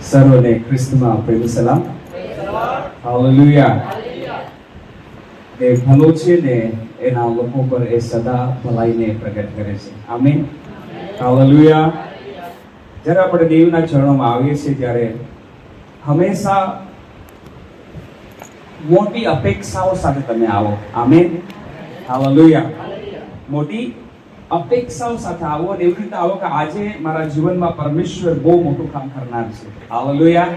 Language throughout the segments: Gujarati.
સર્વને ખ્રિસ્તમાં પ્રેમ સલામ. હાલેલુયા. એ ભલો છે ને એના લોકો પર એ સદા ભલાઈને પ્રગટ કરે છે. આમીન. હાલેલુયા. જ્યારે આપણે દેવના ચરણોમાં આવીએ છીએ ત્યારે હંમેશા મોટી અપેક્ષાઓ સાથે તમે આવો. આમીન. હાલેલુયા. મોટી અપેક્ષાઓ સાથે આવો અને એવી રીતે આવો કે આજે મારા જીવનમાં પરમેશ્વર બહુ મોટું કામ કરનાર છે. હાલેલુયા.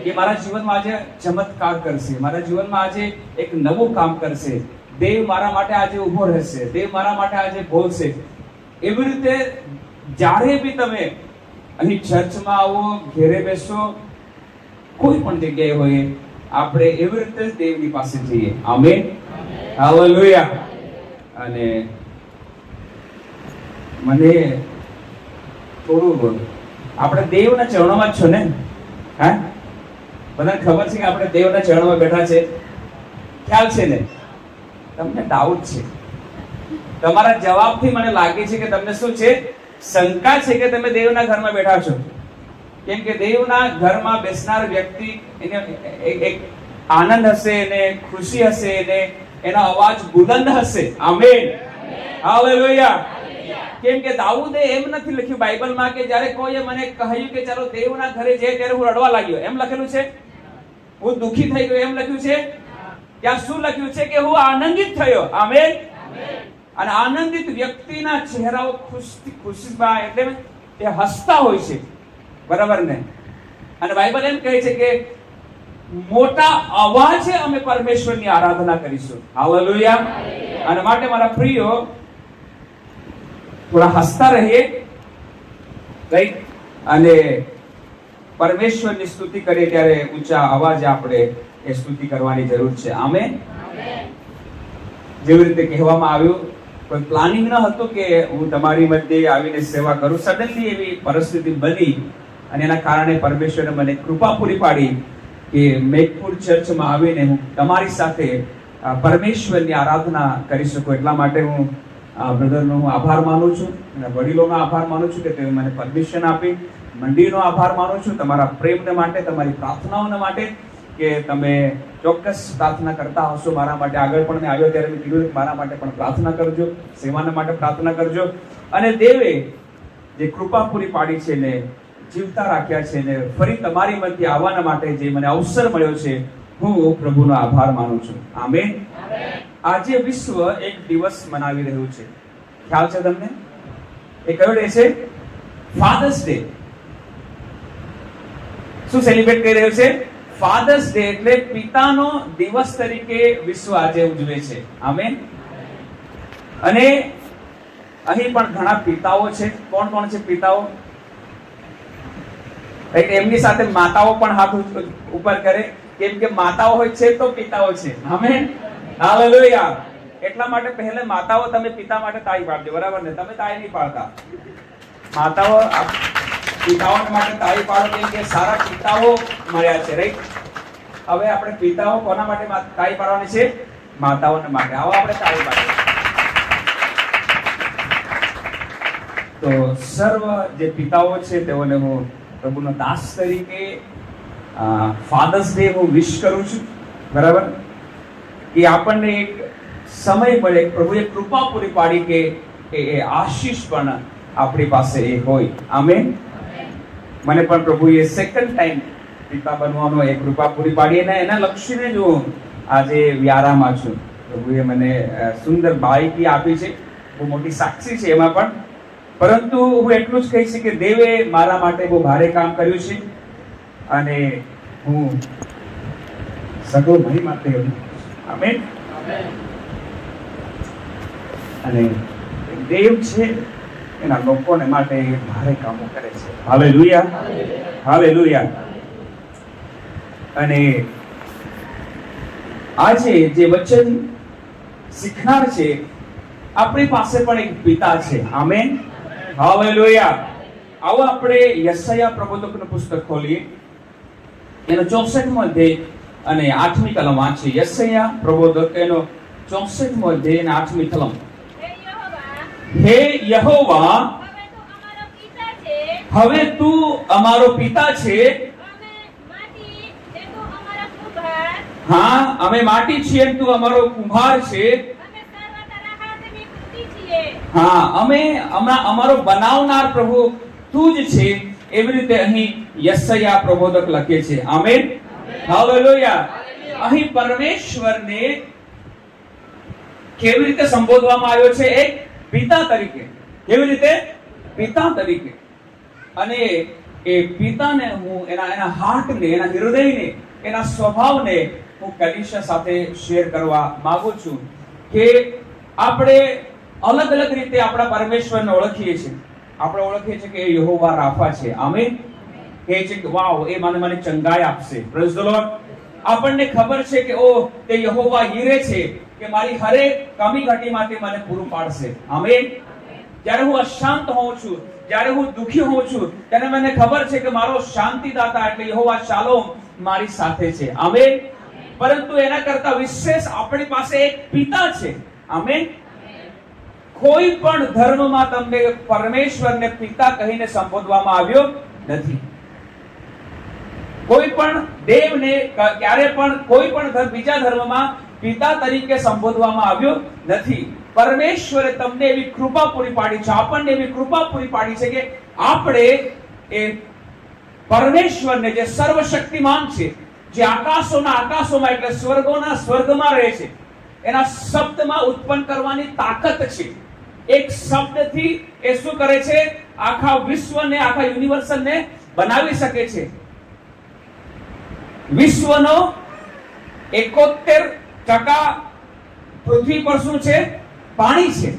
કે મારા જીવનમાં આજે ચમત્કાર કરશે, મારા જીવનમાં આજે એક નવું કામ કરશે, દેવ મારા માટે આજે ઊભો રહેશે, દેવ મારા માટે આજે બોલશે. એવી રીતે જ્યારે બી તમે અહીં ચર્ચમાં આવો, ઘેરે બેસો, કોઈ પણ જગ્યાએ હોય, આપણે એવી રીતે જ દેવની પાસે જઈએ. આમીન. હાલેલુયા. અને મને થોડું આપણે દેવના ચરણોમાં જ છો ને? હા, બધાને ખબર છે કે આપણે દેવના ચરણોમાં બેઠા છે, ખ્યાલ છે ને? તમને ડાઉટ છે, તમારા જવાબથી મને લાગે છે કે તમને શું છે? શંકા છે કે તમે દેવના ઘરમાં બેઠા છો. કેમ કે દેવના ઘરમાં બેસનાર વ્યક્તિ એને એક આનંદ હશે, એને ખુશી હશે, એને એનો અવાજ બુલંદ હશે. આમીન. હાલેલુયા. કેમ કે દાઉદે એમ નથી લખ્યું બાઇબલમાં કે જ્યારે કોઈએ મને કહ્યું કે ચાલો દેવના ઘરે જઈએ ત્યારે હું રડવા લાગ્યો, એમ લખેલું છે? હું દુખી થઈ ગયો, એમ લખ્યું છે? ત્યાં શું લખ્યું છે? કે હું આનંદિત થયો. આમીન. અને આનંદિત વ્યક્તિના ચહેરાઓ ખુશીમાં એટલે એ હસતા હોય છે, બરાબર ને? અને બાઇબલ એમ કહે છે કે મોટા અવાજે અમે પરમેશ્વરની આરાધના કરીશું. હાલેલુયા. અને માટે મારા પ્રિયો, થોડા હસતા રહીએ, રાઈટ? અને પરમેશ્વરની સ્તુતિ કરીએ ત્યારે ઊંચા અવાજે આપણે એ સ્તુતિ કરવાની જરૂર છે. આમેન. જેવી રીતે કહેવામાં આવ્યું, કોઈ પ્લાનિંગ ન હતું કે હું તમારી મધ્યે આવીને સેવા કરું. સડનલી એવી પરિસ્થિતિ બની અને એના કારણે પરમેશ્વરે મને કૃપા પૂરી પાડી કે મેઘપુર ચર્ચમાં આવીને હું તમારી સાથે પરમેશ્વરની આરાધના કરી શકું. એટલા માટે હું બ્રધરનો હું આભાર માનું છું, અને વડીલોનો આભાર માનું છું કે તેઓ મને પરમિશન આપી. મંડળીનો આભાર માનું છું તમારા પ્રેમને માટે, તમારી પ્રાર્થનાઓને માટે, કે તમે ચોક્કસ પ્રાર્થના કરતા હશો મારા માટે. આગળ પણ મેં આવ્યો ત્યારે મેં કીધું મારા માટે પણ પ્રાર્થના કરજો, સેવાના માટે પ્રાર્થના કરજો. અને દેવે જે કૃપા પૂરી પાડી છે ને જીવતા રાખ્યા છે ને ફરી તમારી મધ્ય આવવાના માટે જે મને અવસર મળ્યો છે, હું પ્રભુનો આભાર માનું છું. આમેન. આજે વિશ્વ એક દિવસ મનાવી રહ્યું છે. ખ્યાલ છે તમને? એ કયો ડે છે? Father's day. શું સેલિબ્રેટ કરી રહ્યું છે? Father's Day. એટલે પિતાનો દિવસ તરીકે વિશ્વ આજે ઉજવે છે. આમેન. અને અહીં પણ ઘણા પિતાઓ છે. કોણ કોણ છે પિતાઓ? એમની સાથે માતાઓ પણ હાથ ઉપર કરે, કેમ કે માતાઓ હોય છે તો પિતાઓ છે. આમેન. હાલેલુયા. એટલા માટે પહેલે માતાઓ તમે પિતા માટે તાળી પાડજો, બરાબર ને? તમે તાળી નહીં પાડતા. માતાઓ પિતાઓ માટે તાળી પાડો, કેમ કે સારા પિતાઓ મળ્યા છે, રાઈટ? હવે આપણે પિતાઓ કોના માટે તાળી પાડવાની છે? માતાઓને માટે. આવો આપણે તાળી પાડીએ. તો સર્વ જે પિતાઓ છે તેઓને હું પ્રભુનો દાસ તરીકે ફાધર્સ ડે હું વિશ કરું છું, બરાબર? કે આપણને એક સમય મળે, પ્રભુએ કૃપા પૂરી પાડી કે એ આશીષ પણ આપણી પાસે એ હોય. આમેન. મને પણ પ્રભુએ સેકન્ડ ટાઈમ પિતા બનવાનો એ કૃપા પૂરી પાડી, અને એના લક્ષીને જ હું આજે વ્યારામાં છું. પ્રભુએ મને સુંદર બાળકી આપી છે, બહુ મોટી સાક્ષી છે એમાં પણ. પરંતુ હું એટલું જ કહીશ કે દેવે મારા માટે બહુ ભારે કામ કર્યું છે, અને હું સગો ભાઈ માટે. આમેન. અને દેવ છે એના લોકોને માટે ભારે કામો કરે છે. હાલેલુયા. હાલેલુયા. અને આજે જે વચન શીખનાર છે, આપણી પાસે પણ એક પિતા છે. આમેન. હાલેલુયા. આવો આપણે યશાયા પ્રબોધકનું પુસ્તક ખોલીએ, એનો 64મો અધ્યાય અને 8મી કલમ વાંચીએ. યશાયા પ્રબોધક એનો 64મો અધ્યાય અને 8મી કલમ. હે યહોવા, હવે તું અમારો પિતા છે, હા, અમે માટી છીએ અને તું અમારો કુંભાર છે. હા, અમે અમારો બનાવનાર પ્રભુ તું જ છે. એવી રીતે અહીં યશાયા પ્રબોધક લખે છે. Amen, hallelujah. અહીં પરમેશ્વરને કેવી રીતે સંબોધવામાં આવ્યો છે? એક પિતા તરીકે. કેવી રીતે? પિતા તરીકે. અને એ પિતાને હું એના હાર્ટને, એના હૃદયને, એના સ્વભાવને હું કલીશા સાથે શેર કરવા માંગુ છું કે આપણે અલગ અલગ રીતે આપણા પરમેશ્વરને ઓળખીએ છીએ. આપણે ઓળખીએ છીએ કે એ યહોવા રાફા છે. આમેન. કે છે કે વાવ, એ મને ચંગાઈ આપશે. Praise the lord. આપણને ખબર છે કે ઓ તે યહોવા હીરે છે કે મારી હરેક કમી ઘટીમાંથી મને પૂરું પાડશે. આમેન. જ્યારે હું અશાંત હોઉં છું, જ્યારે હું દુખી હોઉં છું, ત્યારે મને ખબર છે કે મારો શાંતિદાતા એટલે યહોવા શાલોમ મારી સાથે છે. આમેન. પરંતુ એના કરતા વિશેષ આપણી પાસે એક પિતા છે. આમેન. કોઈ પણ ધર્મમાં તમને પરમેશ્વરને પિતા કહીને સંબોધવામાં આવ્યો નથી. કોઈ પણ દેવને ક્યારે પણ કોઈ પણ બીજા ધર્મમાં પિતા તરીકે સંબોધવામાં આવ્યો નથી. પરમેશ્વરે તમને એવી કૃપા પૂરી પાડી છે, આપણને એવી કૃપા પૂરી પાડી છે કે આપણે એ પરમેશ્વરને, જે સર્વશક્તિમાન છે, જે આકાશોના આકાશોમાં એટલે સ્વર્ગોના સ્વર્ગમાં રહે છે, એના શબ્દમાં ઉત્પન્ન કરવાની તાકાત છે. એક શબ્દથી એ શું કરે છે? આખા વિશ્વને, આખા યુનિવર્સને બનાવી શકે છે. વિશ્વનો 71% પૃથ્વી પર શું છે? પાણી છે.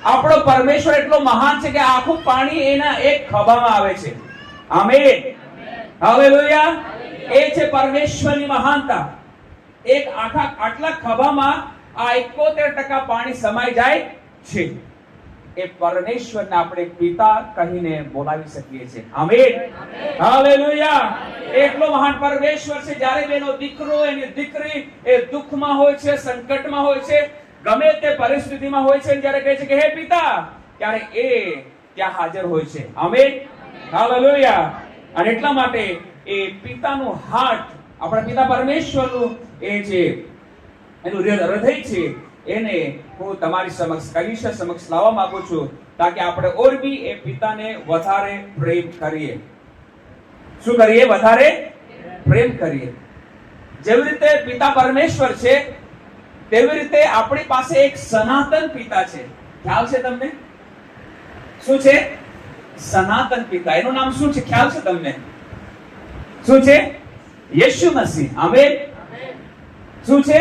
આપણો પરમેશ્વર એટલો મહાન છે કે આખું પાણી એના એક ખભામાં આવે છે. Amen, hallelujah. એ છે પરમેશ્વરની મહાનતા. એક આટલા ખભામાં આ 71% પાણી સમાઈ જાય છે. એ પરમેશ્વરને આપણે પિતા કહીને બોલાવી શકીએ છીએ. Amen, hallelujah. એટલો મહાન પરમેશ્વર છે. જ્યારે બેનો દીકરો, એની દીકરી એ દુઃખમાં હોય છે, સંકટમાં હોય છે, ગમે તે પરિસ્થિતિમાં હોય છે, જ્યારે કહે છે કે હે પિતા, ત્યારે એ ત્યાં હાજર હોય છે. Amen, hallelujah. અને એટલા માટે એ પિતાનું હાર્ટ, આપણા પિતા પરમેશ્વરનું એ છે, એનું હૃદય છે, એને હું તમારી સમક્ષ, કલીશા સમક્ષ લાવવા માંગુ છું, તાકે આપણે ઓર બી એ પિતાને વધારે પ્રેમ કરીએ. શું કરીએ? વધારે પ્રેમ કરીએ. જેવી રીતે પિતા પરમેશ્વર છે, તેવી રીતે આપણી પાસે એક સનાતન પિતા છે. ખ્યાલ છે તમને? શું છે? સનાતન પિતા. એનું નામ શું છે? ખ્યાલ છે તમને? શું છે? યેશુ મસીહ. આમેન. શું છે?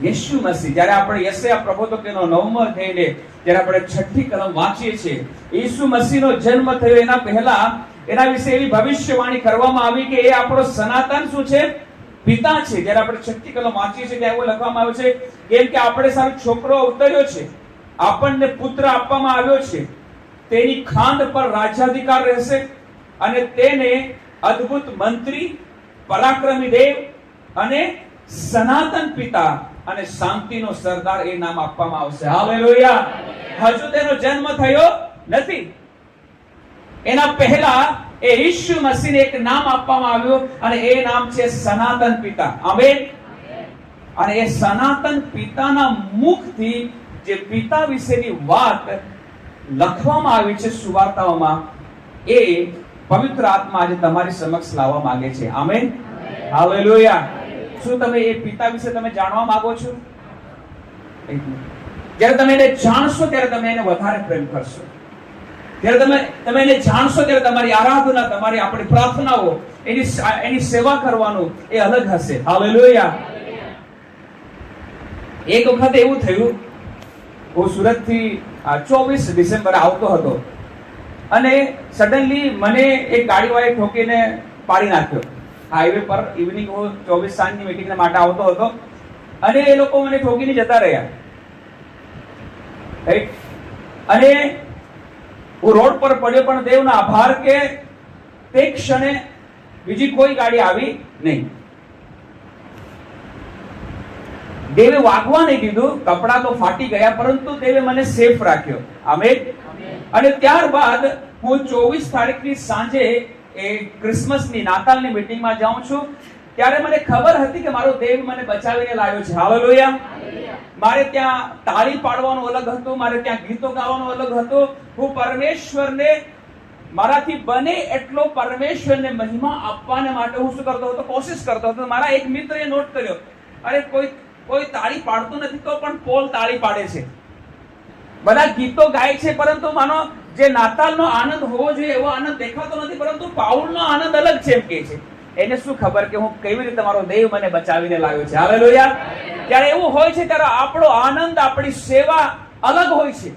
યેશુ મસીહ. જ્યારે આપણે યશાયા પ્રબોધકનો 9મો અધ્યાયને જ્યારે આપણે 6ઠી કલમ વાંચીએ છીએ, યેશુ મસીહનો જન્મ થયો એના પહેલા એના વિશે એવી ભવિષ્યવાણી કરવામાં આવી કે એ આપણો સનાતન શું છે? પિતા છે. જ્યારે આપણે 6ઠી કલમ વાંચીએ છીએ ત્યારે એવું લખવામાં આવ્યું છે કેમ કે આપણે સારો છોકરો અવતર્યો છે, આપણને પુત્ર આપવામાં આવ્યો છે, તેની ખાંડ પર રાજ્યાધિકાર રહેશે અને તેને અદ્ભુત મંત્રી, પરાક્રમી દેવ અને સનાતન પિતા અને શાંતિનો સરદાર એ નામ આપવામાં આવશે. હાલેલુયા. હજુ તેનો જન્મ થયો નથી. એના પહેલા એ ઈસુ મસીહને એક નામ આપવામાં આવ્યું અને એ નામ છે સનાતન પિતા. આમેન. અને એ સનાતન પિતાના મુખથી જે પિતા વિશેની વાત લખવામાં આવી છે સુવાર્તાઓમાં, એ પવિત્ર આત્મા આજે તમારી સમક્ષ લાવવા માંગે છે. Amen, hallelujah. શું તમે એ પિતા વિશે તમે જાણવા માંગો છો? જ્યારે તમે એને જાણશો ત્યારે તમે એને વધારે પ્રેમ કરશો. જ્યારે તમે એને જાણશો ત્યારે તમારી આરાધના, તમારી આપણી પ્રાર્થનાઓ, એની સેવા કરવાનું એ અલગ હશે. હાલેલુયા. એક વખત એવું થયું, હું સુરતથી 24 ડિસેમ્બરે આવતો હતો અને સડનલી મને એક ગાડીવાળાએ ઠોકીને પાડી નાખ્યો. હાઈવે પર ઇવનિંગ હું 24 સાંજની મીટિંગ માટે આવતો હતો અને એ લોકો મને ઠોકીને જતા રહ્યા. અને હું રોડ પર પડ્યો, પણ દેવનો આભાર કે તે ક્ષણે બીજી કોઈ ગાડી આવી નહીં. દેવે વાગવા નહીં દીધું, કપડા તો ફાટી ગયા, પરંતુ દેવે મને સેફ રાખ્યો. આમેન. અને ત્યારબાદ હું 24 તારીખની સાંજે એ ક્રિસમસની, નાતાલની મીટિંગમાં જાઉં છું ત્યારે મને ખબર હતી કે મારો દેવ મને બચાવીને લાવ્યો છે. હાલેલુયા. મારે ત્યાં તાળી પાડવાનું અલગ હતું, મારે ત્યાં ગીતો ગાવાનું અલગ હતું. હું પરમેશ્વરને મારાથી બને એટલો પરમેશ્વરને મહિમા આપવાને માટે હું શું કરતો હતો? કોશિશ કરતો હતો. મારા એક મિત્રએ નોટ કર્યો, અરે કોઈ તાળી પાડતું નથી તો પણ પોલ તાળી પાડે છે, બધા ગીતો ગાય છે, પરંતુ માનો જે નાતાલનો આનંદ હોવો જોઈએ એવો આનંદ દેખાતો નથી, પરંતુ પાઉલનો આનંદ અલગ છે એમ કે છે. એને શું ખબર કે હું કેવી રીતે મારો દેવ મને બચાવીને લાવ્યો છે. હાલેલુયા. ત્યારે એવું હોય છે, ત્યારે આપણો આનંદ, આપણી સેવા અલગ હોય છે.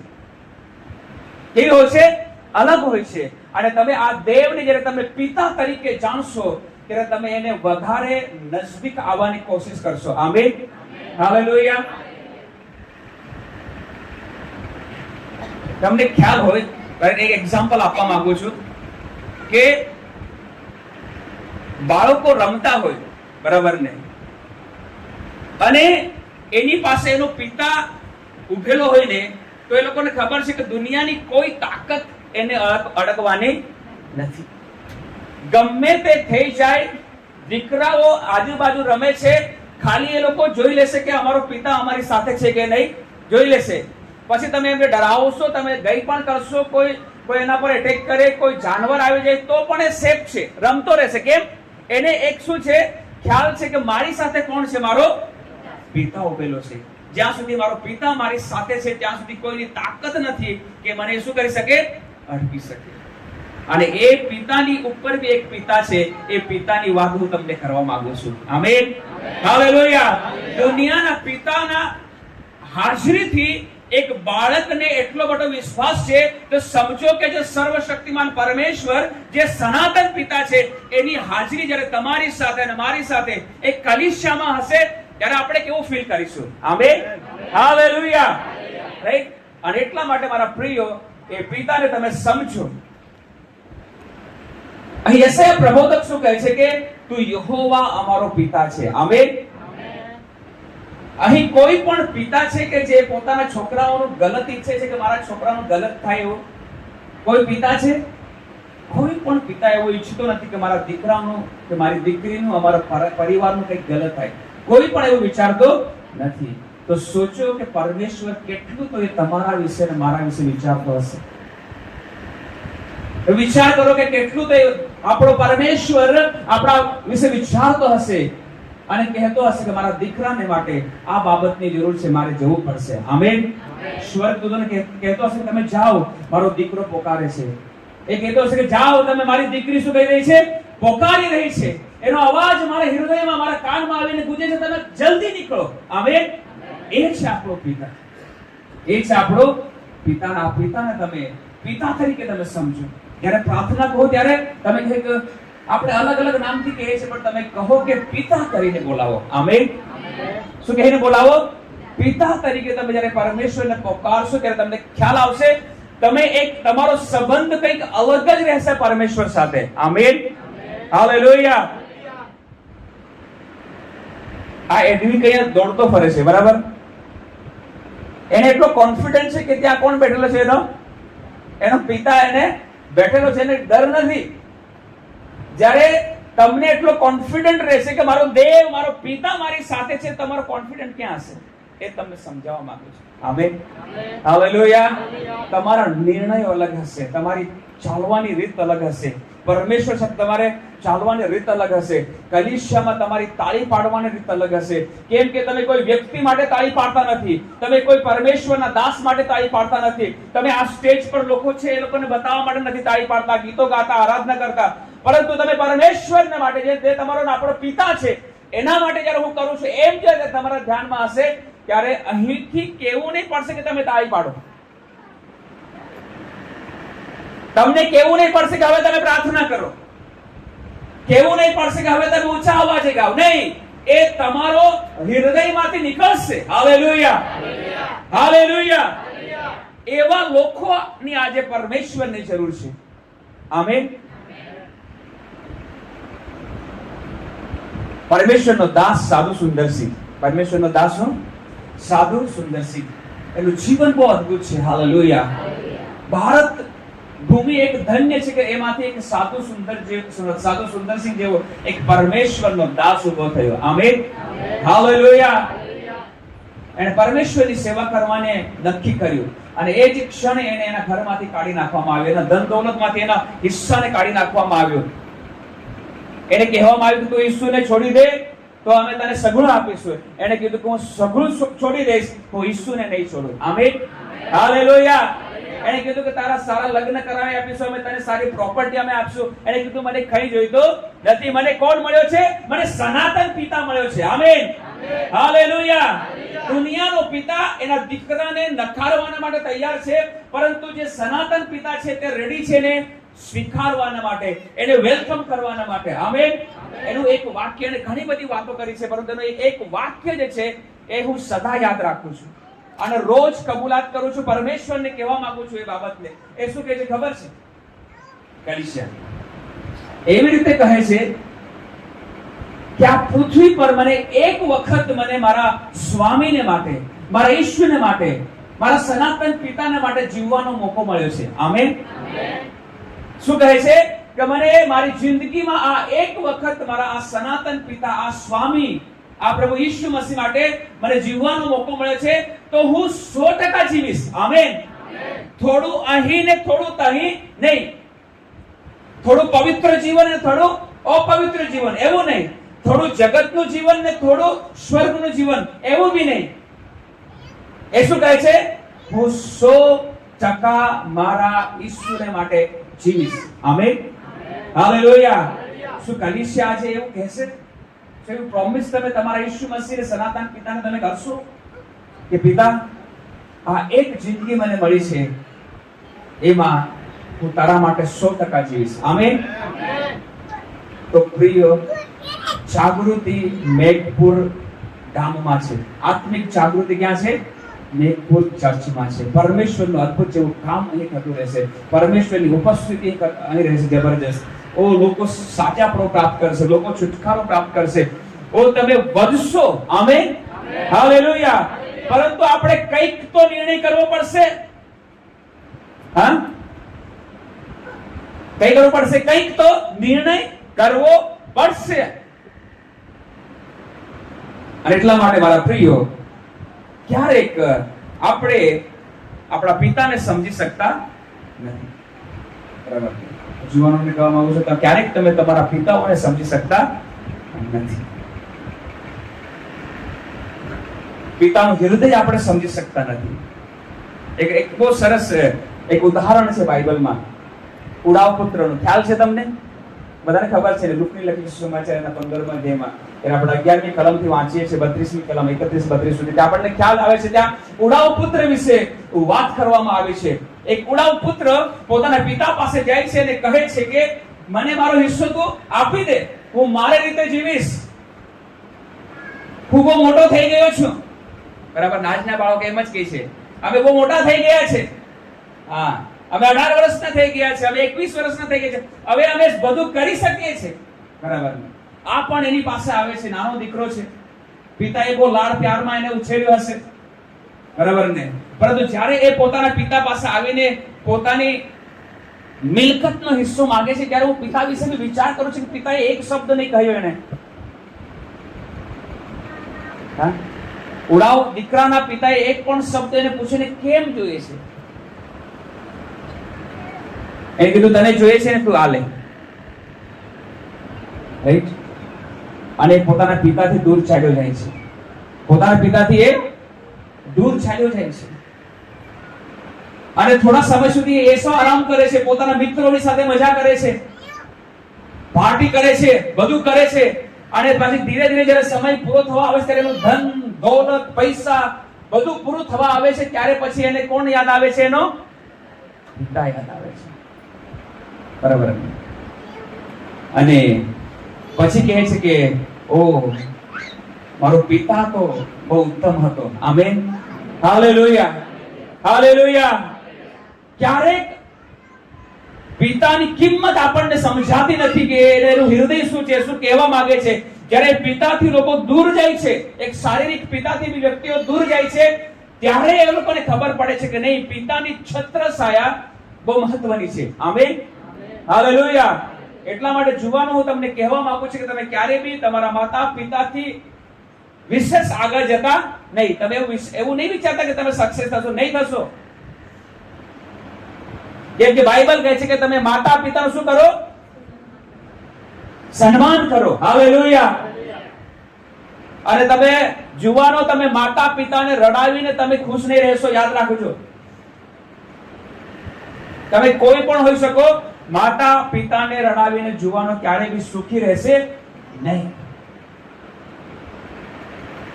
કેવી હોય છે? અલગ હોય છે. અને તમે આ દેવને જ્યારે તમે પિતા તરીકે જાણશો ત્યારે તમે એને વધારે નજદીક આવવાની કોશિશ કરશો. આમેન. હાલેલુયા. તમને ખ્યાલ હોય, એક એક્ઝામ્પલ આપવા માંગુ છું કે બાળકો રમતા હોય, બરાબર ને, અને એની પાસે એનો પિતા ઉભેલો હોય ને, તો એ લોકોને ખબર છે કે દુનિયાની કોઈ તાકાત એને અડકવાની નથી. ગમે તે થઈ જાય, દીકરાઓ આજુબાજુ રમે છે, ખાલી એ લોકો જોઈ લેશે કે અમારો પિતા અમારી સાથે છે કે નહીં, જોઈ લેશે. પછી તમે એમને ડરાવશો, તમે ગઈ પણ કરશો, કોઈ એના પર એટેક કરે, કોઈ જાનવર આવી જાય તો પણ એ સેફ છે, રમતો રહેશે. કેમ? એને એક શું છે? ખ્યાલ છે કે મારી સાથે કોણ છે? મારો પિતા ઉભેલો છે. જ્યાં સુધી મારો પિતા મારી સાથે છે ત્યાં સુધી કોઈની તાકાત નથી કે મને શું કરી શકે? અડકી શકે. અને એ પિતાની ઉપર બી એક પિતા છે. એ પિતાની વાત હું તમને કરવા માંગુ છું. આમેન. હાલેલુયા. દુનિયાના પિતાના હાજરીથી એક બાળકને એટલો બધો વિશ્વાસ છે તો સમજો કે જે સર્વશક્તિમાન પરમેશ્વર, જે સનાતન પિતા છે, એની હાજરી જ્યારે તમારી સાથે અને મારી સાથે એક કલીસિયામાં હશે ત્યારે આપણે કેવું ફીલ કરીશું? આમેન. હાલેલુયા. રાઈટ. અને એટલા માટે મારા પ્રિયો, એ પિતાને તમે સમજો. અહીં યશાયા પ્રબોધક શું કહે છે કે તું યહોવા અમારો પિતા છે. આમેન. અહીં કોઈ પણ પિતા છે કે જે પોતાના છોકરાઓનું ગલત ઈચ્છે છે કે મારા છોકરાનું ગલત થાય એવું? કોઈ પિતા છે? કોઈ પણ પિતા એવો ઈચ્છતો નથી કે મારા દીકરાનું કે મારી દીકરીનું, અમારા પરિવારનું કંઈક ગલત થાય. કોઈ પણ એવું વિચારતો નથી. તો સોચો કે પરમેશ્વર કેટલું તો એ તમારા વિશે અને મારા વિશે વિચારતો હશે. વિચાર કરો કે કેટલું તો આપણો પરમેશ્વર આપણા વિશે વિચારતો હશે અને કહેતો હશે કે મારા દીકરાને માટે આ બાબતની જરૂર છે, મારે જવું પડશે. આમેન. સ્વર્ગદૂતોને કહેતો હશે તમે જાઓ, મારો દીકરો પોકારે છે. એ કહેતો હશે કે જાઓ, તમે મારી દીકરી શું કહી રહી છે? પોકારી રહી છે. એનો અવાજ મારા હૃદયમાં, મારા કાનમાં આવીને ગુંજે છે, તમે જલ્દી નીકળો. આમેન. એ છે આપણો પિતા. એ છે આપણો પિતા. આ પિતાને તમે પિતા તરીકે તમે સમજો. જ્યારે પ્રાર્થના કહો ત્યારે તમે કહે કે આપણે અલગ અલગ નામથી કહીએ છીએ, પણ તમે કહો કે પિતા કરીને બોલાવો. આમેન. શું કહીને બોલાવો? પિતા તરીકે. તમે જ્યારે પરમેશ્વરને પોકારશો ત્યારે તમને ખ્યાલ આવશે તમે એક તમારો સંબંધ કંઈક અલગ જ રહેશે પરમેશ્વર સાથે. આમેન. હાલેલુયા. આ એડવી કઈ દોડતો ફરે છે, બરાબર? એને એટલો કોન્ફિડન્સ છે કે ત્યાં કોણ બેઠેલો છે? એનો પિતા એને બેઠેલો છે. એને ડર નથી. જ્યારે તમને એટલો કોન્ફિડન્ટ રહેશે કે મારો દેવ, મારો પિતા મારી સાથે છે, તમારો કોન્ફિડન્ટ ક્યાં હશે? એ તમને સમજાવવા માંગુ છું. આમેન. હાલેલુયા. તમારા નિર્ણયો અલગ હશે, તમારી ચાલવાની રીત અલગ હશે. પરમેશ્વર સાથે તમારે ચાલવાની રીત અલગ હશે. કલીસિયામાં તમારી તાળી પાડવાની રીત અલગ હશે. કેમ કે તમે કોઈ વ્યક્તિ માટે તાળી પાડતા નથી, તમે કોઈ પરમેશ્વરના દાસ માટે તાળી પાડતા નથી, તમે આ સ્ટેજ પર લોકો છે એ લોકોને બતાવવા માટે નથી તાળી પાડતા, ગીતો ગાતા, આરાધના કરતા, પરંતુ તમે પરમેશ્વરને માટે, જે તમારો આપણો પિતા છે એના માટે જ્યારે હું કરું છું એમ જ્યારે તમારા ધ્યાનમાં હશે ત્યારે અહીંથી કેવું નહીં પડશે કે તમે તાળી પાડો. તમને કેવું નહીં પડશે કે હવે તમે પ્રાર્થના કરો, કેવું નહીં પડશે કે હવે તમે ઊંચા અવાજે ગાઓ. નહીં, એ તમારો હૃદયમાંથી નીકળશે. હાલેલુયા. હાલેલુયા. એવા લોકોની આજે પરમેશ્વરની જરૂર છે. આમેન. પરમેશ્વરનો દાસ સાધુ સુંદરસિંહ, પરમેશ્વરનો દાસ સાધુ સુંદરસિંહ, એનું જીવન બહુ અદ્ભુત છે. હાલેલુયા. ભારત ભૂમિ એક ધન્ય છે કે એમાંથી એક સાધુ સુંદરસિંહ જેવો એક પરમેશ્વરનો દાસ ઉભો થયો. Amen, hallelujah. એને પરમેશ્વરની સેવા કરવાને નક્કી કર્યું અને એ જ ક્ષણે એને એના ઘરમાંથી કાઢી નાખવામાં આવ્યો, એના ધન દૌલતમાંથી એના હિસ્સાને કાઢી નાખવામાં આવ્યો. એને કહેવામાં આવ્યું કે તું ઈસુને છોડી દે તો અમે તને સગુણ આપીશું. એને કીધું કે હું સગુણ છોડી દઈશ, હું ઈસુને નહીં છોડું. Amen, hallelujah. એને કીધું કે તારા સારા લગ્ન કરાવી આપીશું, અમે તને સારી પ્રોપર્ટી અમે આપશું. એને કીધું મને કઈ જોઈતું નથી, મને કોણ મળ્યો છે? મને સનાતન પિતા મળ્યો છે. Amen, hallelujah. દુનિયાનો પિતા એના દીકરાને નકારવાના માટે તૈયાર છે, પરંતુ જે સનાતન પિતા છે તે રેડી છે ને સ્વીકારવાના માટે, એને વેલકમ કરવાના માટે. આમેન. એનું એક વાક્ય, અને ઘણી બધી વાતો કરી છે, પરંતુ એનું એક વાક્ય જે છે એ હું સદા યાદ રાખું છું અને રોજ કબૂલાત કરું છું, પરમેશ્વરને કહેવા માંગુ છું એ બાબતને. એ શું કહે છે ખબર છે? કલીસિયા એવી રીતે કહે છે કે આ પૃથ્વી પર મને એક વખત મને મારા સ્વામીને માટે, મારા ઈશ્વરને માટે, મારા સનાતન પિતાને માટે જીવવાનો મોકો મળ્યો છે. આમેન. શું કહે છે કે મને મારી જિંદગીમાં આ એક વખત મારા આ સનાતન પિતા, આ સ્વામી, આ પ્રભુ ઈસુ મસીહ માટે મને જીવવાનો મોકો મળ્યો છે, તો હું 100% જીવીશ. આમેન. થોડું અહીં ને થોડું તહીં નહીં, થોડું પવિત્ર જીવન ને થોડું અપવિત્ર જીવન એવું નહીં, થોડું જગતનું જીવન ને થોડું સ્વર્ગનું જીવન એવું બી નહીં. એ શું કહે છે? હું 100% મારા ઈસુને માટે જીવીશ. Amen, hallelujah. શું કલીસિયા આજે એવું કહેશે? એવું પ્રોમિસ તમે તમારા ઈસુ મસીહને સનાતન પિતાને તમે કરશો કે પિતા આ એક જિંદગી મને મળી છે, એમાં હું તારા માટે 100% જીવીશ. આમેન. તો પ્રિય, જાગૃતિ મેઘપુર ગામમાં છે. આત્મિક જાગૃતિ ક્યાં છે? મેઘપુર ચર્ચમાં છે. પરમેશ્વરનું અદ્ભુત જેવું કામ અહીં થતું રહેશે. પરમેશ્વરની ઉપસ્થિતિ અહીં રહેશે જબરજસ્ત. ઓ લોકો સાચા પ્રાપ્ત કરશે, લોકો છુટકારો પ્રાપ્ત કરશે. ઓ તમે વધશો. Amen, hallelujah. પરંતુ આપણે કંઈક તો નિર્ણય કરવો પડશે. હા, કઈ કરવું પડશે? કંઈક તો નિર્ણય કરવો પડશે. અને એટલા માટે મારા પ્રિયો, ક્યારેક આપણે આપણા પિતાને સમજી શકતા નથી. બરાબર? જુવાનોને કહેવા માંગુ છું, ક્યારેક તમે તમારા પિતાઓને સમજી શકતા નથી. પિતાનું હૃદય આપણે સમજી શકતા નથી. એક બહુ સરસ એક ઉદાહરણ છે બાઇબલમાં, ઉડાવ પુત્રનું. ખ્યાલ છે તમને? બધાને ખબર છે. લુકની લખી સમાચારના 15મા અધ્યાયમાં એને આપણે 11મી કલમથી વાંચીએ છીએ, 32મી કલમ 31-32 સુધી. ત્યાં આપણને ખ્યાલ આવે છે, ત્યાં ઉડાવ પુત્ર વિશે વાત કરવામાં આવી છે. એક ઉડાવ પુત્ર પોતાના પિતા પાસે જાય છે અને કહે છે કે મને મારો હિસ્સો તું આપી દે, હું મારી રીતે જીવીશ, હું બહુ મોટો થઈ ગયો છું. બરાબર? આજના બાળકો એમ જ કહે છે, અમે બહુ મોટા થઈ ગયા છે. હા, અમે 18 વર્ષના થઈ ગયા છે, અમે 21 વર્ષના થઈ ગયા છે, હવે અમે બધું કરી શકીએ છીએ. બરાબર? આ પણ એની પાસે આવે છે, નાનો દીકરો છે. પિતાએ બહુ લાડ પ્યારમાં એને ઉછેર્યો હશે. બરાબર ને? પરંતુ જ્યારે એ પોતાના પિતા પાસે આવીને પોતાની મિલકતનો હિસ્સો માંગે છે, ત્યારે હું પિતા વિશે વિચાર કરું છું કે પિતાએ એક શબ્દ નહીં કહ્યો એને. હા, ઉડાવ દીકરાના પિતાએ એક પણ શબ્દ એને પૂછીને કેમ જોઈએ છે? એને કીધું તને જોઈએ છે ને, તું આ લે. રાઈટ? અને પોતાના પિતાથી દૂર ચાલ્યો જાય છે. પોતાના પિતાથી એ દૂર ચાલ્યો જાય છે. અને થોડા સમય સુધી એસો આરામ કરે છે, પોતાના મિત્રોની સાથે મજા કરે છે, પાર્ટી કરે છે, બધું કરે છે. અને પછી ધીરે ધીરે જ્યારે સમય પૂરો થવા આવે છે, ત્યારે એનું ધન દૌલત પૈસા બધું પૂરું થવા આવે છે, ત્યારે પછી એને કોણ યાદ આવે છે? એનો પિતા યાદ આવે છે. બરાબર? અને પછી કહે છે કે ઓ મારો પિતા તો બહુ ઉત્તમ હતો. Amen, hallelujah, hallelujah. ક્યારેક પિતાની કિંમત આપણને સમજાતી નથી કે એનું હૃદય શું છે, શું કહેવા માંગે છે. જ્યારે પિતાથી લોકો દૂર જાય છે, એક શારીરિક પિતાથી બી વ્યક્તિઓ દૂર જાય છે, ત્યારે એ લોકોને ખબર પડે છે કે નહીં, પિતાની છત્રછાયા બહુ મહત્વની છે. Amen, hallelujah. એટલા માટે જુવાનો હું તમને કહેવા માંગુ છું કે તમે ક્યારે બી તમારા માતા પિતાથી વિશેષ આગળ જતા નહીં. તમે એવું નહીં વિચારતા કે તમે સક્સેસ થશો. નહીં થશો. કેમ કે બાઇબલ કહે છે કે તમે માતા પિતાનું શું કરો? સન્માન કરો. હાલેલુયા. અને તમે જુવાનો, તમે માતા પિતાને રડાવીને તમે ખુશ નહીં રહેશો. યાદ રાખજો, તમે કોઈ પણ હોઈ શકો, માતા પિતાને રડાવીને જુવાનો ક્યારેય બી સુખી રહેશે નહીં.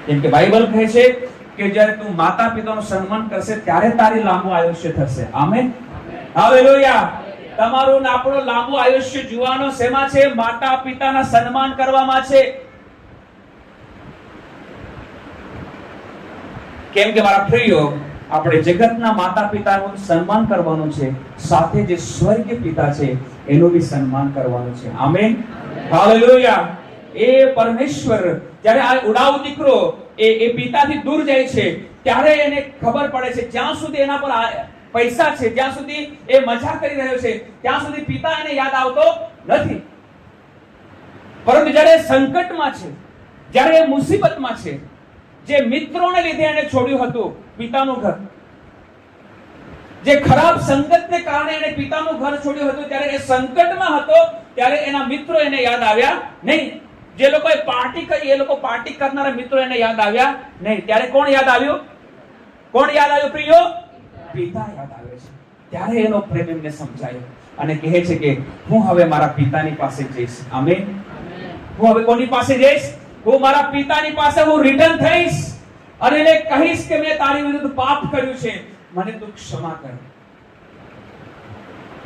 કેમ કે બાઇબલ કહે છે કે જ્યારે તું માતા પિતાનું સન્માન કરશે ત્યારે તારી લાંબુ આયુષ્ય થશે. Amen, hallelujah. તમારું ને આપણું લાંબુ આયુષ્ય જુવાનો શેમાં છે? માતા પિતાના સન્માન કરવામાં છે. કેમ કે મારા પ્રિયો, આપણે જગતના માતા પિતાનું સન્માન કરવાનું છે, સાથે જે સ્વર્ગીય પિતા છે એનું બી સન્માન કરવાનું છે. Amen, hallelujah. એ પરમેશ્વર જ્યારે આ ઉડાવ દીકરો એ પિતાથી દૂર જાય છે ત્યારે એને ખબર પડે છે, જ્યાં સુધી એના પર પૈસા છે, જ્યાં સુધી એ મજા કરી રહ્યો છે, ત્યાં સુધી પિતા એને યાદ આવતો નથી. પરંતુ જ્યારે સંકટમાં છે, જ્યારે એ મુસીબતમાં છે, જે મિત્રોને લીધે એને છોડ્યું હતું પિતાનું ઘર, જે ખરાબ સંગતને કારણે એને પિતાનું ઘર છોડ્યું હતું, ત્યારે એ સંકટમાં હતો ત્યારે એના મિત્રો એને યાદ આવ્યા નહીં. જે લોકોએ પાર્ટી કરી એ લોકો પાર્ટી કરનારા મિત્રો એને યાદ આવ્યા નહીં. ત્યારે કોણ યાદ આવ્યું? કોણ યાદ આવ્યું પ્રિયો? પિતા યાદ આવે છે. ત્યારે એનો પ્રેમ એમને સમજાયો અને કહે છે કે હું હવે મારા પિતાની પાસે જઈશ. આમેન. હું હવે કોની પાસે જઈશ? હું મારા પિતાની પાસે હું રિટર્ન થઈશ અને એને કહીશ કે મેં તારી વિરુદ્ધ પાપ કર્યું છે, મને તું ક્ષમા કર.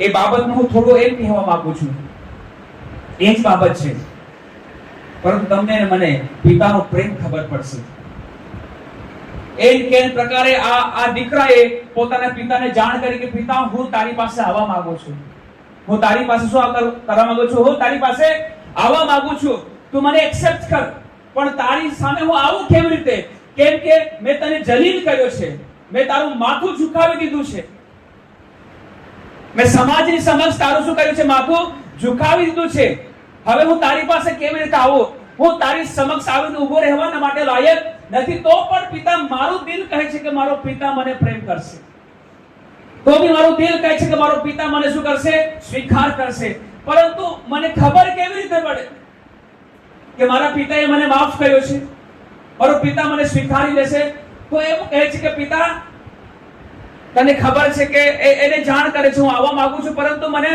એ બાબતનું હું થોડું એમ કહેવા માંગુ છું. એ જ બાબત છે, પરંતુ તમને મને પિતાનો પ્રેમ ખબર પડશે. એક પ્રકારે આ દીકરાએ પોતાના પિતાને જાણ કરી કે પિતા, હું તારી પાસે આવવા માંગુ છું. હું તારી પાસે શું કરવા માંગુ છું? હું તારી પાસે આવવા માંગુ છું. તું મને એક્સેપ્ટ કર. પણ તારી સામે હું આવું કેવી રીતે? કેમ કે મેં તને જલીલ કર્યો છે, મેં તારું માથું ઝુકાવી દીધું છે, મેં સમાજની સમક્ષ તારું શું કર્યું છે? માથું ઝુકાવી દીધું છે. હવે હું તારી પાસે કેવી રીતે આવું? હું તારી સમક્ષ આવીને ઉભો રહેવાના માટે લાયક નથી. તો પણ પિતા, મારું દિલ કહે છે કે મારો પિતા મને પ્રેમ કરશે. તો બી મારું દિલ કહે છે કે મારો પિતા મને શું કરશે? સ્વીકાર કરશે. પરંતુ મને ખબર કેવી રીતે પડે કે મારા પિતાએ મને માફ કર્યો છે, મારો પિતા મને સ્વીકારી લેશે? તો એવું કહે છે કે પિતા, તને ખબર છે કે એને જાણ કરે છે હું આવવા માંગુ છું, પરંતુ મને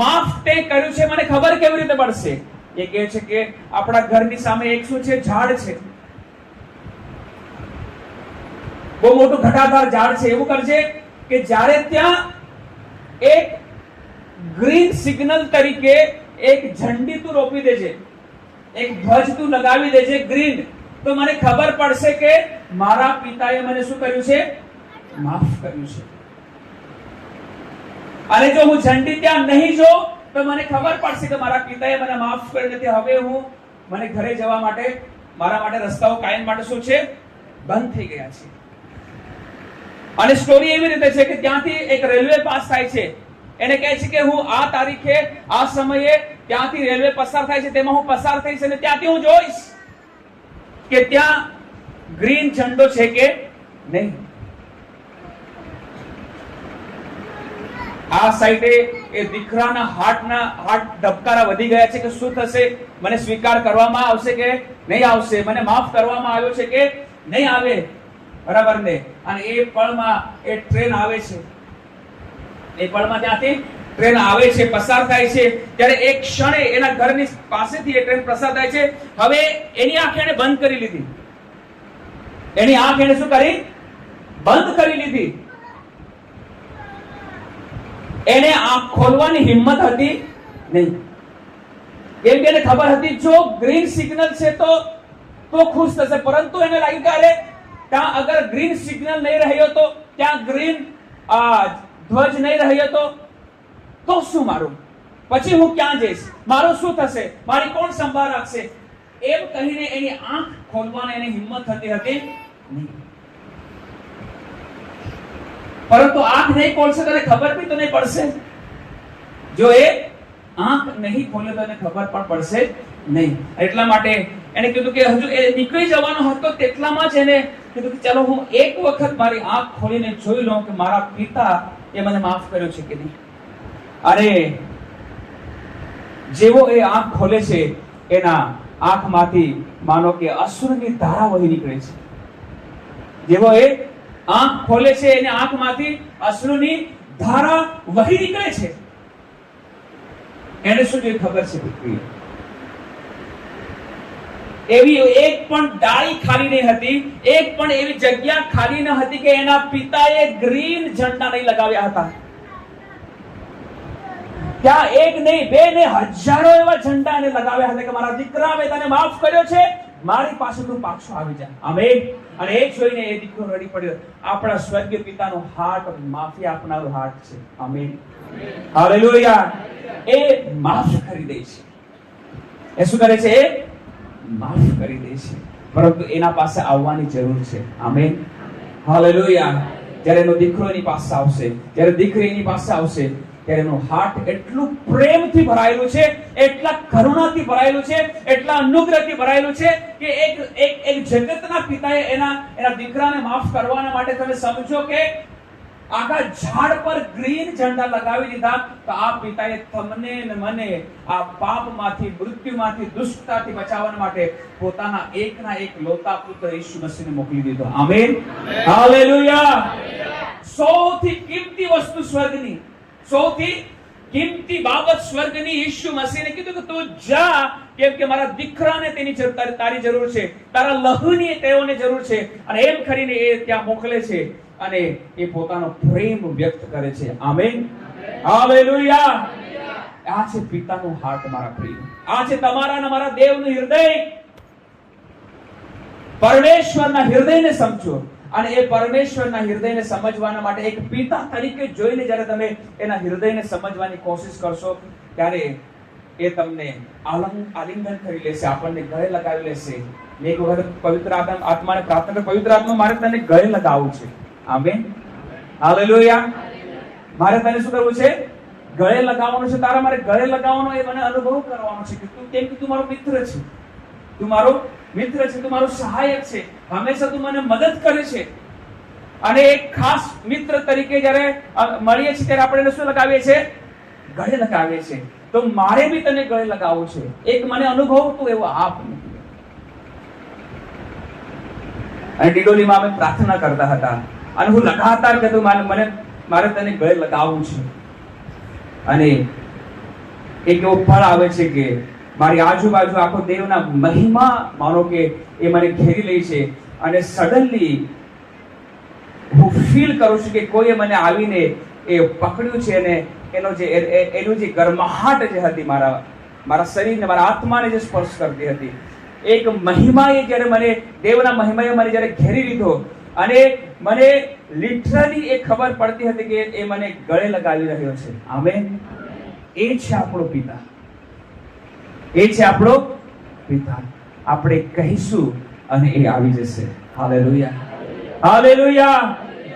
માફ તે કર્યું છે, મને ખબર કેવી રીતે પડશે? એ કહે છે કે આપણા ઘરની સામે એક શું છે? ઝાડ છે, બહુ મોટું ઘટાદાર ઝાડ છે. એવું કરજે કે જ્યારે ત્યાં એક ગ્રીન સિગ્નલ તરીકે એક ઝંડી તું રોપી દેજે, એક ધ્વજ તું લગાવી દેજે ગ્રીન, તો મને ખબર પડશે કે મારા પિતાએ મને શું કર્યું છે? માફ કર્યું છે. અને જો હું ઝંડી ત્યાં નહીં જોઉં તો મને ખબર પડશે કે મારા પિતાએ મને માફ કર્યું નથી. હવે મને ઘરે જવા માટે, મારા માટે રસ્તાઓ કાયમ માટે શું છે? બંધ થઈ ગયા છે. અને સ્ટોરી એવી રીતે છે કે ત્યાંથી એક રેલવે પાસ થાય છે. એને કહે છે કે હું આ તારીખે આ સમયે ત્યાંથી રેલવે પસાર થાય છે, તેમાં હું પસાર થઈશ અને ત્યાંથી હું જોઈશ કે ત્યાં ગ્રીન ઝંડો છે કે નહીં. આ સાઈડે એ દીકરાના હાર્ટ ધબકારા વધી ગયા છે કે શું થશે? મને સ્વીકાર કરવામાં આવશે કે નહીં આવશે? મને માફ કરવામાં આવ્યો છે કે નહીં આવે? બરાબર ને? અને એ પળમાં એ ટ્રેન આવે છે. એ પળમાં ત્યાંથી ટ્રેન આવે છે, પસાર થાય છે. ત્યારે એક ક્ષણે એના ઘરની પાસેથી એ ટ્રેન પસાર થાય છે. હવે એની આંખ એને બંધ કરી લીધી. એની આંખ એને શું કરી? બંધ કરી લીધી. એને આંખ ખોલવાની હિંમત હતી નહીં. કેમ કે એને ખબર હતી જો ગ્રીન સિગ્નલ છે તો ખુશ થશે. પરંતુ એને લાગ્યું કે અરે, ત્યાં અગર ગ્રીન સિગ્નલ નહીં રહ્યો તો, ત્યાં ગ્રીન ધ્વજ નહીં રહ્યો તો શું મારું? પછી હું ક્યાં જઈશ? મારું શું થશે? મારી કોણ સંભાળ રાખશે? એમ કહીને એની આંખ ખોલવાની એની હિંમત થતી હતી નહીં. પરંતુ આંખ નહીં ખોલશે તો ખબર બી તો નહીં પડશે. જો એ આંખ નહીં ખોલે તો એને ખબર પણ પડશે નહીં. એટલા માટે એને કીધું કે હજુ એ નીકળી જવાનો હતો તેટલામાં જ એને કીધું કે ચાલો હું એક વખત મારી આંખ ખોલીને જોઈ લઉં કે મારા પિતા એ મને માફ કર્યો છે કે નહીં. અને જેવો એ આંખ ખોલે છે એના આંખમાંથી માનો કે અશ્રુની ધારા વહી નીકળે છે. જેવો એ આંખ ખોલે છે એને આંખમાંથી અશ્રુની ધારા વહી નીકળે છે. એને શું જોઈએ ખબર છે? એવી એક પણ ડાળી ખાલી નહીં હતી, એક પણ એવી જગ્યા ખાલી ન હતી કે એના પિતાએ ગ્રીન ઝંડા નહીં લગાવ્યા હતા. ત્યાં એક નહીં, બે નહીં, હજારો એવા ઝંડા એને લગાવ્યા હતા કે મારા દીકરા, મેં તને માફ કર્યો છે, મારી પાસે તું પાછો આવી જા. આમેન. અને એ જોઈને એ દીકરો રડી પડ્યો. આપણા સ્વર્ગીય પિતાનો હાર્ટ માફી આપનારો હાર્ટ છે. આમેન. હાલેલુયા. એ માફ કરી દે છે. એ શું કરે છે? એ માફ કરી દે છે. પરંતુ એના પાસે આવવાની જરૂર છે. આમેન. હાલેલુયા. જ્યારે એનો દીકરો એની પાસે આવશે, જ્યારે દીકરી એની પાસે આવશે, ત્યારે એનું હાર્ટ એટલું પ્રેમથી ભરાયેલું છે, એટલા કરુણાથી ભરાયેલું છે, એટલા અનુગ્રહથી ભરાયેલું છે કે એક જગતના પિતાએ એના દીકરાને માફ કરવાના માટે તમે સમજો કે આખા ઝાડ પર ગ્રીન ઝંડા લગાવી દીધા. તો આ પિતાએ તમને ને મને આ પાપમાંથી, મૃત્યુમાંથી, દુષ્ટતાથી બચાવવા માટે પોતાના એકના એક લોતા પુત્ર ઈસુ મસીહને મોકલી દીધો. આમેન. હાલેલુયા. સૌથી કિંમતી વસ્તુ સ્વર્ગની, સૌથી કિંમતી બાબત સ્વર્ગની ઈસુ મસીહને કીધું કે તું જા, કેમ કે મારા દીકરાને તેની તારી જરૂર છે, તારા લહુની તેઓને જરૂર છે. અને એમ કરીને એ ત્યાં મોકલે છે અને એ પોતાનો પ્રેમ વ્યક્ત કરે છે. આમેન. હાલેલુયા. આ છે પિતાનું હાર્ટ મારા પ્રિય. આ છે તમારા અને મારા દેવનું હૃદય. પરમેશ્વરના હૃદયને સમજો. અને એ પરમેશ્વરના હૃદયને સમજવાના માટે એક પિતા તરીકે જોઈને જ્યારે તમે એના હૃદયને સમજવાની કોશિશ કરશો ત્યારે એ તમને આલિંગન કરી લેશે, આપણને ગળે લગાવી લેશે. મેં એક વખત પવિત્ર આત્માને પ્રાર્થના કરી, પવિત્ર આત્મા મારે તને ગળે લગાવવું છે. આમેન. હાલેલુયા. મારે તને શું કરવું છે? ગળે લગાવવાનું છે. તારા મારે ગળે લગાવવાનો એ મને અનુભવ કરવાનો છે કે તું કેમ કે તું મારો મિત્ર છે, તું મારો મિત્ર છે, તું મારો સહાયક છે, હંમેશા તું મને મદદ કરે છે. અને એક ખાસ મિત્ર તરીકે જ્યારે મળીએ છીએ ત્યારે આપણે શું લગાવીએ છીએ? ગળે લગાવીએ છીએ. તો મારે બી તને ગળે લગાવવું છે. એક મને અનુભવ તું એવો આપ. અને ડિડોલીમાં અમે પ્રાર્થના કરતા હતા અને હું લગાતાર કહેતો મારે તને ગળે લગાવવું છે. અને એક એવો ફળ આવે છે કે મારી આજુબાજુ આખો દેવના મહિમા માનો કે એ મને ઘેરી લે છે. અને સડનલી હું ફીલ કરું છું કે કોઈએ મને આવીને એ પકડ્યું છે અને એનું જે ગરમાહટ જે હતી મારા શરીરને, મારા આત્માને જે સ્પર્શ કરતી હતી, એક મહિમાએ જ્યારે મને, દેવના મહિમાએ મને જ્યારે ઘેરી લીધો અને મને લિટરલી એ ખબર પડતી હતી કે એ મને ગળે લગાવી રહ્યો છે. આમેન. એ છે આપણો પિતા. એ છે આપણો પિતા. આપણે કહીશું અને એ આવી જશે. હાલેલુયા. હાલેલુયા.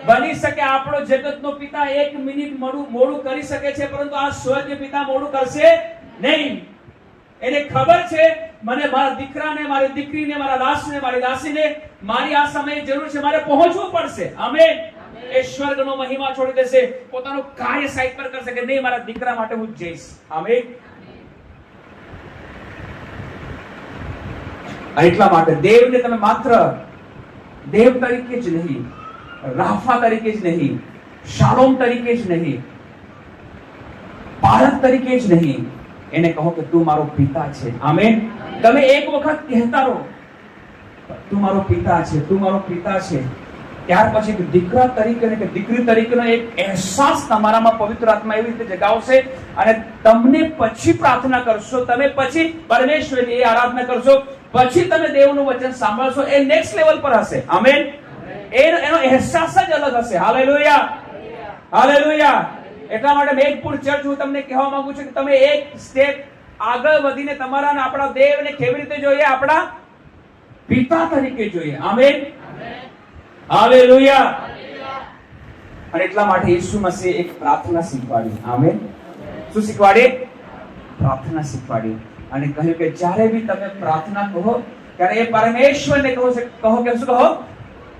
બની શકે આપણો જગતનો પિતા 1 મિનિટ મોડું કરી શકે છે, પરંતુ આ સ્વર્ગીય પિતા મોડું કરશે નહીં. એને ખબર છે મને મારા દીકરાને, મારી દીકરીને, મારા દાસને, મારી દાસીને મારી આ સમયે જરૂર છે, મારે પહોંચવું પડશે. આમેન. એ સ્વર્ગનો મહિમા છોડી દેશે, પોતાનું કાર્ય સાઈડ પર કરશે કે નહીં, મારા દીકરા માટે હું જઈશ. આમેન. એટલા માટે દેવને તમે માત્ર દેવ તરીકે જ નહીં, રાફા તરીકે જ નહીં, શાલોમ તરીકે જ નહીં, પાલક તરીકે જ નહીં, એને કહો કે તું મારો પિતા છે. આમેન. તમે એક વખત કહેતા રહો તું મારો પિતા છે, તું મારો પિતા છે. ત્યાર પછી દીકરા તરીકે કે દીકરી તરીકેનો એક અહેસાસ તમારામાં પવિત્ર આત્મા એવી રીતે જગાવશે અને તમને પછી પ્રાર્થના કરશો, તમે પછી પરમેશ્વરની આરાધના કરશો, પછી તમે દેવનું વચન સાંભળશો, એ નેક્સ્ટ લેવલ પર હશે. આમેન. એનો અહેસાસ જ અલગ હશે. હાલેલુયા. હાલેલુયા. એટલા માટે મેઘપુર ચર્ચ હું તમને કહેવા માંગુ છું કે તમે એક સ્ટેપ આગળ વધીને તમારા અને આપણા દેવને કેવી રીતે જોઈએ? આપણા પિતા તરીકે જોઈએ. આમેન. હાલેલુયા. અને એટલા માટે ઈસુ મસીહે એક પ્રાર્થના શીખવાડી. આમેન. શું શીખવાડી? પ્રાર્થના શીખવાડી. અને કહ્યું કે જ્યારે બી તમે પ્રાર્થના કહો ત્યારે એ પરમેશ્વરને કહો કે શું કહો?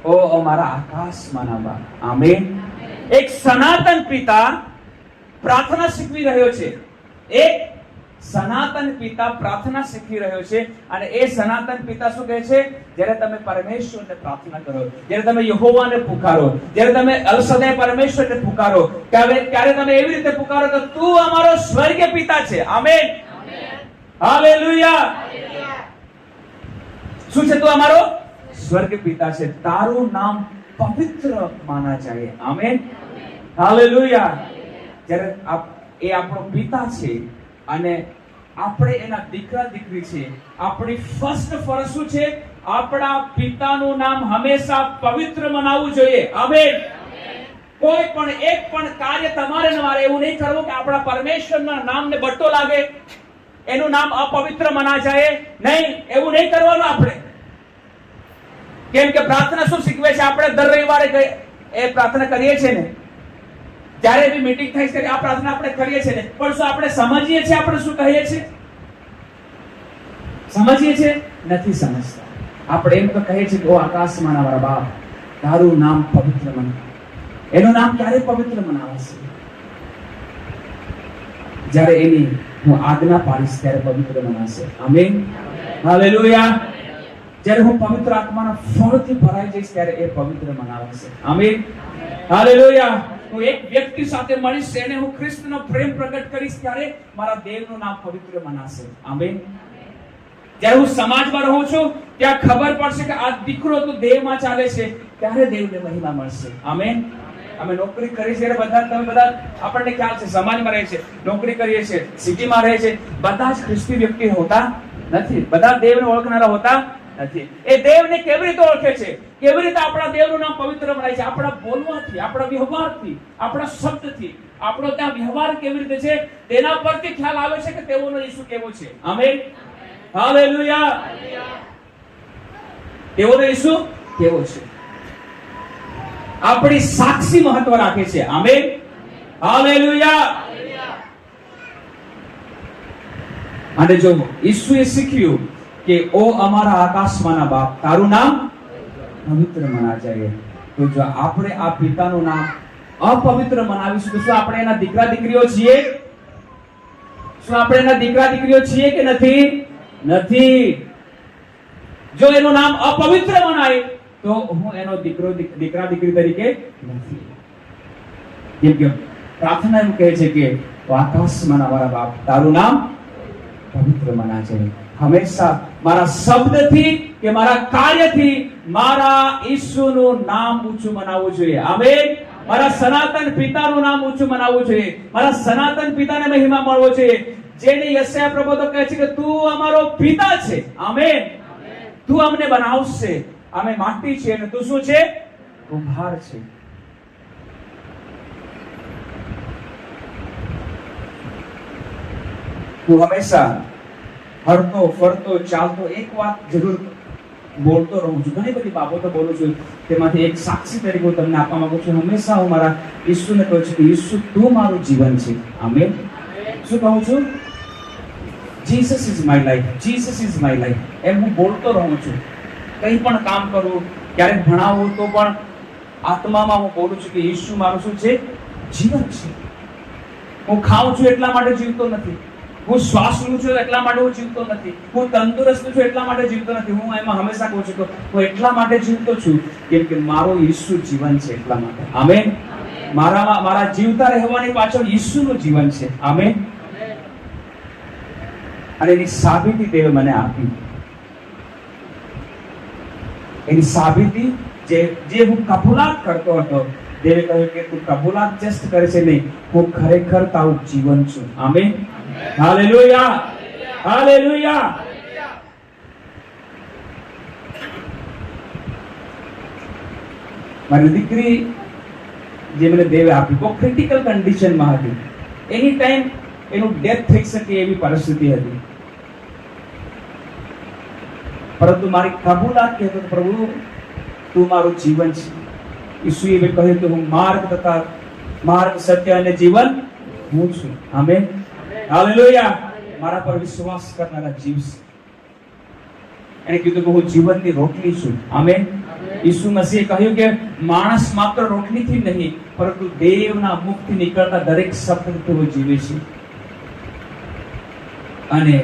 ઓ અમારા આકાશમાંના બાપ. આમેન. એક સનાતન પિતા પ્રાર્થના શીખવી રહ્યો છે. એક સનાતન પિતા પ્રાર્થના શીખવી રહ્યો છે. અને એ સનાતન પિતા શું કહે છે? જ્યારે તમે પરમેશ્વરને પ્રાર્થના કરો, જ્યારે તમે યહોવાને પુકારો, જ્યારે તમે અલ શદાય પરમેશ્વરને પુકારો, ત્યારે તમે એવી રીતે પુકારો કે તું અમારો સ્વર્ગીય પિતા છે. આમેન. હાલેલુયા. શું છે? તું અમારો સ્વર્ગીય પિતા છે. તારું નામ પવિત્ર માના જાય. આમેન. હાલેલુયા. જ્યારે એ આપણો પિતા છે અને આપણે એના દીકરા દીકરી છે, આપણી ફર્સ્ટ ફરજ શું છે? આપણા પિતાનું નામ હંમેશા પવિત્ર મનાવવું જોઈએ. આમેન. કોઈ પણ એક પણ કાર્ય તમારે ન મારે એવું નહીં કરવું કે આપણા પરમેશ્વરના નામને બટ્ટો લાગે, એનું નામ અપવિત્ર મના જાય. નહીં, એવું નહીં કરવાનું આપણે. કેમ કે પ્રાર્થના શું શીખવે છે? આપણે દર રવિવારે એ પ્રાર્થના કરીએ છીએ ને, જ્યારે બી મીટિંગ થાય છે આ પ્રાર્થના આપણે કરીએ છીએ ને, પણ શું આપણે સમજીએ છીએ આપણે શું કહીએ છીએ? સમજીએ છીએ? નથી સમજતા. આપણે એમ તો કહીએ છીએ કે ઓ આકાશમાંના મારા બાપ, તારું નામ પવિત્ર મનાવ. એનું નામ ક્યારે પવિત્ર મનાવાશે? જ્યારે એની હું આજ્ઞા પાડીશ ત્યારે પવિત્ર મનાશે. આમેન. હાલેલુયા. જ્યારે હું પવિત્ર આત્માના ફળથી ભરાઈ જઈશ ત્યારે એ પવિત્ર મનાવાશે. આમેન. હાલેલુયા. હું એક વ્યક્તિ સાથે મળીશ, એને હું ખ્રિસ્તનો પ્રેમ પ્રગટ કરીશ ત્યારે મારા દેવનું નામ પવિત્ર મનાશે. આમેન. જ્યારે હું સમાજમાં રહું છું ત્યાં ખબર પડશે કે આ દીકરો તો દેહમાં ચાલે છે, ત્યારે દેવને મહિમા મળશે. આમેન. અમે નોકરી કરી છે, તમે બધા આપણને ખ્યાલ છે, સમાજમાં રહે છે, નોકરી કરીએ છીએ, સિટીમાં રહે છે, બધા જ ખ્રિસ્તી વ્યક્તિ હોતા નથી. બધા દેવને ઓળખનારા હોતા નથી. એ દેવને કેવી રીતે ઓળખે છે? કેવી રીતે આપણા દેવનું નામ પવિત્ર મનાય છે? આપણા બોલવાથી, આપણા વ્યવહારથી, આપણા શબ્દથી. આપણો ત્યાં વ્યવહાર કેવી રીતે છે તેના પરથી ખ્યાલ આવે છે કે તેઓનો ઈસુ કેવો છે. આમેન. હાલેલુયા. તેઓનો ઈસુ કેવો છે? આપણી સાક્ષી મહત્વ રાખે છે. આમેન. હાલેલુયા. અને જો ઈસુએ શીખ્યું કે ઓ અમારા આકાશમાંના બાપ, તારું નામ પવિત્ર મના જાય, તો જો આપણે આ પિતાનું નામ અપવિત્ર મનાવીશું તો શું આપણે એના દીકરા દીકરીઓ છીએ? શું આપણે એના દીકરા દીકરીઓ છીએ કે નથી? નથી. જો એનું નામ અપવિત્ર મનાય તો હું એનો દીકરા દીકરી તરીકે નથી. કેમ કે પ્રાર્થના એમ કહે છે કે આકાશમાં મારા બાપ, તારું નામ પવિત્ર મના છે. હંમેશા મારા શબ્દથી કે મારા કાર્યથી મારા ઈસુનું નામ ઊંચું મનાવવું જોઈએ. આમેન. મારા સનાતન પિતાનું નામ ઊંચું મનાવવું જોઈએ. મારા સનાતન પિતાને મહિમા મળવો જોઈએ. જેને યશાયા પ્રભુ કહે છે કે તું અમારો પિતા છે. આમેન. તું અમને બનાવશે. અમે માટી છે અને તું શું છે? કુંભાર છે. હું હંમેશા હરતો ફરતો ચાલતો એક વાત જરૂર બોલતો રહું છું. ઘણી બધી બાબતો બોલું છું, તેમાંથી એક સાક્ષી તરીકે હું તમને આપવા માંગુ છું. હંમેશા હું મારા ઈસુને કહું છું કે ઈસુ તું મારું જીવન છે. આમેન. શું કહું છું? Jesus is my life, Jesus is my life. એમ હું બોલતો રહું છું. કંઈ પણ કામ કરું, ક્યારેક ભણાવું તો પણ આત્મામાં હું બોલું છું કે ઈસુ મારું શું છે? જીવન છે. હું ખાઉં છું એટલા માટે જીવતો નથી. હું શ્વાસ લઉં છું એટલા માટે હું જીવતો નથી. હું તંદુરસ્ત છું એટલા માટે જીવતો નથી. હું એમાં હંમેશા કહું છું કે હું એટલા માટે જીવતો છું કેમ કે મારો ઈસુ જીવન છે એટલા માટે. આમેન. મારા જીવતા રહેવાની પાછળ ઈસુનું જીવન છે. આમેન. અને એની સાબિતી દેવે મને આપી. એની સાબિતી જે હું કબૂલાત કરતો હતો, દેવે કહ્યું કે તું કબૂલાત જસ્ટ કરે છે નહીં, હું ખરેખર તારું જીવન છું. આમેન. હાલેલુયા. હાલેલુયા. મારી દીકરી જે મને દેવે આપી બહુ ક્રિટિકલ કન્ડિશનમાં હતી. એની ટાઈમ એનું ડેથ થઈ શકે એવી પરિસ્થિતિ હતી. પરંતુ મારી કબૂલાત કહેતો પ્રભુ તું મારું જીવન છે. ઈસુએ કહ્યું કે હું માર્ગ સત્ય અને જીવન હું છું. આમેન. હાલેલુયા. મારા પર વિશ્વાસ કરનારા જીવશે. એને કીધું કે હું જીવનની રોટલી છું. આમેન. ઈસુ મસીહે કહ્યું કે માણસ માત્ર રોટલીથી નહીં પરંતુ દેવના મુખથી નીકળતા દરેક શબ્દથી તેઓ જીવે છે. અને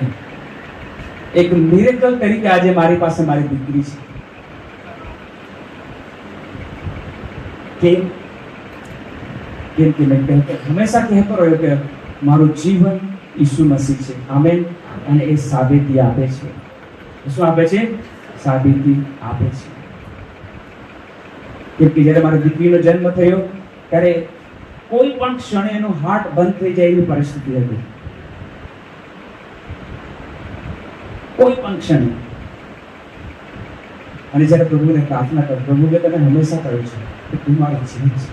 એક મિરેકલ તરીકે આજે મારી પાસે મારી દીકરી છે. કેમ કે મેં હંમેશા કહેતો રહ્યો કે મારું જીવન ઈસુ મસીહ છે. આમેન. અને એ સાબિતી આપે છે. શું આપે છે? સાબિતી આપે છે. કેમ કે જ્યારે મારી દીકરીનો જન્મ થયો ત્યારે કોઈ પણ ક્ષણે એનું હાર્ટ બંધ થઈ જાય એવી પરિસ્થિતિ હતી. કોઈ પણ ક્ષણે. અને જ્યારે પ્રભુને પ્રાર્થના કરી, પ્રભુએ તને હંમેશા કહ્યું છે કે તું મારો જીવ છે.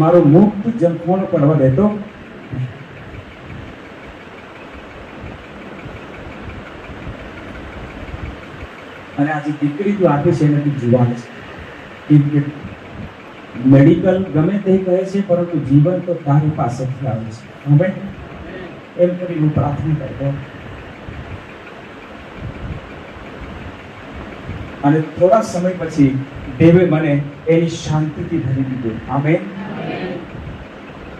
મારું મુખ જંખવાનો કરવા દેતો. અને આજે દીકરી તું આપે છે એને તું જીવાન છે. મેડિકલ ગમે તે કહે છે પરંતુ જીવન તો તારી પાસેથી આવે છે. હવે એમ કરી હું પ્રાર્થના કરતો. અને થોડા સમય પછી દેવે મને એની શાંતિથી ભરી દીધું. આમેન.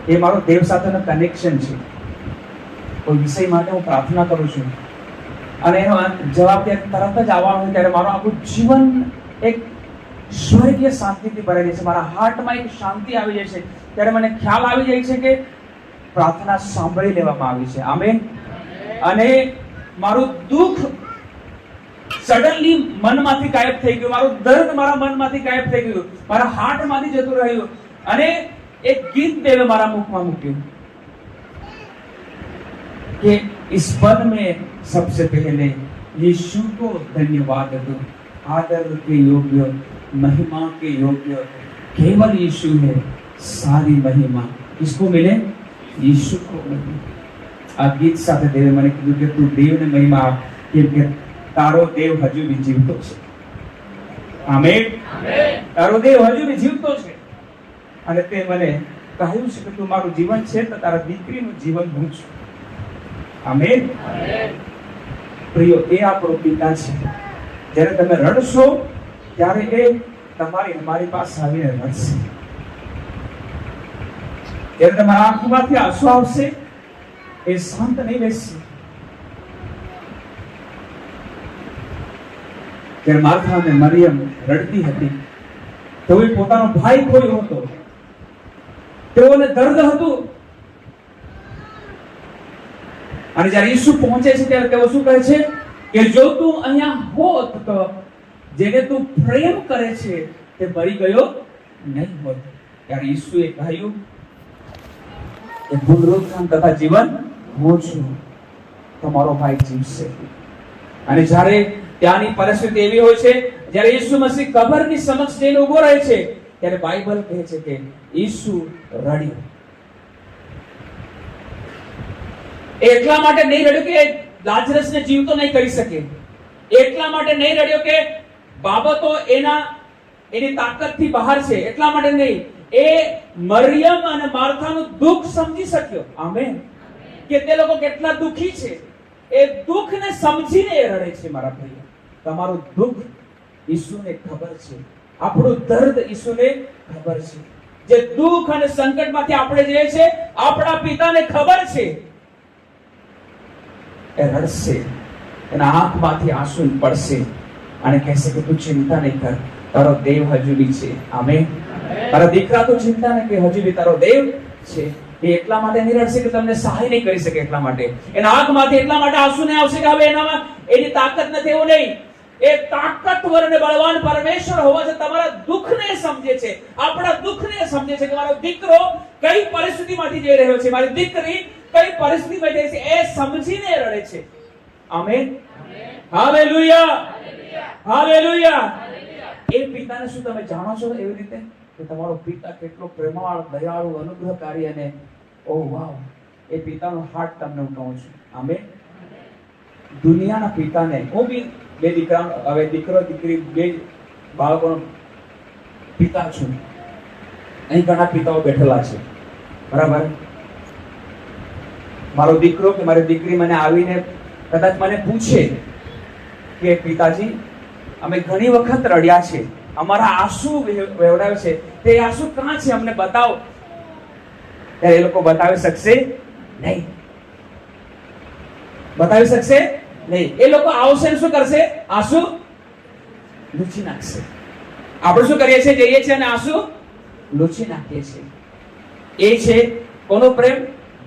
એ મારો દેવ સાથેનો કનેક્શન છે. કોઈ વિષય માટે હું પ્રાર્થના કરું છું અને એનો જવાબ તરત જ આવવાનો હોય ત્યારે મારું આખું જીવન એક સ્વર્ગીય શાંતિથી ભરાઈ જાય છે. મારા હાર્ટમાં એક શાંતિ આવી જાય છે. ત્યારે મને ખ્યાલ આવી જાય છે કે પ્રાર્થના સાંભળી લેવામાં આવી છે. આમેન. અને મારું દુઃખ સડનલી મનમાંથી ગાયબ થઈ ગયું. મારું દર્દ મારા મનમાંથી ગાયબ થઈ ગયું. મારા હાર્ટમાંથી જતું રહ્યું. અને એક ગીત દેવે મારા મુખમાં મૂક્યું कि इस पद में सबसे पहले यीशु को धन्यवाद दो. आदर के योग्य, महिमा के योग्य केवल यीशु है. सारी महिमा किसको मिले? यीशु को मिले. આ ગીત સાથે દેવે મને કીધું કે તું દેવને મહિમા આપ કેમ કે તારો દેવ હજુ બી જીવતો છે. આમેન. તારો દેવ હજુ બી જીવતો છે. અને તે મને કહ્યું છે કે તું મારું જીવન છે તો તારા દીકરીનું જીવન હું છું. આમેન. પ્રિયો, એ આપણો પિતા છે. જ્યારે તમે રડશો ત્યારે એ અમારી પાસે આવીને રડશે. જ્યારે તમારા આંખમાંથી આંસુ આવશે એ શાંત નહીં બેસશે. જ્યારે માર્થા અને મરિયમ રડતી હતી તેઓએ પોતાનો ભાઈ ખોયો હતો. તેઓને દર્દ હતું. અને જ્યારે ઈસુ પહોંચે છે ત્યારે તેઓ શું કહે છે કે જો તું અહીંયા હોત તો જેને તું પ્રેમ કરે છે તે મરી ગયો નહીં હોત. ત્યારે ઈસુએ કહ્યું કે પુનરુત્થાન તથા જીવન હું છું. તમારો ભાઈ જીવશે. અને જ્યારે ત્યાંની પરિસ્થિતિ એવી હોય છે, જ્યારે ઈસુ મસીહ કબરની સમક્ષ જઈને ઉભો રહે છે ત્યારે બાઇબલ કહે છે કે ઈસુ રડ્યો. એટલા માટે નહીં રડ્યો કે લાજરસને જીવતો નહીં કરી શકે. એટલા માટે નહીં રડ્યો કે બાબતો એની તાકાતથી બહાર છે. એટલા માટે નહીં. એ મરિયમ અને માર્થાનું દુઃખ સમજી શક્યો. આમેન. કે તે લોકો કેટલા દુઃખી છે. એ દુઃખને સમજીને એ રડે છે. મારા ભાઈઓ, તમારું દુઃખ ઈસુને ખબર છે. આપણું દર્દ ઈસુને ખબર છે. જે દુઃખ અને સંકટમાંથી આપણે જઈએ છે આપણા પિતાને ખબર છે. એ રડશે. એના આંખમાંથી આંસુ પડશે અને કહેશે કે તું ચિંતા નહીં કર, તારો દેવ હજુ બી છે. આમેન. તારા દીકરા તું ચિંતા નહીં કે હજુ બી તારો દેવ છે. એ એટલા માટે નહીં રડશે કે તમને સહાય નહીં કરી શકે. એટલા માટે એના આંખમાંથી એટલા માટે આંસુ નહીં આવશે કે હવે એનામાં એની તાકાત નથી. એવું નહીં. એ તાકાતવર અને બળવાન પરમેશ્વર હોવા છે તમારા દુઃખને સમજે છે. આપણા દુઃખને સમજે છે કે મારો દીકરો કઈ પરિસ્થિતિમાંથી જઈ રહ્યો છે, મારી દીકરી કઈ પરિસ્થિતિમાં જઈ છે, એ સમજીને રડે છે. આમેન. હાલેલુયા. હાલેલુયા. એ પિતાને શું તમે જાણો છો એવી રીતે કે તમારો પિતા કેટલો પ્રેમાળ, દયાળુ, અનુગ્રહકારી અને ઓ વાવ, એ પિતાનો હાર્ટ તમને હું કહું છું. આમેન. દુનિયાના પિતાને, હું બી બે દીકરા, હવે દીકરો દીકરી બે બાળકોનો પિતા છું. અહીં ઘણા પિતાઓ બેઠેલા છે, બરાબર. મારો દીકરો કે મારી દીકરી મને આવીને કદાચ મને પૂછે કે પિતાજી અમે ઘણી વખત રડ્યા છે, અમારા આંસુ વહેવડાવે છે, તે આંસુ ક્યાં છે, અમને બતાવો. ત્યારે એ લોકો બતાવી શકશે નહીં, બતાવી શકશે નહીં. એ લોકો આવશે શું કરશે? આંસુ લૂછી નાખશે. આપણે શું કરીએ છીએ? જઈએ છીએ અને આંસુ લૂછી નાખીએ છીએ. એ છે કોનો પ્રેમ?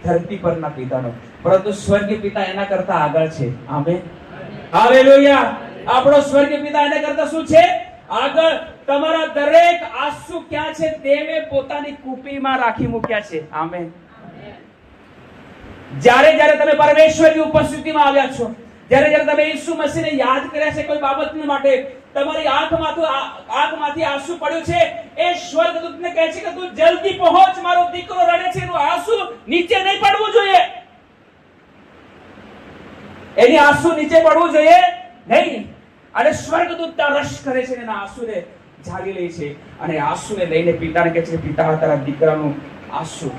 ધરતી પરના પિતાનો. પરંતુ સ્વર્ગીય પિતા એના કરતા આગળ છે. Amen, hallelujah. આપણો સ્વર્ગીય પિતા એના કરતા શું છે? આગળ. તમારા દરેક આંસુ ક્યાં છે? દેવે પોતાની કુપીમાં રાખી મૂક્યા છે. આમેન. જ્યારે જ્યારે તમે પરમેશ્વરની ઉપસ્થિતિમાં આવ્યા છો, જ્યારે જ્યારે તમે ઈસુ મસીહને યાદ કર્યા છે કોઈ બાબતને માટે, તમારી આંખમાંથી આંસુ પડ્યું છે, એ સ્વર્ગદૂતને કહે છે કે તું જલ્દી પહોંચ, મારો દીકરો રડે છે, એનું આંસુ નીચે નહીં પડવું જોઈએ, એની આંસુ નીચે પડવું જોઈએ નહીં. અને સ્વર્ગદૂત રશ કરે છે, એના આંસુને ઝાલી લે છે અને આંસુને લઈને પિતાને કહે છે, પિતા તારા દીકરાનું આંસુ.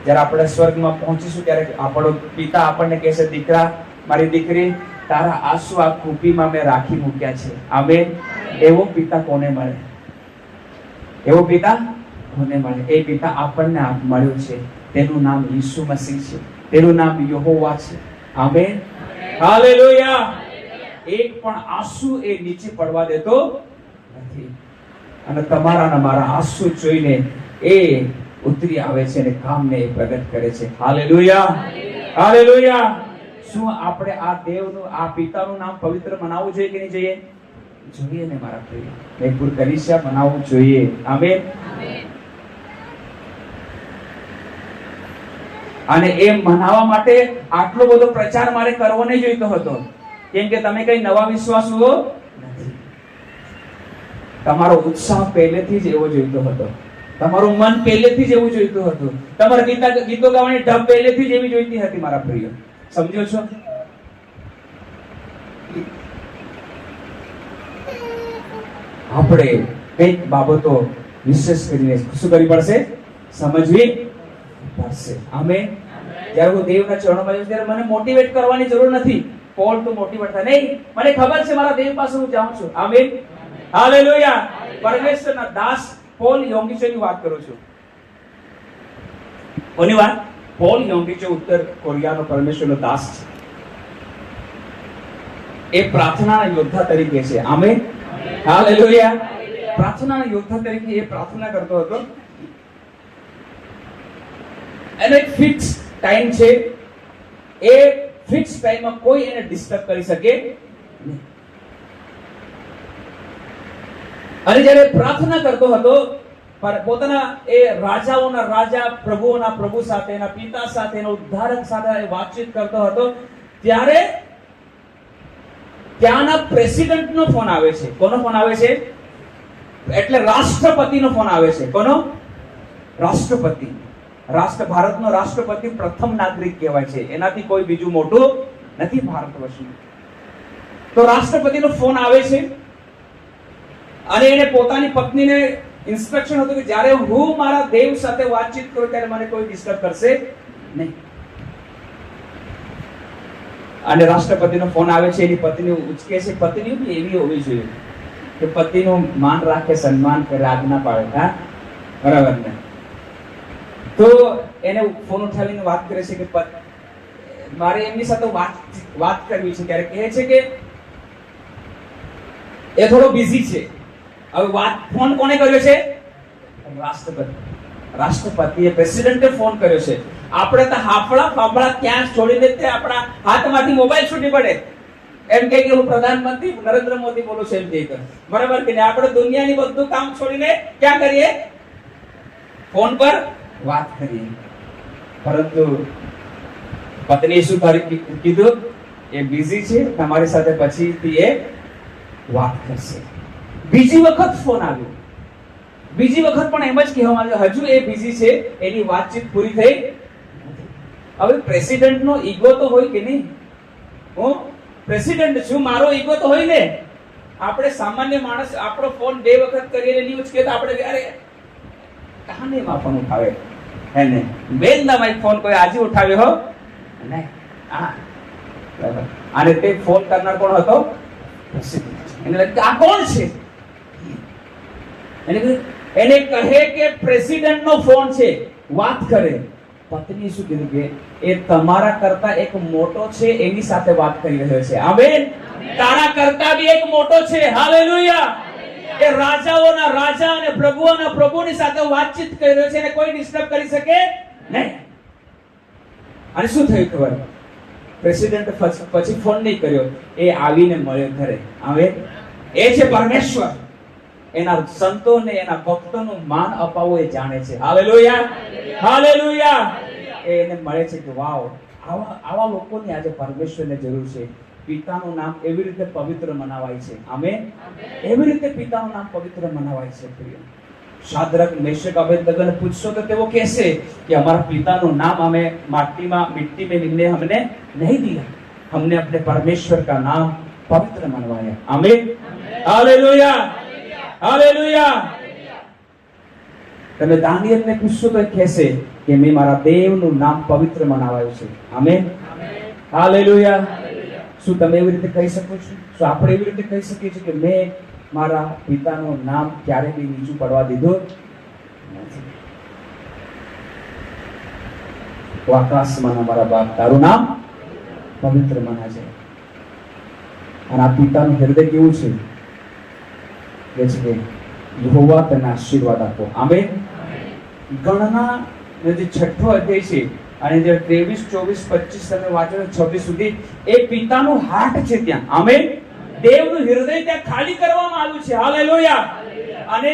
જ્યારે આપણે સ્વર્ગમાં પહોંચીશું ત્યારે આપણો પિતા આપણને કહેશે, દીકરા, મારી દીકરી, તારા આંસુ આ કુપીમાં મેં રાખી મૂક્યા છે. આમેન. એવો પિતા કોને મળે? એવો પિતા કોને મળે? એ પિતા આપણને મળ્યો છે. તેનું નામ ઈસુ મસીહ છે, તેનું નામ યહોવા છે. Amen, hallelujah. એક પણ આંસુ એ નીચે પડવા દેતો નથી. અને તમારા અને મારા આંસુ જોઈને એ ઉતરી આવે છે અને કામને પ્રગટ કરે છે. Hallelujah, hallelujah. શું આપણે આ દેવનું, આ પિતાનું નામ પવિત્ર મનાવવું જોઈએ કે નહીં જોઈએ? જોઈએ ને મારા પ્રિય. મેઘપુર કલીસિયા મનાવવું જોઈએ. આમેન. અને એ મનાવવા માટે આટલો બધો પ્રચાર મારે કરવો નહીં જોઈતો હતો, કેમ કે તમે કઈ નવા વિશ્વાસુ નથી. તમારો ઉત્સાહ પહેલેથી જ એવો જોઈતો હતો, તમારું મન પહેલેથી જ એવું જોઈતું હતું, તમારા ગીતો ગાવાની ઢબ પહેલેથી જ એવી જોઈતી હતી. મારા પ્રિય, સમજો છો? આપણે કઈક બાબતો વિશેષ કરીને શું કરવી પડશે? સમજવી પડશે. આમેન. જ્યારે હું દેવના ચરણોમાં જાઉં ત્યારે મને મોટિવેટ કરવાની જરૂર નથી. પોલ તો મોટિવેટ થાય નહીં, મને ખબર છે મારા દેવ પાસે હું જાઉં છું. Amen, hallelujah. પરમેશ્વરના દાસ પોલ યોંગીચોની વાત કરું છું. કોની વાત? પોલ યોંગીચો ઉત્તર કોરિયાનો પરમેશ્વરનો દાસ છે. એ પ્રાર્થનાના યોદ્ધા તરીકે છે. Amen, hallelujah. પ્રાર્થનાના યોદ્ધા તરીકે એ પ્રાર્થના કરતો હતો. એનો એક ફિક્સ ટાઈમ છે. એ ફિક્સ ટાઈમમાં કોઈ એને ડિસ્ટર્બ કરી શકે નહીં. અને જ્યારે પ્રાર્થના કરતો હતો પોતાના એ રાજાઓના રાજા, પ્રભુઓના પ્રભુ સાથે, એના પિતા સાથે, એના ઉદ્ધારક સાથે વાતચીત કરતો હતો, ત્યારે ત્યાંના પ્રેસિડેન્ટનો ફોન આવે છે. કોનો ફોન આવે છે? એટલે રાષ્ટ્રપતિનો ફોન આવે છે. કોનો? રાષ્ટ્રપતિ. ભારતનો રાષ્ટ્રપતિ પ્રથમ નાગરિક કહેવાય છે. એનાથી કોઈ બીજું મોટું નથી ભારત વર્ષનું. તો રાષ્ટ્રપતિનો ફોન આવે છે અને એને પોતાની પત્નીને ઇન્સ્ટ્રક્શન હતું કે જ્યારે હું મારા દેવ સાથે વાતચીત કરું ત્યારે મને કોઈ ડિસ્ટર્બ કરશે નહીં. અને રાષ્ટ્રપતિનો ફોન આવે છે, એની પત્ની ઉચકે છે. પત્ની બી એવી હોવી જોઈએ કે પતિનું માન રાખે, સન્માન કરે, આજ્ઞા પાડે. હા, બરાબર ને? તો એને ફોન ઉઠાવીને વાત કરે છે કે મારે એમની સાથે વાત કરવી છે. ત્યારે કહે છે કે એ થોડો બિઝી છે. હવે વાત ફોન કોને કર્યો છે? રાષ્ટ્રપતિએ, પ્રેસિડેન્ટે ફોન કર્યો છે. આપણે તો ફાફડા ક્યાં છોડીને તે આપણા હાથમાંથી મોબાઈલ છૂટી પડે, એમ કે હું પ્રધાનમંત્રી નરેન્દ્ર મોદી બોલું છું એમ કહે. બરાબર કે નહીં? આપણે દુનિયાની બધું કામ છોડીને ક્યાં કરીએ? ફોન પર વાત કરીએ. પરંતુ પત્નીએ શું કીધું? એ બિઝી છે, તમારી સાથે પછીથી એ વાત કરશે. બીજી વખત ફોન આવ્યો. બીજી વખત પણ એમ જ કહેવામાં આવ્યું હજુ એ બિઝી છે, એની વાતચીત પૂરી થઈ. હવે પ્રેસિડેન્ટનો ઈગો તો હોય કે નહીં? પ્રેસિડેન્ટ છું, મારો ઈગો તો હોય ને. આપણે સામાન્ય માણસ આપણો ફોન 2 વખત કરીને નહીં ઉચકે તો આપણે અરે કહાને માં ફોન ઉઠાવે હે ને બેન ના મારી ફોન કોઈ આજે ઉઠાવ્યો હો નહીં. હા બરાબર. અને તે ફોન કરનાર કોણ હતો? એને લાગે આ કોણ છે? એને કહે કે પ્રેસિડેન્ટ નો ફોન છે, વાત કરે. પત્ની શું કીધું કે એ તમારા કરતા એક મોટો છે, એની સાથે વાત કરી રહ્યો છે. આમેન. તારા કરતા બી એક મોટો છે. હાલેલુયા. એ રાજાઓના રાજા અને પ્રભુઓના પ્રભુની સાથે વાતચીત કરી રહ્યો છે, અને કોઈ ડિસ્ટર્બ કરી શકે નહીં. અને શું થયું ખબર? પ્રેસિડેન્ટ પછી ફોન નહીં કર્યો, એ આવીને મળ્યો ઘરે. હવે એ છે પરમેશ્વર. એના સંતોને એના ભક્તોનું માન અપાવવું એ જાણે છે. હાલેલુયા. હાલેલુયા. એને મળે છે કે વાવ, આવા લોકોની આજે પરમેશ્વરને જરૂર છે. પિતાનું નામ એવી રીતે પવિત્ર મનાવાય છે. આમેન. એવી રીતે પિતાનું નામ પવિત્ર મનાવાય છે. પ્રિય શાદ્રક, મેશક, અબેદનગોને પૂછશો તો તેઓ કહેશે કે અમારા પિતાનું નામ અમે मिट्टी में मिलने हमने नहीं दिया, हमने अपने परमेश्वर का नाम पवित्र मनवाया. आमीन. हालेलुया. हालेलुया. તમે દાનિયેલને પૂછશો તો કહેશે કે મેં મારા દેવનું નામ પવિત્ર મનાવાયું છે. આમીન. હાલેલુયા. શું તમે એવી રીતે કહી શકો છો? શું આપણે એવી રીતે કહી શકીએ છીએ કે મેં મારા પિતાનું નામ ક્યારે બી નીચું પડવા દીધું નથી? આકાશમાં અમારા બાપ, તારું નામ પવિત્ર મના છે. અને આ પિતાનું હૃદય કેવું છે? કે છે કે યહોવા તને આશીર્વાદ આપો. આમેન. ગણના જે 6ઠો અધ્યાય છે અને જે 23, 24, 25 તમે વાંચો 26 સુધી, એ પિતાનું હાર્ટ છે ત્યાં. આમેન. દેવનું હૃદય ત્યાં ખાલી કરવામાં આવ્યું છે. હાલેલુયા. અને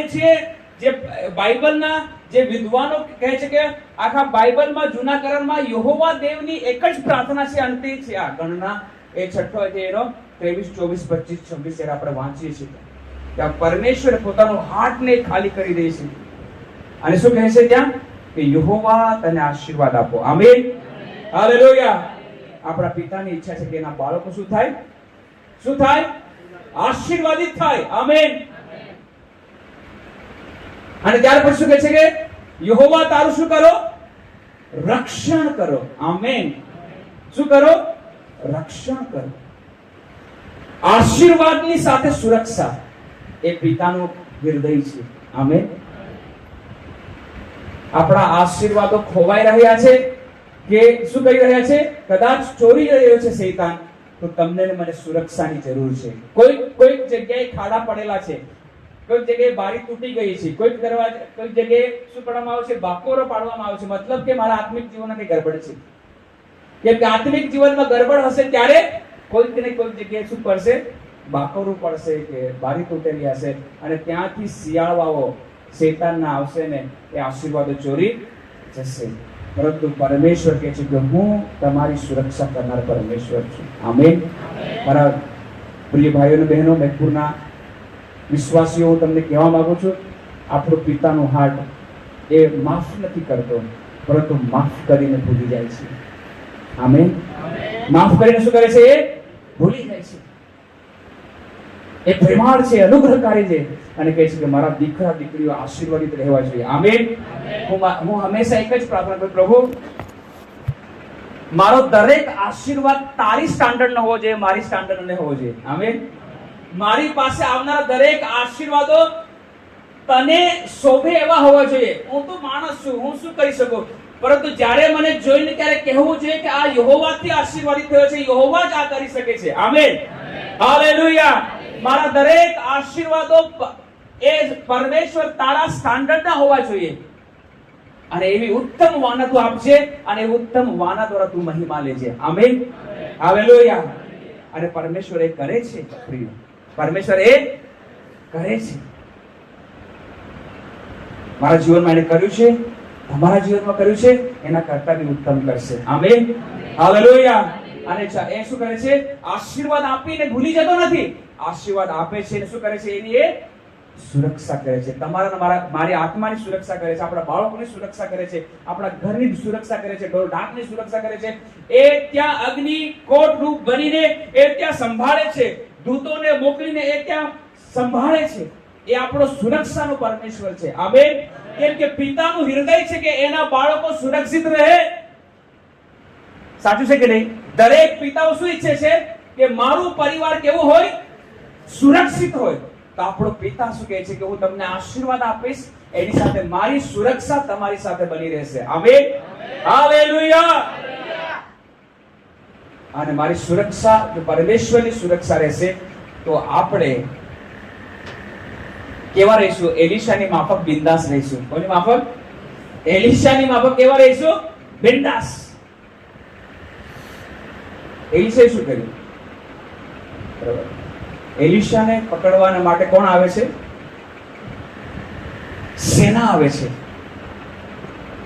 જે બાઇબલના જે વિદ્વાનો કહે છે કે આખા બાઇબલમાં જૂના કરારમાં યહોવા દેવની એક જ પ્રાર્થના છે, અને તે છે આ ગણના એ 6ઠો અધ્યાયનો 23, 24, 25, 26 જ્યારે આપણે વાંચીએ છીએ ત્યાં પરમેશ્વર પોતાનું હાર્ટને ખાલી કરી દે છે. અને શું કહે છે ત્યાં? કે યહોવા તને આશીર્વાદ આપો. આમીન. હાલેલુયા. આપણા પિતાની ઈચ્છા છે કે એના બાળકો શું થાય? શું થાય? આશીર્વાદિત થાય. આમીન. અને ત્યાર પછી શું કહે છે કે યહોવા તારું શું કરો? રક્ષણ કરો. આમીન. શું કરો? રક્ષણ કરો. આશીર્વાદની સાથે સુરક્ષા એ પિતાનું હૃદય છે. આમીન. આપણા આશીર્વાદો ખોવાઈ રહ્યા છે કે શું કરી રહ્યા છે? કદાચ ચોરી રહ્યો છે શૈતાન, તો તમને ને મને સુરક્ષાની જરૂર છે. કોઈ જગ્યાએ ખાડા પડેલા છે, કોઈ જગ્યાએ બારી તૂટી ગઈ છે, કોઈ જગ્યાએ શું કરવામાં આવે છે? બાકોરો પાડવામાં આવે છે. મતલબ કે મારા આત્મિક જીવનમાં કઈ ગરબડ છે. કેમ કે આત્મિક જીવનમાં ગરબડ હશે ત્યારે કોઈક ને કોઈક જગ્યાએ શું પડશે? બાકોરું પડશે કે બારી તૂટેલી હશે, અને ત્યાંથી શિયાળવાઓ શૈતાનના આવશે ને એ આશીર્વાદો ચોરી જશે. પરંતુ પરમેશ્વર કહે છે કે હું તમારી સુરક્ષા કરનાર પરમેશ્વર છું. આમીન. મારા પ્રિય ભાઈઓ અને બહેનો, મેઘપુરના વિશ્વાસીઓ, હું તમને કહેવા માંગુ છું, આપણું પિતાનું હાર્ટ એ માફ નથી કરતો, પરંતુ માફ કરીને ભૂલી જાય છે. આમીન. માફ કરીને શું કરે છે? એ ભૂલી જાય છે. એ પ્રેમાળ છે, અનુગ્રહકારી છે, અને કહે છે કે મારા દીકરા દીકરીઓ આશીર્વાદિત રહેવા જોઈએ. આમીન. હું હંમેશા એક જ પ્રાર્થના કરું, પ્રભુ મારો દરેક આશીર્વાદ તારી સ્ટાન્ડર્ડ નો હોવો જોઈએ, મારી સ્ટાન્ડર્ડ ન હોવો જોઈએ. આમીન. મારી પાસે આવનારા દરેક આશીર્વાદો તને શોભે એવા હોવા જોઈએ. હું તો માણસ છું, હું શું કરી શકું? પરંતુ જ્યારે મને જોઈને ત્યારે કહેવું જોઈએ કે આ યહોવાથી આશીર્વાદિત થયો છે, યહોવા જ આ કરી શકે છે. આમીન. હાલેલુયા. મારા દરેક આશીર્વાદો એ પરમેશ્વર તારા સ્ટાન્ડર્ડના હોવા જોઈએ, અને એવી ઉત્તમ વાના તું આપજે, અને ઉત્તમ વાના દ્વારા તું મહિમા લેજે. આમીન. હાલેલુયા. અને પરમેશ્વર એ કરે છે. પ્રિય, પરમેશ્વર એ કરે છે. મારા જીવનમાં એને કર્યું છે, તમારા જીવનમાં કર્યું છે, એના કરતા બી ઉત્તમ કરશે. આમીન. હાલેલુયા. અને એ શું કરે છે? આશીર્વાદ આપીને ભૂલી જતો નથી. આશીર્વાદ આપે છે, શું કરે છે? એની એ સુરક્ષા કરે છે, તમારા મારી આત્માની સુરક્ષા કરે છે, આપણા બાળકોની સુરક્ષા કરે છે, આપણા ઘરની સુરક્ષા કરે છે, ઢોર ઢાંકની સુરક્ષા કરે છે. એ ત્યાં અગ્નિ કોટ રૂપ બનીને એ ત્યાં સંભાળે છે, દૂતોને મોકલીને એ ત્યાં સંભાળે છે. એ આપણો સુરક્ષાનો પરમેશ્વર છે. આમેન. કેમ કે પિતાનું હૃદય છે કે એના બાળકો સુરક્ષિત રહે. સાચું છે કે નહીં? દરેક પિતાઓ શું ઈચ્છે છે કે મારું પરિવાર કેવું હોય? સુરક્ષિત હોય. તો આપણો પિતા શું કહે છે કે હું તમને આશીર્વાદ આપીશ, એની સાથે મારી સુરક્ષા તમારી સાથે બની રહેશે. આમેન. હાલેલુયા. અને મારી સુરક્ષા જો પરમેશ્વરની સુરક્ષા રહેશે તો આપણે કેવા રહીશું? એલિશાની માફક બિંદાસ રહીશું. કોની માફક? એલિશાની માફક કેવા રહીશું? બિંદાસ. એલિશાએ શું કર્યું? બરાબર. એલિશાને પકડવાના માટે કોણ આવે છે? સેના આવે છે.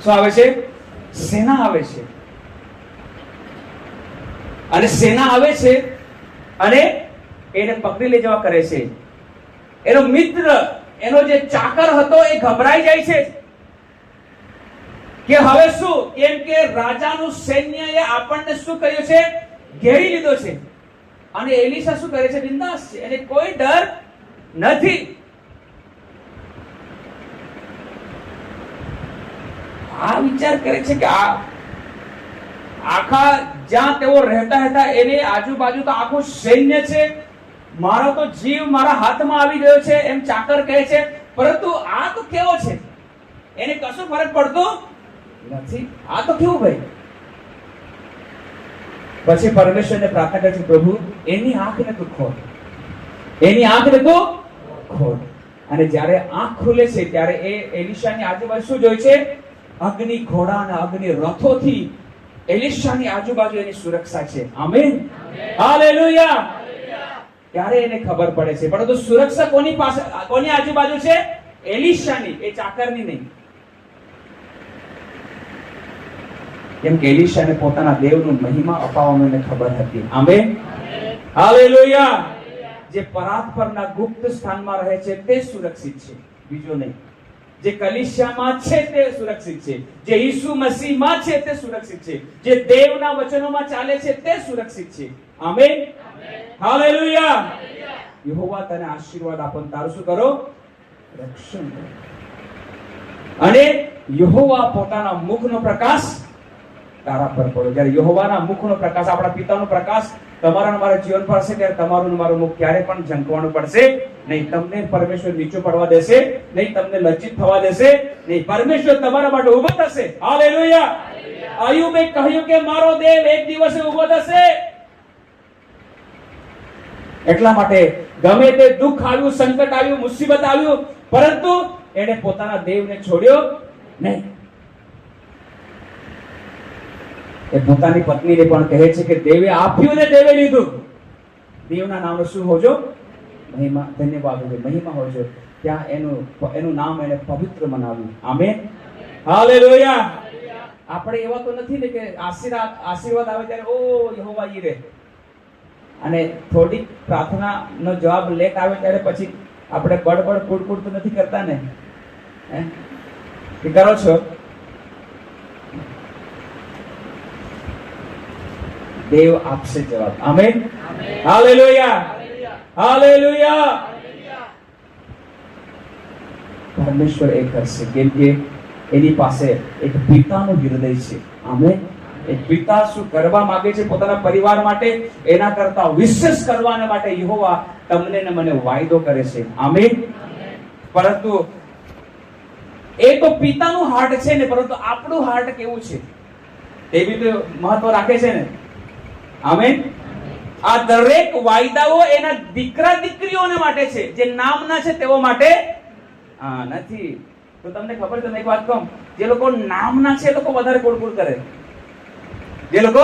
શું આવે છે? સેના આવે છે. અને સેના આવે છે અને એને પકડી લઈ જવા કરે છે. એનો મિત્ર, એનો જે ચાકર હતો એ ગભરાઈ જાય છે કે હવે શું? કેમ કે રાજાનું સૈન્યએ આપણને શું કર્યું છે? ઘેરી લીધો છે. અને એલિશા શું કરે છે? બિંદાસ છે, એને કોઈ ડર નથી. આ વિચાર કરે છે કે આખા જ્યાં તેઓ રહેતા હતા એની આજુબાજુ તો આખું સૈન્ય છે, મારો તો જીવ મારા હાથમાં આવી ગયો છે એમ ચાકર કહે છે. પરંતુ આ તો કેવો છે? એને કશું ફરક પડતો નથી. આ તો કેવું ભાઈ? પછી પરમેશ્વરને પ્રાર્થના કરે છે, પ્રભુ એની આંખને તું ખોલ, એની આંખને તું ખોલ. અને જ્યારે આંખ ખુલે છે ત્યારે એ એલિશાની આજુબાજુ શું જોઈ છે? અગ્નિ ઘોડા અને અગ્નિ રથોથી એલિશાની આજુબાજુ એની સુરક્ષા છે. આમેન. હાલેલુયા. ત્યારે એને ખબર પડે છે. પરંતુ સુરક્ષા કોની પાસે, કોની આજુબાજુ છે? એલિશાની, એ ચાકરની નહીં. કેમ કે એલિશાને પોતાના દેવનું મહિમા અપાવવાનું એને ખબર હતી. આમેન. હાલેલુયા. જે પરાત પરના ગુપ્ત સ્થાનમાં રહે છે તે સુરક્ષિત છે, બીજો નહીં. જે કલીસિયામાં છે તે સુરક્ષિત છે, જે ઈસુ મસીહમાં છે તે સુરક્ષિત છે, જે દેવના વચનોમાં ચાલે છે તે સુરક્ષિત છે. આમેન. હાલેલુયા. યહોવા તને આશીર્વાદ આપો, તારું શું કરો? રક્ષણ કરો. અને યહોવા પોતાના મુખનો પ્રકાશ તારા પર પડો. જ્યારે યહોવાના મુખનો પ્રકાશ, આપણા પિતાનો પ્રકાશ તમારા મારા જીવન પર હશે ત્યારે તમારું મારું મુખ ક્યારે પણ ઝંકવાનું પડશે નહીં. તમને પરમેશ્વર નીચું પડવા દેશે નહીં, તમને લજ્જિત થવા દેશે નહીં. પરમેશ્વર તમારા માટે ઉભો થશે. હાલેલુયા. અયુબે કહ્યું કે મારો દેવ એક દિવસે ઉભો થશે. એટલા માટે ગમે તે દુઃખ આવ્યું, સંકટ આવ્યું, મુસીબત આવ્યું, પરંતુ એને પોતાના દેવને છોડ્યો નહીં. એ પોતાની પત્નીને પણ કહે છે કે દેવે આપ્યું ને દેવે લીધું. દેવના નામનો શું હોજો? મહિમા. ધન્યવાદ હોજો, મહિમા હોજો. ત્યાં એનું નામ એને પવિત્ર બનાવ્યું. આમેન. હાલેલુયા. આપણે એવા તો નથી ને કે આશીર્વાદ આવે ત્યારે ઓ યહોવા ઈરે, અને થોડી પ્રાર્થનાનો જવાબ લેટ આવે ત્યારે પછી આપણે બડબડ કુડકુડ તો નથી કરતા ને? કરો છો? દેવ આપશે જવાબ. આમેન. હાલેલુયા. હાલેલુયા. પરમેશ્વર એ કરશે કેમ કે એની પાસે એક પિતાનું હૃદય છે. આમેન. એક પિતા શું કરવા માંગે છે પોતાના પરિવાર માટે, એના કરતા વિશેષ કરવાના માટે યહોવા તમને ને મને વાયદો કરે છે. આમેન. પરંતુ એ તો પિતાનું હાર્ટ છે ને, પરંતુ આપણું હાર્ટ કેવું છે તે બી તો મહત્વ રાખે છે ને. આમેન. આ દરેક વાયદાઓ એના દીકરા દીકરીઓને માટે છે, જે નામના છે તેઓ માટે નથી. તો તમને ખબર છે, એક વાત કહું, જે લોકો નામના છે એ લોકો વધારે કુડકુડ કરે. જે લોકો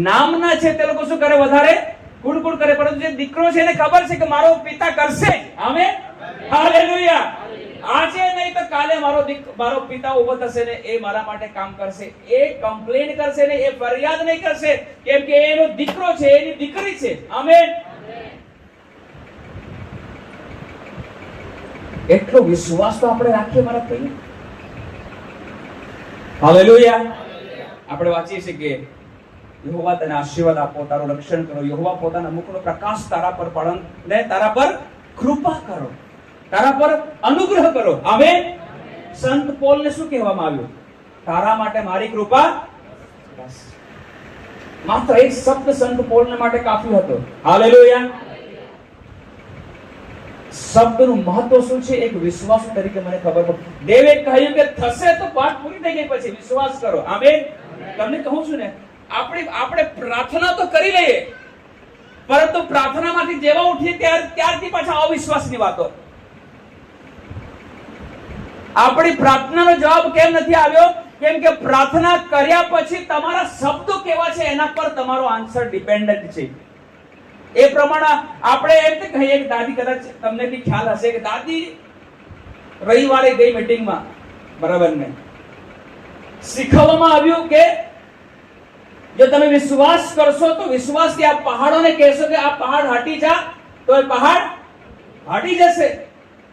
નામના છે તે લોકો શું કરે? વધારે કુડકુડ કરે. પરંતુ જે દીકરો છે એને ખબર છે કે મારો પિતા કરશે. આમેન. હાલેલુયા. આજે નહીં તો કાલે મારો પિતા ઉભો થશે ને એ મારા માટે કામ કરશે. એ કમ્પ્લેન કરશે ને, એ ફરિયાદ નહીં કરશે, કેમ કે એનો દીકરો છે, એની દીકરી છે. આમેન. એટલો વિશ્વાસ તો આપણે રાખીએ મારા ભાઈ. હાલેલુયા. આપણે વાંચીએ છીએ કે યહોવા તને આશીર્વાદ આપો, તારું રક્ષણ કરો. યહોવા પોતાના મુખનો પ્રકાશ તારા પર પાડન ને તારા પર કૃપા કરો, તારા પર અનુગ્રહ કરો. આમેન. સંત પોલને શું કહેવામાં આવ્યું? તારા માટે મારી કૃપા. બસ માત્ર એક શબ્દ સંત પોલને માટે કાફી હતો. હાલેલુયા. શબ્દનું મહત્વ શું છે એક વિશ્વાસ તરીકે મને ખબર પડી. દેવે કહ્યું કે થશે તો વાત પૂરી થઈ ગઈ, પછી વિશ્વાસ કરો. આમેન. તમને કહું છું ને, આપણે પ્રાર્થના તો કરી લઈએ, પરંતુ પ્રાર્થનામાંથી જેવા ઉઠીએ ત્યારથી પાછા અવિશ્વાસની વાતો. આપણી પ્રાર્થનાનો જવાબ કેમ નથી આવ્યો? કેમ કે પ્રાર્થના કર્યા પછી તમારા શબ્દો કેવા છે એના પર તમારો આન્સર ડિપેન્ડન્ટ છે. એ પ્રમાણે આપણે એમ કહીએ કે દાદી, કદાચ તમને બી ખ્યાલ હશે કે દાદી રવિવારે ગઈ મીટિંગમાં, બરાબર ને, શીખવવામાં આવ્યું કે જો તમે વિશ્વાસ કરશો તો વિશ્વાસથી આ પહાડોને કહેશો કે આ પહાડ હટી જા, તો એ પહાડ હટી જશે.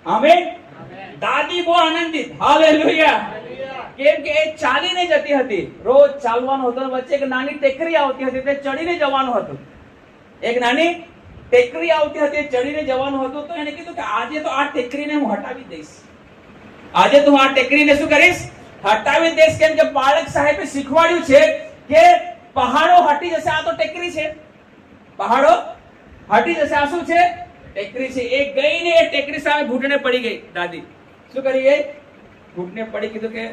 આમેન. દાદી બહુ આનંદિત. હાલેલુયા. કેમ કે એ ચાલીને જતી હતી, રોજ ચાલવાનું હતું. વચ્ચે એક નાની ટેકરી આવતી હતી, તે ચડીને જવાનું હતું. એક નાની ટેકરી આવતી હતી, ચડીને જવાનું હતું. તો એને કીધું કે આજે તો આ ટેકરીને હું હટાવી દઈશ. આજે તો હું આ ટેકરીને શું કરીશ? હટાવી દઈશ. કેમ કે પાળક સાહેબે શીખવાડ્યું છે કે પહાડો હટી જશે. આ તો ટેકરી છે, પહાડો હટી જશે. આ શું છે? ટેકરી છે. એ ગઈને એ ટેકરી સામે ઘૂંટણે પડી ગઈ. દાદી શું કરી ગઈ? ઘૂંટણે પડી કીધું કે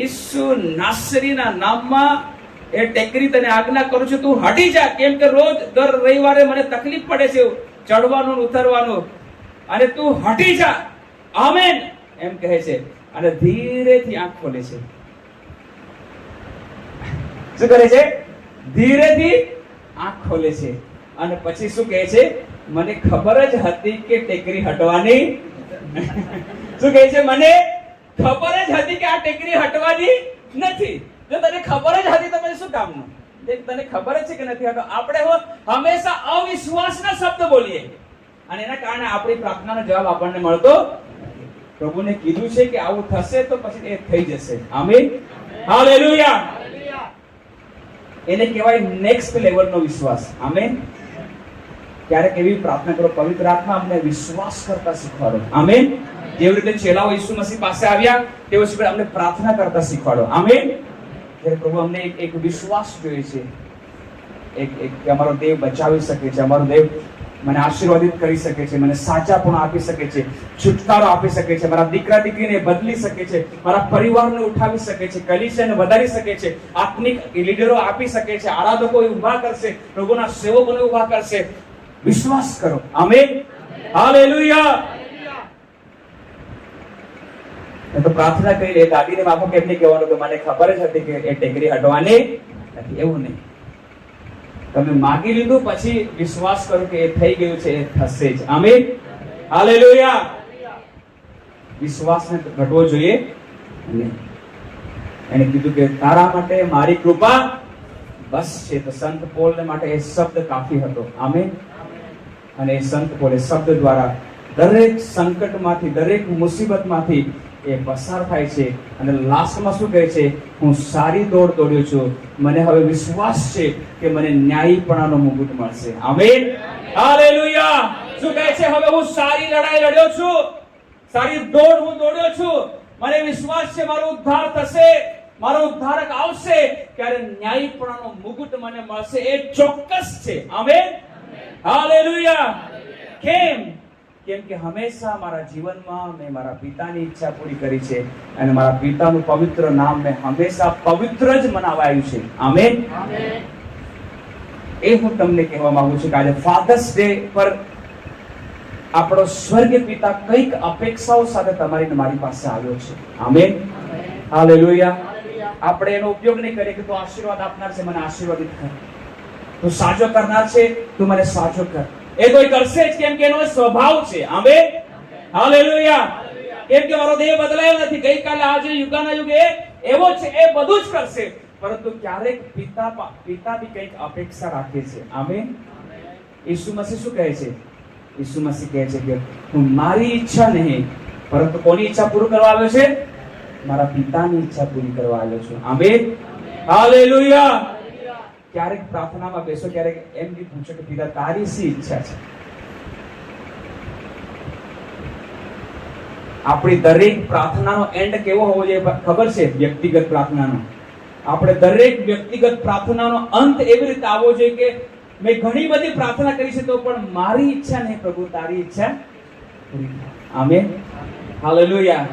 ઈસુ નાસરીના નામમાં એ ટેકરી તને આજ્ઞા કરું છું, તું હટી જા. કેમ કે રોજ દર રવિવારે મને તકલીફ પડે છે ચડવાનું ઉતરવાનું, અને તું હટી જા. આમેન એમ કહે છે, અને ધીરેથી આંખ ખોલે છે. શું કરે છે? ધીરેથી આંખ ખોલે છે. અને પછી શું કહે છે? મને ખબર જ હતી કે ટેકરી હટવાની. શું કહે છે? મને ખબર જ હતી કે આ ટેકરી હટવાની નથી. જો તને ખબર જ હતી તો પછી શું કામનું? તને ખબર જ છે કે નથી હટવા. આપણે હંમેશા અવિશ્વાસના શબ્દ બોલીએ, અને એના કારણે આપણી પ્રાર્થનાનો જવાબ આપણને મળતો. પ્રભુને કીધું છે કે આવું થશે તો પછી એ થઈ જશે. આમીન. હાલેલુયા. એને કહેવાય નેક્સ્ટ લેવલનો વિશ્વાસ. આમીન. ક્યારેક એવી પ્રાર્થના કરો, પવિત્ર આત્મા અમને વિશ્વાસ કરતા શીખવાડો. આમીન. જેવી રીતે ચેલાઓ ઈસુ મસીહ પાસે આવ્યા તેઓ શીખવાડે, અમને પ્રાર્થના કરતા શીખવાડો. આમીન. પ્રભુ અમને એક વિશ્વાસ જોઈએ છે, એક અમારો દેવ બચાવી શકે છે, અમારો દેવ મને આશીર્વાદિત કરી શકે છે, મને સાચાપણું આપી શકે છે, છુટકારો આપી શકે છે, મારા દીકરા દીકરીને બદલી શકે છે, મારા પરિવારને ઉઠાવી શકે છે, કલીસિયાને વધારી શકે છે, આત્મિક લીડરો આપી શકે છે, આરાધકો ઊભા કરશે, પ્રભુના સેવકોને ઊભા કરશે. વિશ્વાસ કરો. આમીન. હાલેલુયા. તો પ્રાર્થના કરી લે. દાદીને માફો કેમ નહીં કહેવાનું કે મને ખબર જ હતી કે એ ટેકરી હટવાની નથી? એવું નહીં. તમે માગી લીધું પછી વિશ્વાસ કરો કે એ થઈ ગયું છે, એ થશે જ. આમીન. હાલેલુયા. વિશ્વાસને ઘટવો જોઈએ નહીં. એને કીધું કે તારા માટે મારી કૃપા બસ છે. તો સંત પોલને માટે એ શબ્દ કાફી હતો. આમીન. અને એ સંત પોલ એ શબ્દ દ્વારા દરેક સંકટમાંથી, દરેક મુસીબતમાંથી એ પસાર થાય છે. અને લાસ્ટમાં શું કહે છે? હું સારી દોડ દોડ્યો છું, મને હવે વિશ્વાસ છે કે મને ન્યાયીપણાનો મુકુટ મળશે. આમીન. હાલેલુયા. શું કહે છે? હવે હું સારી લડાઈ લડ્યો છું, સારી દોડ હું દોડ્યો છું, મને વિશ્વાસ છે મારો ઉદ્ધાર થશે, મારો ઉદ્ધારક આવશે, ત્યારે ન્યાયીપણાનો મુકુટ મને મળશે. એ ચોક્કસ છે. આમીન. હાલેલુયા. કેમ? કેમ કે હંમેશા મારા જીવનમાં મેં મારા પિતાની ઈચ્છા પૂરી કરી છે, અને મારા પિતાનું પવિત્ર નામ મેં હંમેશા પવિત્ર જ મનાવાયું છે. આમીન. એ હું તમને કહેવા માંગુ છું કે આજે ફાધર્સ ડે પર આપણો સ્વર્ગીય પિતા કઈક અપેક્ષાઓ સાથે તમારી ને મારી પાસે આવ્યો છે. આમીન. હાલેલુયા. આપણે એનો ઉપયોગ નહીં કરીએ કે તું આશીર્વાદ આપનાર છે, મને આશીર્વાદિત કર, તું સાજો કરનાર છે, તું મને સાજો કર. એ તો કરશે જ, કેમ કે એનો સ્વભાવ છે. આમીન. હાલેલુયા. કેમ કે મારો દેહ બદલાયો નથી, ગઈકાલે આજે યુગાના યુગે એવો છે, એ બધું જ કરશે. પરંતુ ક્યારેક પિતા બી કંઈક અપેક્ષા રાખે છે. આમીન. ઈસુ મસીહ શું કહે છે? ઈસુ મસીહ કહે છે કે હું મારી ઈચ્છા નહીં પરંતુ કોની ઈચ્છા પૂરી કરવા આવ્યો છે? મારા પિતાની ઈચ્છા પૂરી કરવા આવ્યો છું. Amen, hallelujah. ક્યારેક પ્રાર્થનામાં બેસો, ક્યારેક એમ બી પૂછો કે પિતા તારી શી ઈચ્છા છે? આપણી દરેક પ્રાર્થનાનો એન્ડ કેવો હોવો જોઈએ ખબર છે? વ્યક્તિગત પ્રાર્થનાનો. આપણે દરેક વ્યક્તિગત પ્રાર્થનાનો અંત એવી રીતે આવવો જોઈએ કે મેં ઘણી બધી પ્રાર્થના કરી છે તો પણ મારી ઈચ્છા નહીં પ્રભુ, તારી ઈચ્છા પૂરી થાય. Amen, hallelujah.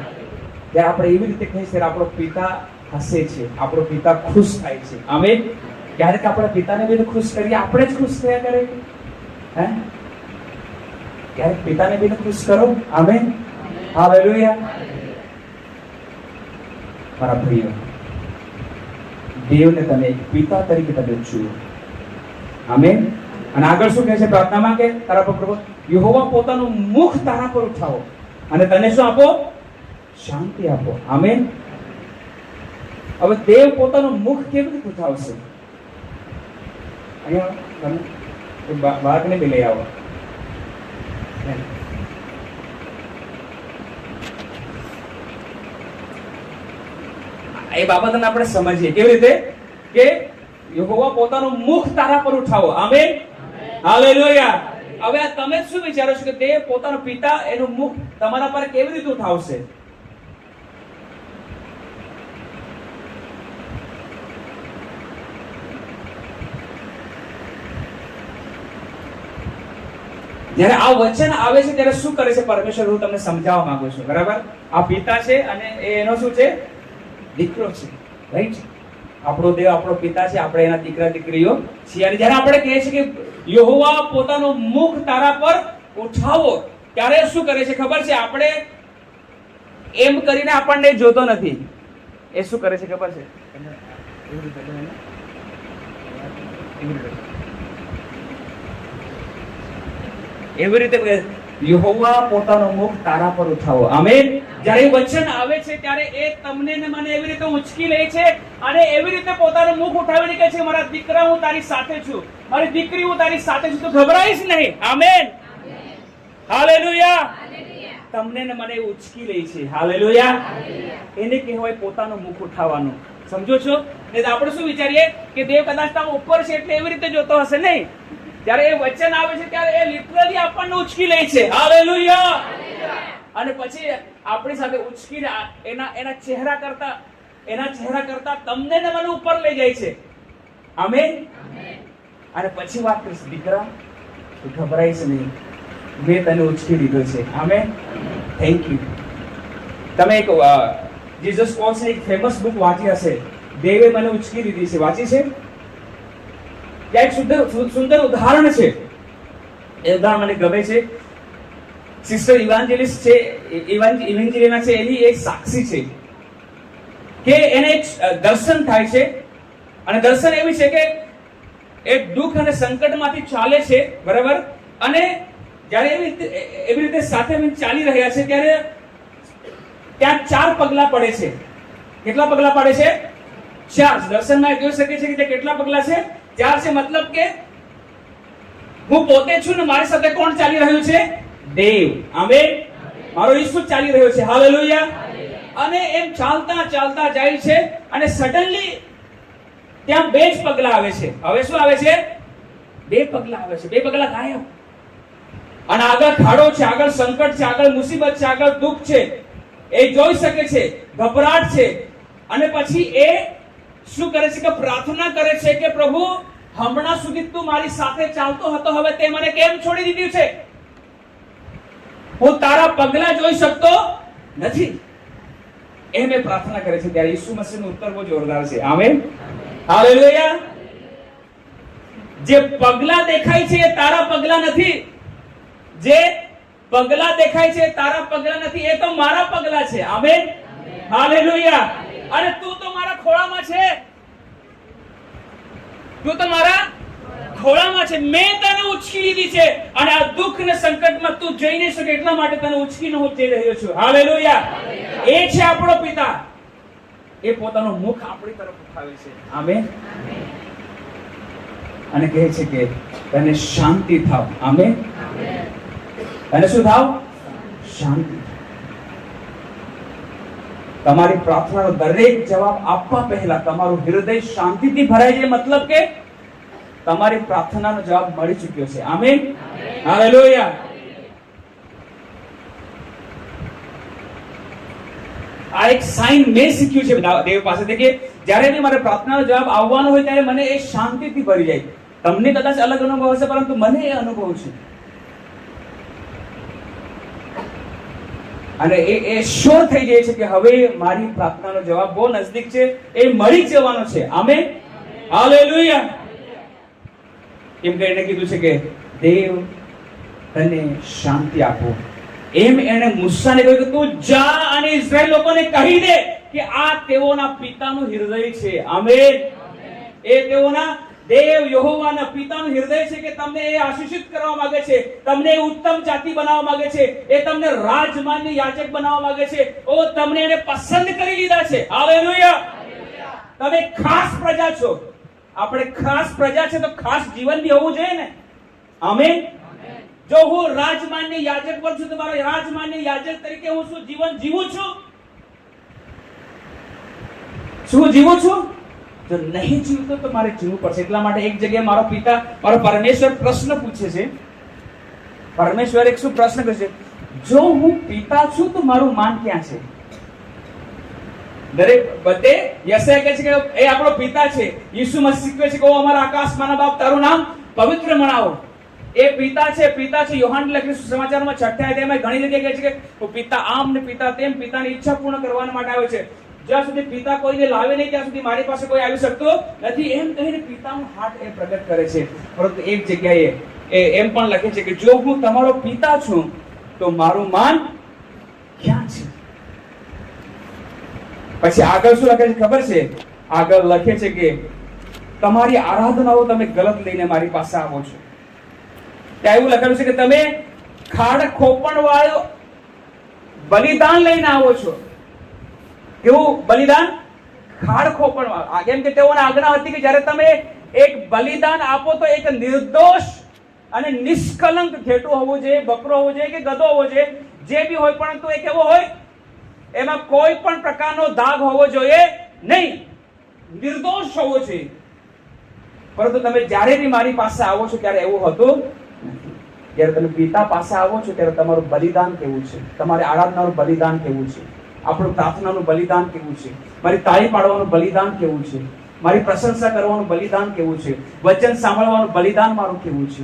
જ્યારે આપણે એવી રીતે કહીએ ત્યારે આપણો પિતા હસે છે, આપણો પિતા ખુશ થાય છે. આમેન. ક્યારેક આપણા પિતાને બી ખુશ કરીએ, આપણે જ ખુશ થયા કરે. હે, ક્યારેક પિતાને બી ખુશ કરો. Amen, hallelujah. મારા પ્રિય, દેવને તમે એક પિતા તરીકે તમે જુઓ. આમેન. અને આગળ શું કહે છે પ્રાર્થનામાં? કે તારા પર પ્રભુ યહોવા પોતાનું મુખ તારા પર ઉઠાવો અને તને શું આપો? શાંતિ આપો. આમેન. હવે દેવ પોતાનું મુખ કેવી રીતે ઉઠાવશે? અહીંયા તમે બાળકને બી લઈ આવો. એ બાબતને આપણે સમજીએ કેવી રીતે કે યહોવા પોતાનું મુખ તારા પર ઉઠાવો. Amen, hallelujah. હવે તમે શું વિચારો છો કે દેવ પોતાનો પિતા એનું મુખ તમારા પર કેવી રીતે ઉઠાવશે? જ્યારે આ વચન આવે છે ત્યારે શું કરે છે પરમેશ્વર? હું તમને સમજાવવા માંગુ છું. બરાબર? આ પિતા છે અને એનો શું છે? દીકરો છે. રાઈટ? આપણો દેવ આપણો પિતા છે, આપણે એના દીકરા દીકરીઓ છીએ. અને જ્યારે આપણે કહીએ છીએ કે યહોવા પોતાનું મુખ તારા પર ઉઠાવો, ત્યારે શું કરે છે ખબર છે? આપણે એમ કરીને આપણને જોતો નથી. એ શું કરે છે ખબર છે? એવી રીતે યહોવા પોતાનું મુખ તારા પર ઉઠાવો. આમેન. જ્યારે વચન આવે છે ત્યારે એ તમને ને મને એવી રીતે ઉંચકી લે છે અને એવી રીતે પોતાનું મુખ ઉઠાવીને કહે છે મારા દીકરા હું તારી સાથે છું, મારી દીકરી હું તારી સાથે છું, તો ગભરાઈશ નહીં. Amen, hallelujah. તમને ને મને ઉંચકી લે છે. હાલેલુયા. એને કહેવાય પોતાનું મુખ ઉઠાવવાનું. સમજો છો? નહીં તો આપણે શું વિચારીએ કે દેવ કદાચ તો ઉપર છે એટલે એવી રીતે જોતો હશે. નહીં, જ્યારે એ વચન આવે છે ત્યારે એ લિટરલી આપણને ઉચકી લે છે. હાલેલુયા. અને પછી આપણી સાથે ઉચકીને એના ચહેરા કરતા તમને ને મને ઉપર લઈ જાય છે. આમેન. અને પછી વાત કરીશ, દીકરા તું ગભરાઈશ નહીં, મેં તને ઉચકી લીધો છે. આમેન. Thank you. તમે એક જીસસ કોલ્સ એક ફેમસ બુક વાંચી હશે, દેવે મને ઉચકી લીધી છે. વાંચી છે? ત્યાં એક સુંદર ઉદાહરણ છે. એ ઉદાહરણ મને ગમે છે. સિસ્ટર ઇવાન્જેલિસ્ટ છે, ઇવેન્જેલિના છે, એની એક સાક્ષી છે કે એને એક દર્શન થાય છે. અને દર્શન એવી છે કે એક દુઃખ અને સંકટમાંથી ચાલે છે. બરાબર? અને જ્યારે એવી રીતે સાથે ચાલી રહ્યા છે ત્યારે ત્યાં 4 પગલા પડે છે. કેટલા પગલા પડે છે? 4. દર્શનમાં જોઈ શકે છે કે કેટલા પગલા છે? 4 છે. મતલબ કે હું પોતે છું ને મારી સાથે કોણ ચાલી રહ્યું છે? દેવ. આમેન. મારો ઈસુ ચાલી રહ્યો છે. હાલેલુયા. અને એમ ચાલતા ચાલતા જાય છે અને સડનલી ત્યાં 2 જ પગલા આવે છે. હવે શું આવે છે? 2 પગલા આવે છે. 2 પગલા ગાયબ. અને આગળ ખાડો છે, આગળ સંકટ છે, આગળ મુસીબત છે, આગળ દુઃખ છે. એ જોઈ શકે છે, ગભરાટ છે. અને પછી એ શું કરે છે કે પ્રાર્થના કરે છે કે પ્રભુ હમણાં સુધી તું મારી સાથે ચાલતો હતો, હવે તે મને કેમ છોડી દીધું છે? હું તારા પગલા જોઈ શકતો નથી. એ મેં પ્રાર્થના કરે છે ત્યારે ઈસુ મસીહનો ઉત્તર બહુ જોરદાર છે. Amen, hallelujah. જે પગલા દેખાય છે એ તારા પગલા નથી. જે પગલા દેખાય છે તારા પગલા નથી, એ તો મારા પગલા છે. Amen, hallelujah. અને તું તો મારા ખોળામાં છે. તું તો મારા ખોળામાં છે. મેં તને ઉચકી લીધી છે અને આ દુઃખ ને સંકટમાં તું જઈ નહીં શકે એટલા માટે તને ઉચકીને હું જઈ રહ્યો છું. હાલેલુયા. એ છે આપણો પિતા. એ પોતાનું મુખ આપણી તરફ ઉઠાવે છે. આમેન. અને કહે છે કે તને શાંતિ થાવ. આમેન. અને શું થાવ? શાંતિ. તમારી પ્રાર્થનાનો દરેક જવાબ આપવા પહેલા તમારું હૃદય શાંતિથી ભરાઈ જાય, મતલબ કે તમારી પ્રાર્થનાનો જવાબ મળી ચૂક્યો છે. આમેન. હાલેલુયા. આ એક સાઇન મેં શીખ્યું છે દેવ પાસેથી કે જ્યારે બી મારે પ્રાર્થનાનો જવાબ આવવાનો હોય ત્યારે મને એ શાંતિથી ભરી જાય. તમને કદાચ અલગ અનુભવ હશે, પરંતુ મને એ અનુભવ છે. અને એ શ્યોર થઈ જાય છે કે હવે મારી પ્રાર્થનાનો જવાબ બહુ નજદીક છે, એ મળી જવાનો છે. આમેન. હાલેલુયા. કેમ કે એને કીધું છે કે દેવ તને શાંતિ આપો. એમ એને મૂસાને કહ્યું કે તું જા અને ઇઝરાયલ લોકોને કહી દે કે આ તેઓના પિતાનું હૃદય છે. આમેન. એ તેઓના દેવ યહોવાના પિતાનું હૃદય છે કે તમને એ આશીષિત કરવા માંગે છે, તમને એ ઉત્તમ જાતિ બનાવવા માંગે છે, એ તમને રાજમાન્ય યાજક બનાવવા માંગે છે. ઓ તમને એને પસંદ કરી લીધા છે. હાલેલુયા. તમે ખાસ પ્રજા છો. આપણે ખાસ પ્રજા છે તો ખાસ જીવન બી હોવું જોઈએ ને. આમેન. જો હું રાજમાન્ય યાજક પર છું તો મારા રાજમાન્ય યાજક તરીકે હું શું જીવન જીવું છું? શું જીવું છું? જો નહીં જીવતો તો મારે જીવવું પડશે. એટલા માટે એક જગ્યાએ મારો પિતા, મારો પરમેશ્વર પ્રશ્ન પૂછે છે. પરમેશ્વર એક શું પ્રશ્ન કરે છે? જો હું પિતા છું તો મારું માન ક્યાં છે? દરેક બધે યશાયા કહે છે કે એ આપણો પિતા છે. યીશુ મસીહ શીખવે છે કે ઓ અમારા આકાશમાંના બાપ, તારું નામ પવિત્ર મનાવો. એ પિતા છે, પિતા છે. યોહાન લખેલું સમાચારમાં 6ઠ્ઠા અધ્યાયમાં ઘણી જગ્યાએ કહે છે કે હું પિતા આમ ને પિતા તેમ, પિતાની ઈચ્છા પૂર્ણ કરવા માટે આવ્યો છે. જ્યાં સુધી પિતા કોઈને લાવે નહીં ત્યાં સુધી મારી પાસે કોઈ આવી શકતો નથી, એમ કહીને પિતાનો હાર્ટ એ પ્રગટ કરે છે. પરંતુ એક જગ્યાએ એમ પણ લખે છે કે જો હું તમારો પિતા છું તો મારું માન ક્યાં છે? પછી આગળ શું લખે છે ખબર છે? આગળ લખે છે કે તમારી આરાધનાઓ તમે ગલત લઈને મારી પાસે આવો છો. ત્યાં એવું લખેલું છે કે તમે ખાડ ખોપણ વાળો બલિદાન લઈને આવો છો. કેવું બલિદાન? ખાડ ખોપણ વાળું. કેમ કે તેઓને આજ્ઞા હતી કે જ્યારે તમે એક બલિદાન આપો તો એક નિર્દોષ અને નિષ્કલંક ઘેટું હોવું જોઈએ, બકરો હોવો જોઈએ કે ગધો હોવો જોઈએ, જે બી હોય, પરંતુ એ કેવો હોય? એમાં કોઈ પણ પ્રકારનો દાગ હોવો જોઈએ નહીં, નિર્દોષ હોવો જોઈએ. પરંતુ તમે જ્યારે બી મારી પાસે આવો છો ત્યારે એવું હતું નથી. જ્યારે તમે પિતા પાસે આવો છો ત્યારે તમારું બલિદાન કેવું છે? તમારી આરાધનાનું બલિદાન કેવું છે? આપણું પ્રાર્થનાનું બલિદાન કેવું છે? મારી તાળી પાડવાનું બલિદાન કેવું છે? મારી પ્રશંસા કરવાનું બલિદાન કેવું છે? વચન સાંભળવાનું બલિદાન મારું કેવું છે?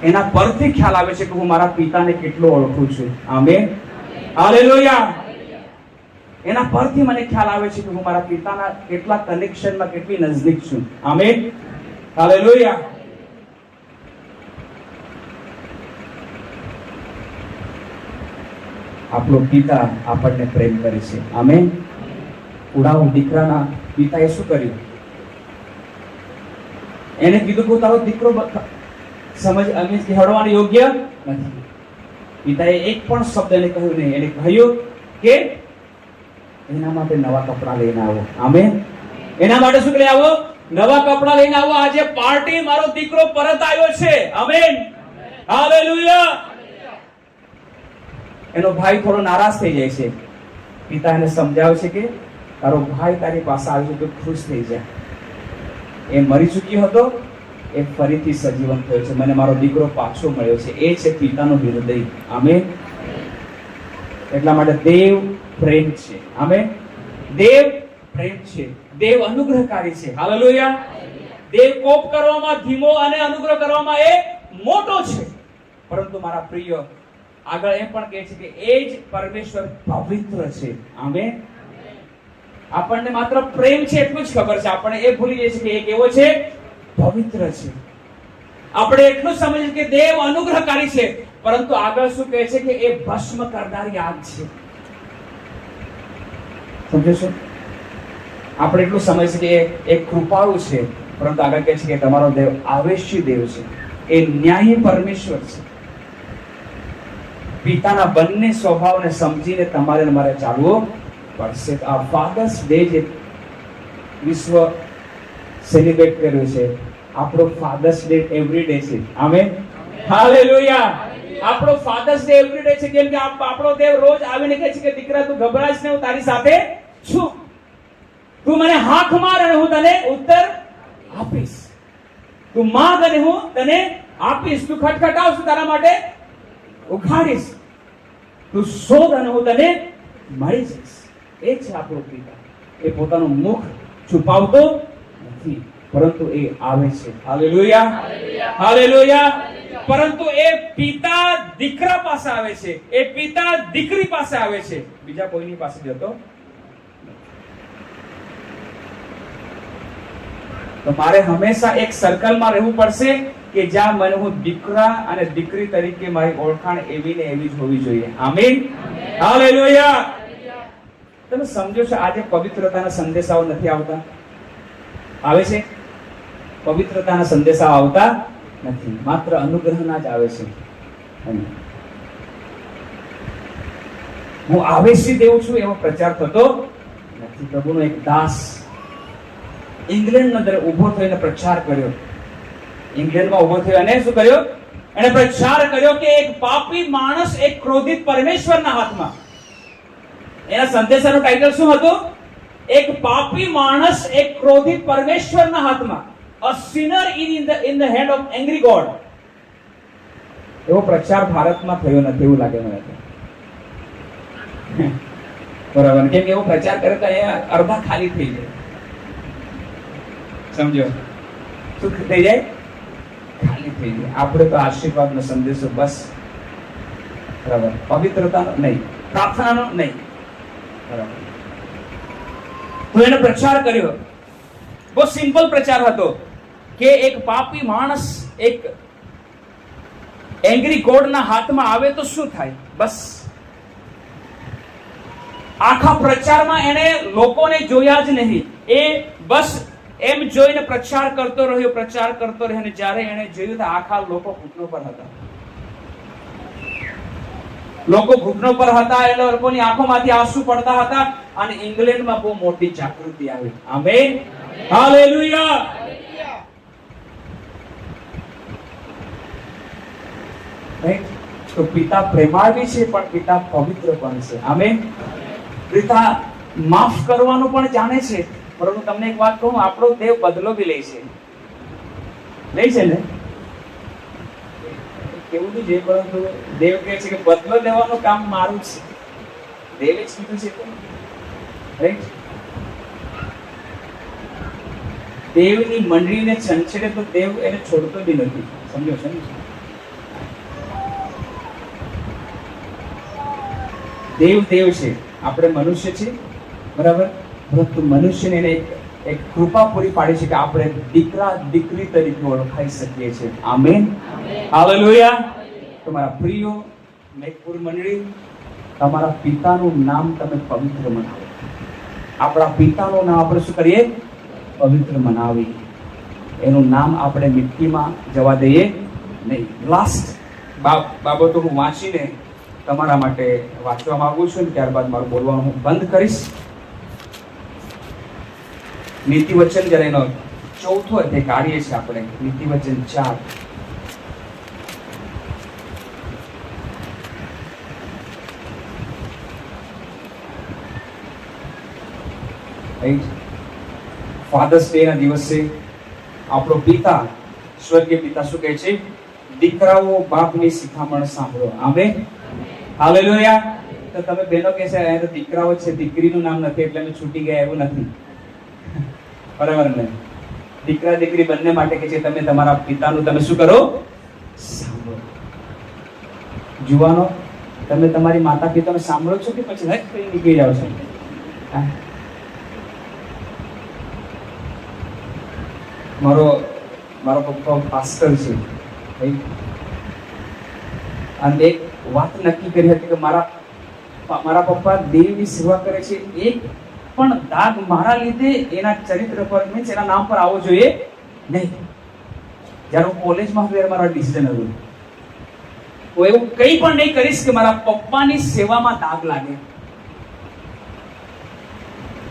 એના પરથી ખ્યાલ આવે છે કે હું મારા પિતાને કેટલો ઓળખું છું. આમેન. હાલેલુયા. એના પરથી મને ખ્યાલ આવે છે કે હું મારા પિતાના કેટલા કનેક્શનમાં, કેટલી નજદીક છું. આમેન. હાલેલુયા. આપણો પિતા આપણને પ્રેમ કરે છે. આમેન. ઉડાવ દીકરાના પિતાએ શું કર્યું? એને કીધું કે તારો દીકરો સમજ અમે કહેવાનો યોગ્ય નથી. પિતાએ એક પણ શબ્દ એને કહ્યું નહીં. એને કહ્યું કે એના માટે નવા કપડા લઈને આવો. આમેન. એના માટે શું લઈને આવો? નવા કપડા લઈને આવો. આજે પાર્ટી, મારો દીકરો પરત આવ્યો છે. આમેન. હાલેલુયા. એનો ભાઈ થોડો નારાજ થઈ જાય છે. પિતા એને સમજાવે છે કે તારો ભાઈ તારી પાસે આવ્યો તો ખુશ થઈ જા. એ મરી ચૂક્યો હતો, એ ફરીથી સજીવન થયો છે. મને મારો દીકરો પાછો મળ્યો છે. એ છે પિતાનું હૃદય. આમેન. એટલા માટે દેવ પ્રેમ છે. આમેન. દેવ પ્રેમ છે. દેવ અનુગ્રહકારી છે. હાલેલુયા. દેવ કોપ કરવામાં ધીમો અને અનુગ્રહ કરવામાં એ મોટો છે. પરંતુ મારા પ્રિય આગળ એમ પણ કહે છે કે એ જ પરમેશ્વર પવિત્ર છે. આમેન. આપણને માત્ર પ્રેમ છે એટલું જ ખબર છે. આપણે એ ભૂલી જઈએ છીએ કે એ કેવો છે? પવિત્ર છે. આપણે એટલું સમજીએ કે દેવ અનુગ્રહકારી છે, પરંતુ આગળ શું કહે છે કે એ ભસ્મ કરનારી આગ છે. સમજો છો? આપણે એટલું સમજીએ કે એ કૃપાળુ છે, પરંતુ આગળ કહે છે કે તમારો દેવ આવેશી દેવ છે. એ ન્યાયી પરમેશ્વર છે. પિતાના બંને સ્વભાવને સમજીને તમારે મારે ચાલવું પડશે. આ ફાધર્સ ડે જે વિશ્વ સેલિબ્રેટ કર્યું છે, આપણો ફાધર્સ ડે એવરી ડે છે. આમેન. હાલેલુયા. આપણો ફાધર્સ ડે એવરી ડે છે, કેમ કે આપણો દેવ રોજ આવીને કહે છે કે દીકરા તું ગભરાશ ને, હું તારી સાથે છું. તું મને હાથ માર અને હું તને ઉત્તર આપીશ. તું માંગ અને હું તને આપીશ. તું ખટખટાવ છું તારા માટે ઉઘાડીશ. તું શોધ અને હું તને મળી જઈશ. એ છે આપણો પિતા. એ પોતાનું મુખ છુપાવતો નથી, પરંતુ એ આવે છે. Hallelujah, hallelujah. પરંતુ એ પિતા દીકરા પાસે આવે છે, એ પિતા દીકરી પાસે આવે છે, બીજા કોઈની પાસે જતો. તો મારે હંમેશા એક સર્કલમાં રહેવું પડશે કે જ્યાં મને હું દીકરા અને દીકરી તરીકે મારી ઓળખાણ એવી ને એવી જ હોવી જોઈએ. આમીન, હાલેલુયા. તમે સમજો છો આજે પવિત્રતાના સંદેશાઓ નથી આવતા? આવે છે? પવિત્રતાના સંદેશાઓ આવતા નથી, માત્ર અનુગ્રહના જ આવે છે. હું આવેશી દેવ છું એવો પ્રચાર થતો નથી. પ્રભુનો એક દાસ ઇંગ્લેન્ડની અંદર ઉભો થઈને પ્રચાર કર્યો. ઇંગ્લેન્ડમાં ઉભો થયો અને શું કર્યો? એને પ્રચાર કર્યો કે એક પાપી માણસ એક ક્રોધિત પરમેશ્વરના હાથમાં. એના સંદેશાનું ટાઇટલ શું હતું? એક પાપી માણસ એક ક્રોધિત પરમેશ્વરના હાથમાં. A sinner in the hand of angry God. એવો પ્રચાર ભારતમાં થયો નથી એવું લાગે મને. બરાબર, કેમ કે એવો પ્રચાર કરે તો અહીંયા અડધા ખાલી થઈ જાય. સમજો, શું થઈ જાય? ખાલી થઈ જાય. આપણે તો આશીર્વાદનો સંદેશો બસ. બરાબર, પવિત્રતાનો નહીં, પ્રાર્થનાનો નહીં. બરાબર. તો એને પ્રચાર કર્યો. બહુ સિમ્પલ પ્રચાર હતો કે એક પાપી માણસ એક એંગ્રી ગોડના હાથમાં આવે તો શું થાય? બસ આખા પ્રચારમાં એને લોકોને જોયા જ નહીં. એ બસ એમ જોઈને પ્રચાર કરતો રહ્યો, પ્રચાર કરતો રહ્યો, અને જ્યારે એને જોયું તો આખા લોકો ઘૂંટણો પર હતા. લોકો ઘૂંટણો પર હતા, એટલે લોકોની આંખોમાંથી આંસુ પડતા હતા, અને ઇંગ્લેન્ડમાં બહુ મોટી જાગૃતિ આવી. Amen, hallelujah. તો પિતા પ્રેમાળવી છે, પણ પિતા પવિત્ર પણ છે. આમેન. પિતા માફ કરવાનું પણ જાણે છે. પરંતુ તમને એક વાત કહું, આપણો દેવ બદલો બી લે છે. લે છે ને? કેવું બી છે, પરંતુ દેવ કહે છે કે બદલો લેવાનું કામ મારું છે. દેવે જ કીધું છે. રાઈટ? દેવની મંડળીને છંછેડે તો દેવ એને છોડતો બી નથી. સમજો છો ને? દેવ દેવ છે, આપણે મનુષ્ય છે. બરાબર? પરંતુ મનુષ્યને એને એક કૃપા પૂરી પાડી છે કે આપણે દીકરા દીકરી તરીકે ઓળખાઈ શકીએ છીએ. Amen, hallelujah. તમારા પ્રિય મેઘપુર મંડળી, તમારા પિતાનું નામ તમે પવિત્ર મનાવો. આપણા પિતાનું નામ આપણે શું કરીએ? પવિત્ર મનાવી. એનું નામ આપણે મિટ્ટીમાં જવા દઈએ નહીં. લાસ્ટ બાબતો હું વાંચીને તમારા માટે વાંચવા માંગુ છું, ત્યારબાદ મારું બોલવાનું હું બંધ કરીશ. નીતિ વચન જ્યારે એનો ચોથો અધ્યાય કાઢીએ છીએ આપણે, નીતિ વચન 4. ફાધર્સ ડે ના દિવસે આપણો પિતા, સ્વર્ગીય પિતા શું કહે છે? દીકરાઓ બાપની શિખામણ સાંભળો. Amen, hallelujah. તો તમે બહેનો કહેશે અહીંયા તો દીકરાઓ છે, દીકરીનું નામ નથી એટલે અમે છૂટી ગયા, એવું નથી. બરાબર ને? દીકરા દીકરી બંને માટે કે છે તમે તમારા પિતાનું તમે શું કરો? સાંભળો. જુવાનો, તમે તમારી માતા પિતાને સાંભળો છો કે પછી હટ કરી નીકળી જાવ છો? મારો પપ્પા પાસ્ટર છે, અને એક વાત નક્કી કરી હતી કે મારા પપ્પા દેવની સેવા કરે છે. એક પણ દાગ મારા લીધે એના ચરિત્ર પર, મીન્સ એના નામ પર આવવો જોઈએ નહીં. જ્યારે હું કોલેજમાં હતો મારા ડિસિઝન હતું, હું એવું કંઈ પણ નહીં કરીશ કે મારા પપ્પાની સેવામાં દાગ લાગે,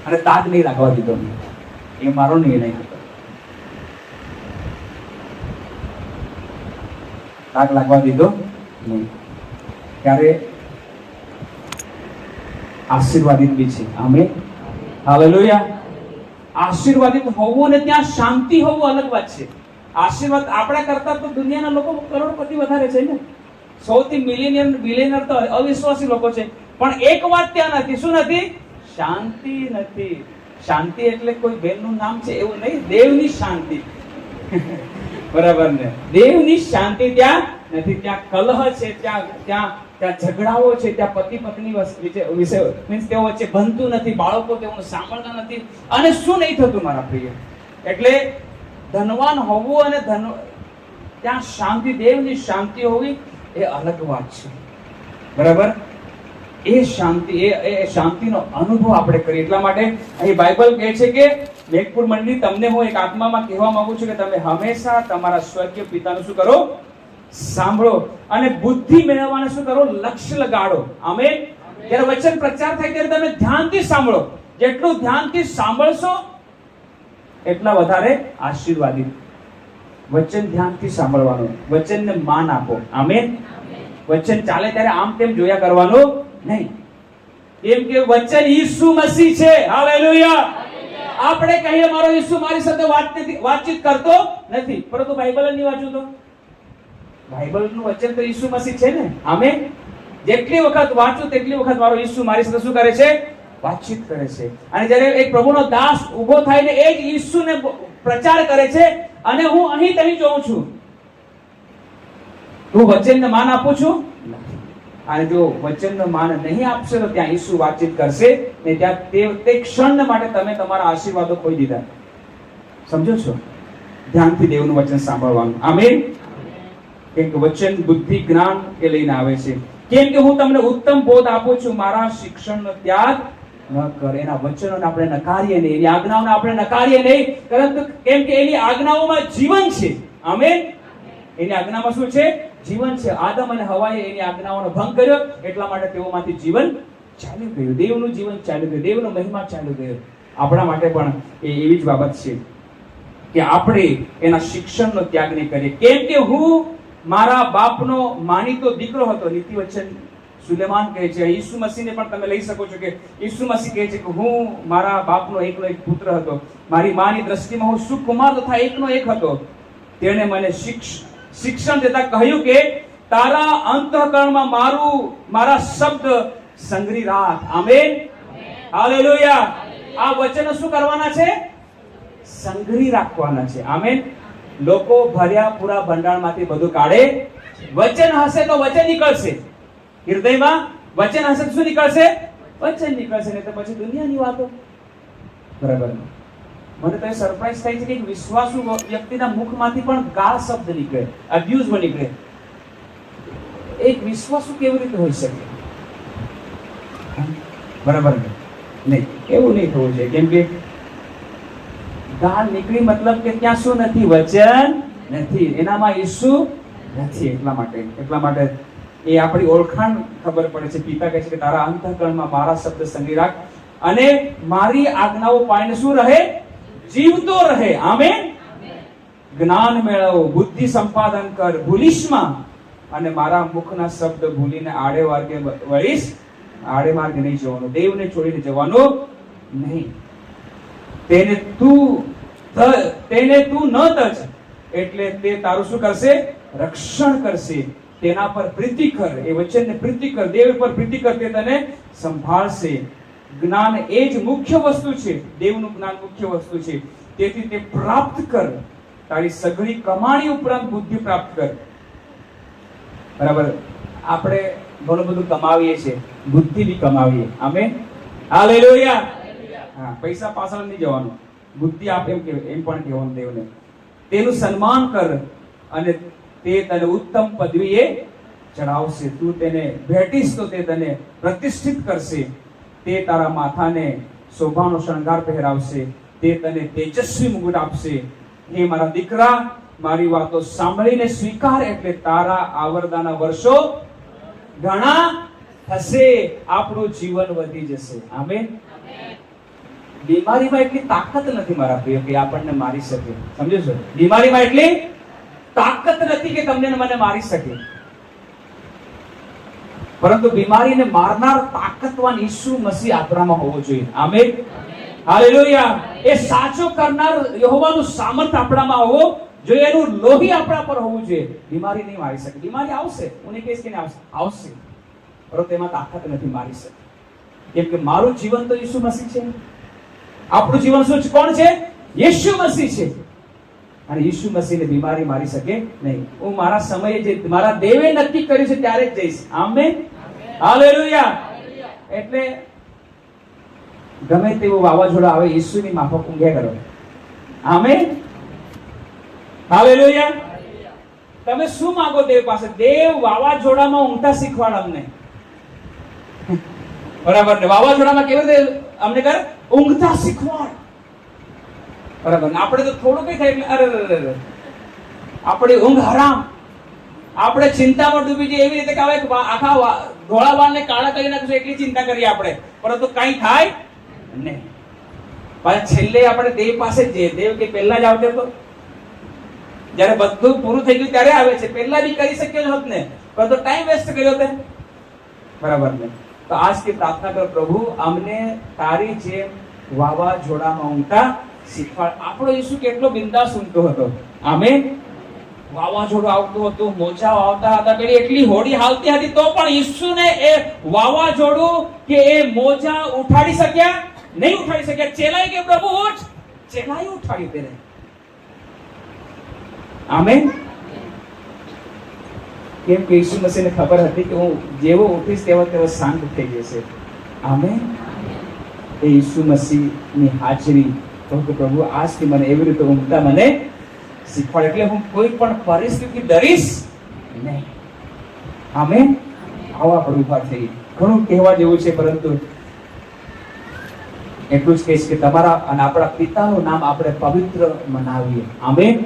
અને દાગ નહીં લાગવા દીધો. એ મારો નિર્ણય હતો. દાગ લાગવા દીધો નહીં. ત્યારે આશીર્વાદિત બી છે. Amen, hallelujah. આશીર્વાદિત હોવું અને ત્યાં શાંતિ હોવું અલગ વાત છે. આશીર્વાદ આપણા કરતા તો દુનિયાના લોકો કરોડપતિ વધારે છે ને, સૌથી મિલિયનિયર બિલિયનર તો અવિશ્વાસી લોકો છે. પણ એક વાત ત્યાં નથી. શું નથી? શાંતિ નથી. શાંતિ એટલે કોઈ બેનનું નામ છે એવું નહીં, દેવની શાંતિ. બરાબર ને? દેવની શાંતિ ત્યાં નથી. ત્યાં કલહ છે, ત્યાં ત્યાં ત્યાં ઝઘડાઓ છે, ત્યાં પતિ પત્ની વિશે મીન્સ તેઓ વચ્ચે બનતું નથી, બાળકો તેઓને સાંભળતા નથી, અને શું નહીં થતું મારા પ્રિય. એટલે ધનવાન હોવું અને ત્યાં શાંતિ, દેવની શાંતિ હોવી એ અલગ વાત છે. બરાબર? એ શાંતિ, એ શાંતિનો અનુભવ આપણે કરીએ. એટલા માટે અહીં બાઇબલ કહે છે કે મેઘપુર મંડળી, તમને હું એક આત્મામાં કહેવા માંગુ છું કે તમે હંમેશા તમારા સ્વર્ગીય પિતાનું શું કરો? સાંભળો. અને બુદ્ધિ મેળવવાને શું કરો? લક્ષ્ય લગાડો. આમેન. જ્યારે વચન પ્રચાર થાય ત્યારે તમે ધ્યાનથી સાંભળો. જેટલું ધ્યાનથી સાંભળશો એટલા વધારે આશીર્વાદિત. વચન ધ્યાનથી સાંભળવાનું, વચનને માન આપો. આમેન. વચન ચાલે ત્યારે આમ તેમ જોયા કરવાનું નહીં. કેમ કે વચન ઈસુ મસીહ છે. હાલેલુયા. આપણે કહીએ મારો ઈસુ મારી સાથે વાતચીત કરતો નથી, પરંતુ બાઇબલ નહીં વાંચું તો બાઇબલનું વચન તો ઈસુ મસીહ છે ને. આમેન. જેટલી વખત વાંચું તેટલી વખત મારો ઈસુ મારી સાથે શું કરે છે? વાતચીત કરે છે. અને જ્યારે એક પ્રભુનો દાસ ઉભો થઈને એ જ ઈસુને પ્રચાર કરે છે, અને હું અહીં તહીં જોઉં છું, હું વચનને માન આપું છું? અને જો વચનનું માન નહીં આપશે તો ત્યાં ઈસુ વાતચીત કરશે ને ત્યાં તે ક્ષણ માટે તમે તમારા આશીર્વાદો ખોઈ દીધા. સમજો છો? ધ્યાનથી દેવનું વચન સાંભળવાનું. આમેન. કેમ કે વચન બુદ્ધિ જ્ઞાન એ લઈને આવે છે. કેમ કે હું તમને ઉત્તમ બોધ આપું છું, મારા શિક્ષણનો ત્યાગ ન કર. એના વચનોને આપણે નકારીએ નહીં, એની આજ્ઞાઓને આપણે નકારીએ નહીં, પરંતુ કેમ કે એની આજ્ઞાઓમાં જીવન છે. આમેન. એની આજ્ઞામાં શું છે? જીવન છે. આદમ અને હવાએ એની આજ્ઞાઓનો ભંગ કર્યો, એટલા માટે તેઓમાંથી જીવન ચાલ્યું ગયું. દેવનું જીવન ચાલ્યું ગયું, દેવનો મહિમા ચાલ્યો ગયો. આપણા માટે પણ એ એવી જ બાબત છે કે આપણે એના શિક્ષણનો ત્યાગ નહીં કરીએ. કેમ કે હું મારા બાપનો માનીતો દીકરો હતો. નીતિ વચન સુલેમાન કહે છે. ઈસુ મસીહને પણ તમે લઈ શકો છો કે ઈસુ મસીહ કહે છે કે હું મારા બાપનો એકનો એક પુત્ર હતો. મારી માની દ્રષ્ટિમાં હું સુકુમાર તથા એકનો એક હતો. તેણે મને શિક્ષણ દેતા કહ્યું કે તારા અંતઃકરણમાં મારા શબ્દ સંગ્રહી રાખ. આમેન. હાલેલુયા. આ વચનો શું કરવાના છે? સંગ્રહી રાખવાના છે. આમેન. લોકો ભર્યા પૂરા ભંડારમાંથી બધું કાઢે. વચન હશે તો વચન નીકળશે. હૃદયમાં વચન હશે તો શું નીકળશે? વચન નીકળશે. નહીં તો પછી દુનિયાની વાતો. બરાબર. મને તો એ સરપ્રાઈઝ થાય છે કે વિશ્વાસુ વ્યક્તિના મુખમાંથી પણ ગાળ શબ્દ નીકળે, અબ્યુઝ નીકળે. એક વિશ્વાસુ કેવી રીતે હોઈ શકે? બરાબર નહીં. એવું નહીં થવું જોઈએ. કેમ કે ગાળ નીકળી મતલબ કે ત્યાં શું નથી? વચન નથી, એનામાં ઈસુ નથી. એટલા માટે એ આપણી ઓળખાણ ખબર પડે છે. પિતા કહે છે કે તારા અંતઃકરણમાં મારા શબ્દ સંગ્રહી રાખ અને મારી આજ્ઞાઓ પાળીને શું રહે? જીવતો રહે. આમેન. જ્ઞાન મેળવો, બુદ્ધિ સંપાદન કર, ભૂલીશમાં અને મારા મુખના શબ્દ ભૂલીને આડે માર્ગે વળીશ. આડે માર્ગે નહીં જવાનું, દેવને છોડીને જવાનું નહીં. તેને તું ન તજ, એટલે તે તારું શું કરશે? રક્ષણ કરશે. તેના પર પ્રીતિ કર, એ વચનને પ્રીતિ કર, દેવ પર પ્રીતિ કર, તે તને સંભાળશે. જ્ઞાન એ જ મુખ્ય વસ્તુ છે. દેવનું જ્ઞાન મુખ્ય વસ્તુ છે. તેથી તે પ્રાપ્ત કર. તારી સઘળી કમાણી ઉપરાંત બુદ્ધિ પ્રાપ્ત કર. બરાબર. આપણે ઘણું બધું કમાવીએ છીએ, બુદ્ધિ બી કમાવીએ. આમેન. હાલેલુયા. હા, પૈસા પાછળ નહીં જવાનું, બુદ્ધિ આપ એમ પણ કહેવાનું દેવને. તેનું સન્માન કર અને તે તને ઉત્તમ પદવીએ ચડાવશે. તું તેને ભેટીશ તો તે તને પ્રતિષ્ઠિત કરશે. તે તારા માથાને શોભાનો શણગાર પહેરાવશે. તે તને તેજસ્વી મુગટ આપશે. હે મારા દીકરા, મારી વાતો સાંભળીને સ્વીકાર, એટલે તારા આવરદાના વર્ષો ઘણા થશે. આપણું જીવન વધી જશે. આમેન. બીમારીમાં એટલી તાકાત નથી મારા પ્રિય કે આપણને મારી શકે. સમજો છો? બીમારીમાં એટલી તાકાત નથી કે તમને મને મારી શકે. પરંતુ બીમારીને મારનાર તાકાતવાન ઈસુ મસીહ આપણામાં હોવો જોઈએ. આમેન. હાલેલુયા. એ સાચો કરનાર યહોવાનું સામર્થ્ય આપણામાં હોવો જોઈએ. એનું લોહી આપણા પર હોવું જોઈએ. બીમારી નહીં મારી શકે. બીમારી આવશે, હું નહીં કહીશ કે નહીં આવશે, પરંતુ તેમાં તાકાત નથી મારી શકે. કેમ કે મારું જીવન તો ઈસુ મસીહ છે. આપણું જીવન શું છે? કોણ છે? યીશુ મસીહ છે. અને યીશુ મસીહને બીમારી મારી શકે નહીં. હું મારા સમયે જે મારા દેવે નક્કી કર્યું છે ત્યારે જ જઈશ. આમેન. હાલેલુયા. એટલે ગમે તેવું વાવાઝોડું આવે, ઈસુની માફક ઊંઘ્યા કરો. આમેન. હાલેલુયા. તમે શું માંગો દેવ પાસે? દેવ વાવાઝોડામાં ઊંઘતા શીખવાડ અમને. બરાબર ને? વાવાઝોડામાં કેવી રીતે અમને કર? ઊંઘતા શીખવાડ. બરાબર. આપણે તો થોડું કઈ થાય એટલે અરે આપણી ઊંઘ હરામ. આપણે ચિંતામાં ડૂબી જઈએ એવી રીતે કે આખા ધોળા વાળને કાળા કરી નાખશું એટલી ચિંતા કરીએ આપણે, પરંતુ કઈ થાય નહીં. પણ છેલ્લે આપણે દેવ પાસે જ જઈએ. દેવ કે પહેલા જ આવતે તો, જયારે બધું પૂરું થઈ ગયું ત્યારે આવે છે. પહેલા બી કરી શક્યો હોત ને, પરંતુ ટાઈમ વેસ્ટ કર્યો તે. બરાબર ને? તો આજથી પ્રાર્થના કરો, પ્રભુ અમને તારી જેમ વાવાઝોડામાં ઊંઘતા શીખવાડ. આપણો ઈસુ કેટલો બિંદાસ ઊંઘતો હતો. આમેન. વાવાઝોડું આવતું હતું, મોજાઓ આવતા હતા, પેલી એટલી હોડી હાલતી હતી, તો પણ ઈસુને એ વાવાઝોડું કે એ મોજા ઉઠાડી શક્યા નહીં. ઉઠાડી શક્યા. ચેલાઈ કે પ્રભુ ઉઠ, ચેલાઈ ઉઠાડી તેને. આમેન. કેમ કે ઈસુ મસીહને ખબર હતી કે હું જેવો ઉઠીશ તેવો શાંત થઈ જશે. આમેન. એ ઈસુ મસીહની હાજરી તો પ્રભુ આજથી મને એવી રીતે ઊંઘતા મને શીખવાડ, એટલે હું કોઈ પણ પરિસ્થિતિ ડરીશ નહીં. આમેન. આવો આપણે ઉભા થઈ. ઘણું કહેવા જેવું છે, પરંતુ એટલું જ કહીશ કે તમારા અને આપણા પિતાનું નામ આપણે પવિત્ર મનાવીએ. આમેન.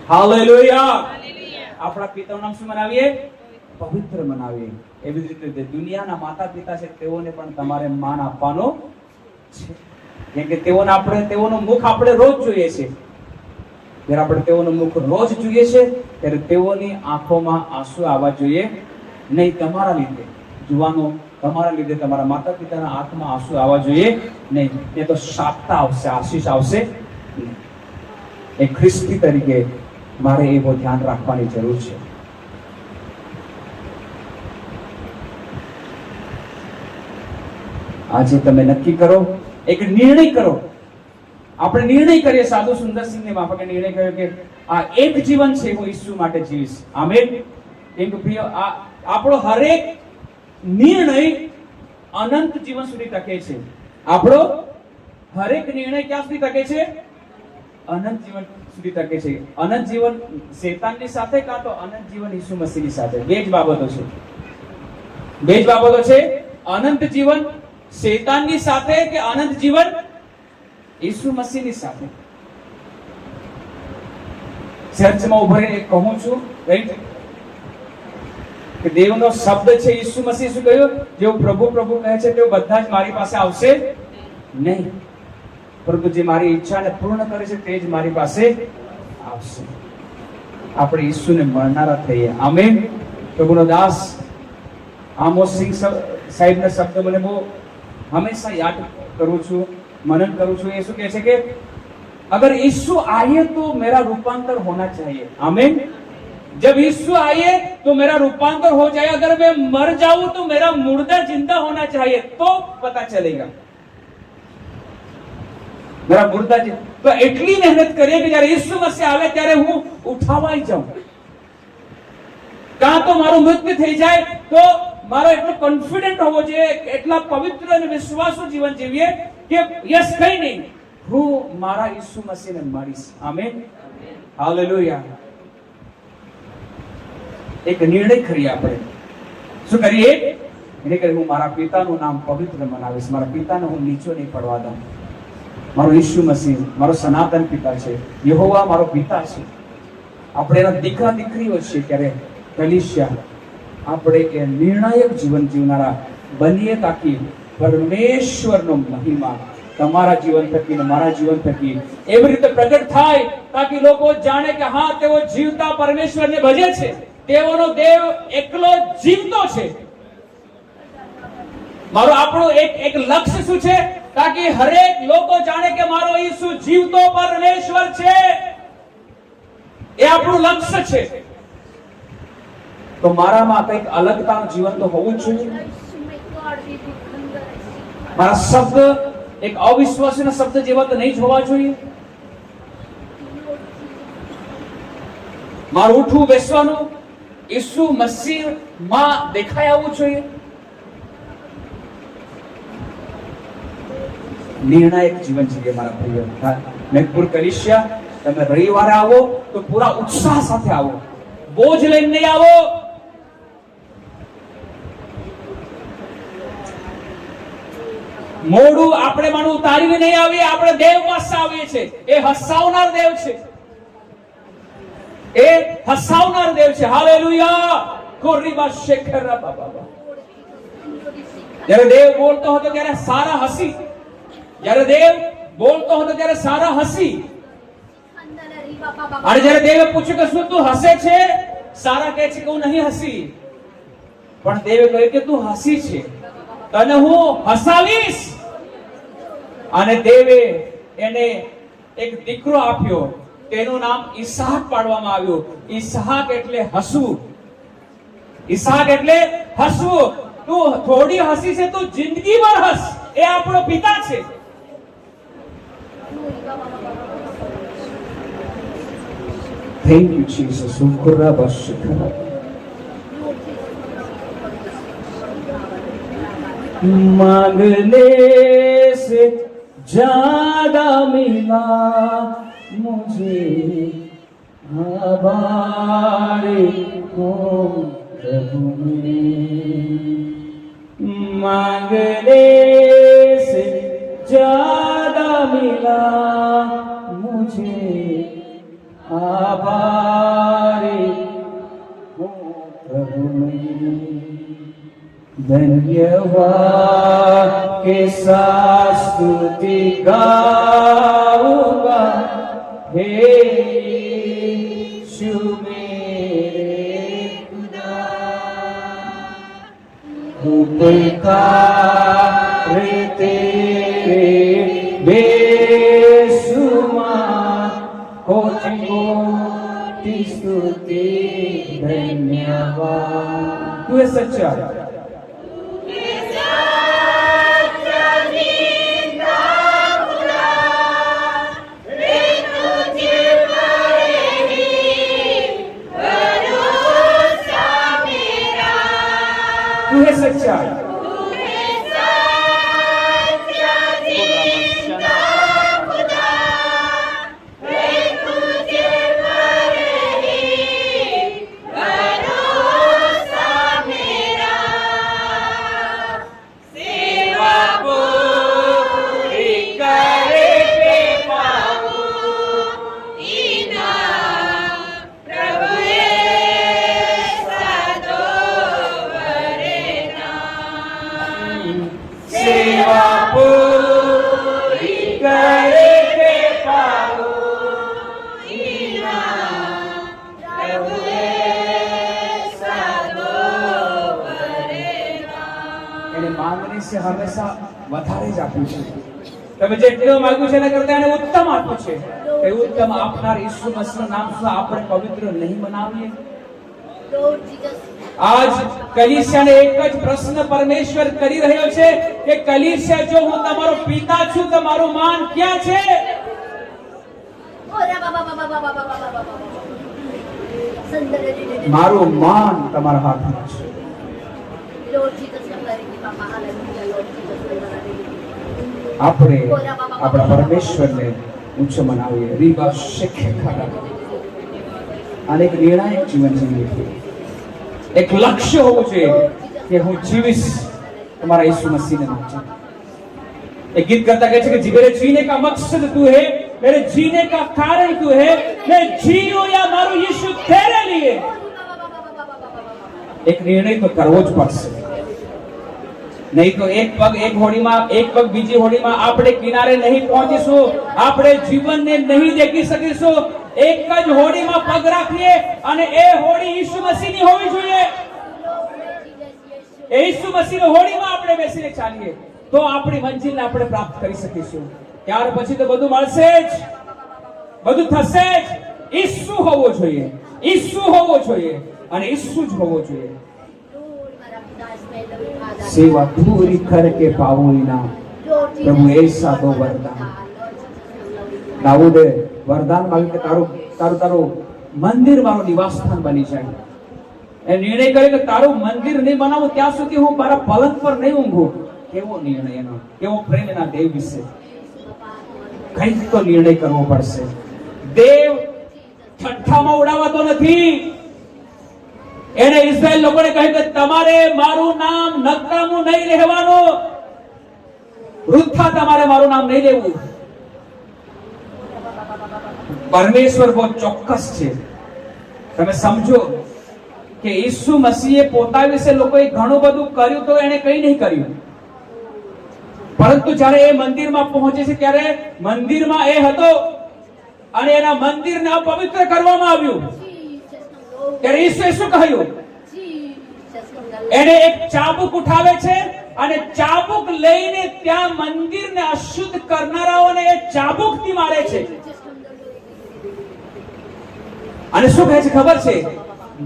હાલેલુયા. આપણા પિતાનું નામ શું મનાવીએ? પવિત્ર મનાવીએ. એવી જ રીતે દુનિયાના માતા પિતા છે તેઓને પણ તમારે માન આપવાનો છે. કેમ કે તેઓનું મુખ આપણે રોજ જોઈએ છે. જ્યારે આપણે તેઓનું મુખ રોજ જોઈએ છે ત્યારે તેઓની આંખોમાં આંસુ આવવા જોઈએ નહીં. તમારા લીધે જુવાનો, તમારા લીધે તમારા માતા પિતાના આંખમાં આંસુ આવવા જોઈએ નહીં. એ તો શાપતા આવશે, આશીષ આવશે નહીં. એ ખ્રિસ્તી તરીકે મારે એવો ધ્યાન રાખવાની જરૂર છે. આજે તમે નક્કી કરો, એક નિર્ણય કરો. આપણે નિર્ણય કરીએ. સાધુ સુંદરસિંહને માફકે નિર્ણય કર્યો કે આ એક જીવન છે, હું ઈસુ માટે જીવીશ. આમેન. કેમ કે પ્રિય, આપણો હરેક નિર્ણય અનંત જીવન સુધી ટકે છે. આપણો હરેક નિર્ણય ક્યાં સુધી ટકે છે? અનંત જીવન સુધી ટકે છે. અનંત જીવન શેતાનની સાથે કાં તો અનંત જીવન ઈસુ મસીહની સાથે. બે જ બાબતો છે. બે જ બાબતો છે. અનંત જીવન શેતાનની સાથે કે અનંત જીવન ઈસુ મસીહની સાથે. ચર્ચમાં ઉભા રહીને કહું છું, રાઈટ, કે દેવનો શબ્દ છે. ઈસુ મસીહ શું કહ્યું? જેઓ પ્રભુ પ્રભુ કહે છે તેઓ બધા જ મારી પાસે આવશે નહીં, પરંતુ જે મારી ઈચ્છાને પૂર્ણ કરે છે તે જ મારી પાસે આવશે. આપણે ઈસુને મળનારા થઈએ. આમેન. પ્રભુનો દાસ આમોસ સિંહ સાહેબના શબ્દ મને બહુ હંમેશા યાદ કરું છું, मनन करूं છું. એ શું કહે છે કે अगर यीशु आए तो मेरा रूपांतर होना चाहिए. आमीन. जब यीशु आए तो मेरा रूपांतर हो जाए. अगर मैं मर जाऊं तो मेरा मुर्दा जिंदा होना चाहिए, तो पता चलेगा मेरा मुर्दा. तो એટલી મહેનત કરીએ કે જ્યારે ઈસુ મસીહ આવે ત્યારે હું ઉઠાવાઈ જાઉં. કાં તો મારું મૃત્યુ થઈ જાય તો મારો એટલો કોન્ફિડન્ટ હોવો જોઈએ, એટલા પવિત્ર અને વિશ્વાસુ જીવન જીવીએ કે યસ, કઈ નહીં, હું મારા ઈસુ મસીહને મળીશ. આમેન. હાલેલુયા. એક નિર્ણય કરીએ આપણે. શું કરીએ? એને કરી હું મારા પિતાનું નામ પવિત્ર મનાવીશ. મારા પિતાને હું નીચો નહીં પડવા દઉં. મારો ઈસુ મસીહ મારો સનાતન પિતા છે. યહોવા મારો પિતા છે. આપણે એના દીકરા દીકરીઓ છે. ત્યારે કલીસિયા આપણે એ નિર્ણાયક જીવન જીવનારા બનીએ, તાકી પરમેશ્વરનો મહિમા તમારા જીવન થકી ને મારા જીવન થકી એવી રીતે પ્રગટ થાય, તાકી લોકો જાણે કે હા, તેઓ જીવતા પરમેશ્વરને ભજે છે. તેઓનો દેવ એકલો જીવતો છે. મારો આપણો એક લક્ષ્ય શું છે? તાકી હરેક લોકો જાણે કે મારો ઈસુ જીવતો પરમેશ્વર છે. એ આપણું લક્ષ્ય છે. તો મારામાં કંઈક અલગતાનું જીવન તો હોવું જ જોઈએ. મારા શબ્દ એક અવિશ્વાસના શબ્દ જેવા તો નહીં જ હોવા જોઈએ. મારું ઉઠવું બેસવાનું ઈસુ મસીહમાં દેખાઈ આવવું જોઈએ. નિર્ણાયક જીવન જીવીએ મારા પ્રિય મેઘપુર કલિસિયા. તમે રવિવારે આવો તો પૂરા ઉત્સાહ સાથે આવો, બોજ લઈને નહીં આવો. મોડું આપણે માનું ઉતારીને નહીં આવીએ. આપણે દેવ પાસે આવીએ છીએ. એ હસાવનાર દેવ છે. એ હસાવનાર દેવ છે. હાલેલુયા. કોરીબા શેખરા બાબા. જ્યારે દેવ બોલતો હતો ત્યારે સારા હસી. જ્યારે દેવ બોલતો હતો ત્યારે સારા હસી. અને જ્યારે દેવે પૂછ્યું કે શું તું હસે છે? સારા કહે છે કે હું નહીં હસી. પણ દેવે કહ્યું કે તું હસી છે, તને હું હસાવીશ. અને દેવે એને એક દીકરો આપ્યો. તેનું નામ ઈસાક પાડવામાં આવ્યું. ઈસાક એટલે હસવું. ઈસાક એટલે હસવું. તું થોડી હસી છે, તું જિંદગીભર હસ. એ આપણો પિતા છે. Thank you, Jesus. मांगने से ज्यादा मिला मुझे, हमारे को प्रभु में. मांगने से ज्यादा मिला मुझे, आभारी हूँ प्रभु में. धन्यवाद के साथ स्तुति गाऊंगा, हे यीशु मेरे खुदा. उपकार तेरे बेशुमार, कोटि कोटि स्तुति धन्यवाद. तू है सच्चा. तू है सच्चा. હંમેશા વધારે જ આપ્યું છે. તમે જેટલું માંગ્યું છે એના કરતા એને ઉત્તમ આપ્યું છે. એ ઉત્તમ આપનાર ઈસુ મસીહનું નામ શું આપણે પવિત્ર નહીં બનાવીએ? આજ કલીસિયાને એક જ પ્રશ્ન પરમેશ્વર કરી રહ્યો છે કે કલીસિયા, જો હું તમારો પિતા છું તો મારું માન ક્યાં છે? મારું માન તમારા હાથમાં છે. આપણે આપણા પરમેશ્વરને ઊંચો મનાવીએ. રીબા શેખે ખાડા. અનેક નિર્ણાયક જીવન જીવીએ. એક લક્ષ્ય હોવું જોઈએ કે હું જીવીશ તમારા ઈસુ મસીહને માટે. एक गीत करता कहते कि मेरे जीने का मकसद तू है, मेरे जीने का कारण तू है, मैं जीऊं या मरूं यीशु तेरे लिए. एक निर्णय तो करવો જ પડશે. नहीं तो एक पग एक होड़ी में, एक पग बीजी होड़ी में આપણે કિનારે નહીં પહોંચીશું. આપણે જીવનને નહીં દેખી શકીશું. એક જ હોડીમાં પગ રાખીએ અને એ હોડી ઈસુ મસીહની હોવી જોઈએ. એ ઈસુ મસીહની હોડીમાં આપણે બેસીને ચાલીએ તો આપણી મંજિલને આપણે પ્રાપ્ત કરી શકીશું. ત્યાર પછી તો બધું મળશે જ, બધું થશે જ. ઈસુ હોવો જોઈએ, ઈસુ હોવો જોઈએ અને ઈસુ જ હોવો જોઈએ. સેવા પૂરી કરકે પાવું ઇનામ, પ્રભુ એસા દો વરદાન. દાઉદે વરદાન માંગ્યું કે તારું મંદિર મારું નિવાસસ્થાન બની જાય. એ નિર્ણય કર્યો કે તારું મંદિર નહીં બનાવું ત્યાં સુધી હું મારા પલંગ પર નહીં ઊંઘું. કેવો નિર્ણય એનો, કેવો પ્રેમ એના દેવ વિશે. કંઈક તો નિર્ણય કરવો પડશે. દેવ ઠઠ્ઠામાં ઉડાવતો નથી. એને ઇઝરાયલ લોકોને કહ્યું કે તમારે મારું નામ નકામું નહીં લેવાનું, વૃથા તમારે મારું નામ નહીં લેવું. પરમેશ્વર બહુ ચોક્કસ છે. તમે સમજો કે ઈસુ મસીહે પોતા વિશે લોકોએ ઘણું બધું કર્યું તો એને કંઈ નહીં કર્યું, પરંતુ જ્યારે એ મંદિરમાં પહોંચે છે ત્યારે મંદિરમાં એ હતો અને એના મંદિરને અપવિત્ર કરવામાં આવ્યું. ત્યારે ઈસુએ શું કહ્યું? એને એક ચાબુક ઉઠાવે છે અને ચાબુક લઈને ત્યાં મંદિરને અશુદ્ધ કરનારાઓને એ ચાબુકથી મારે છે. અને શું કહે છે ખબર છે?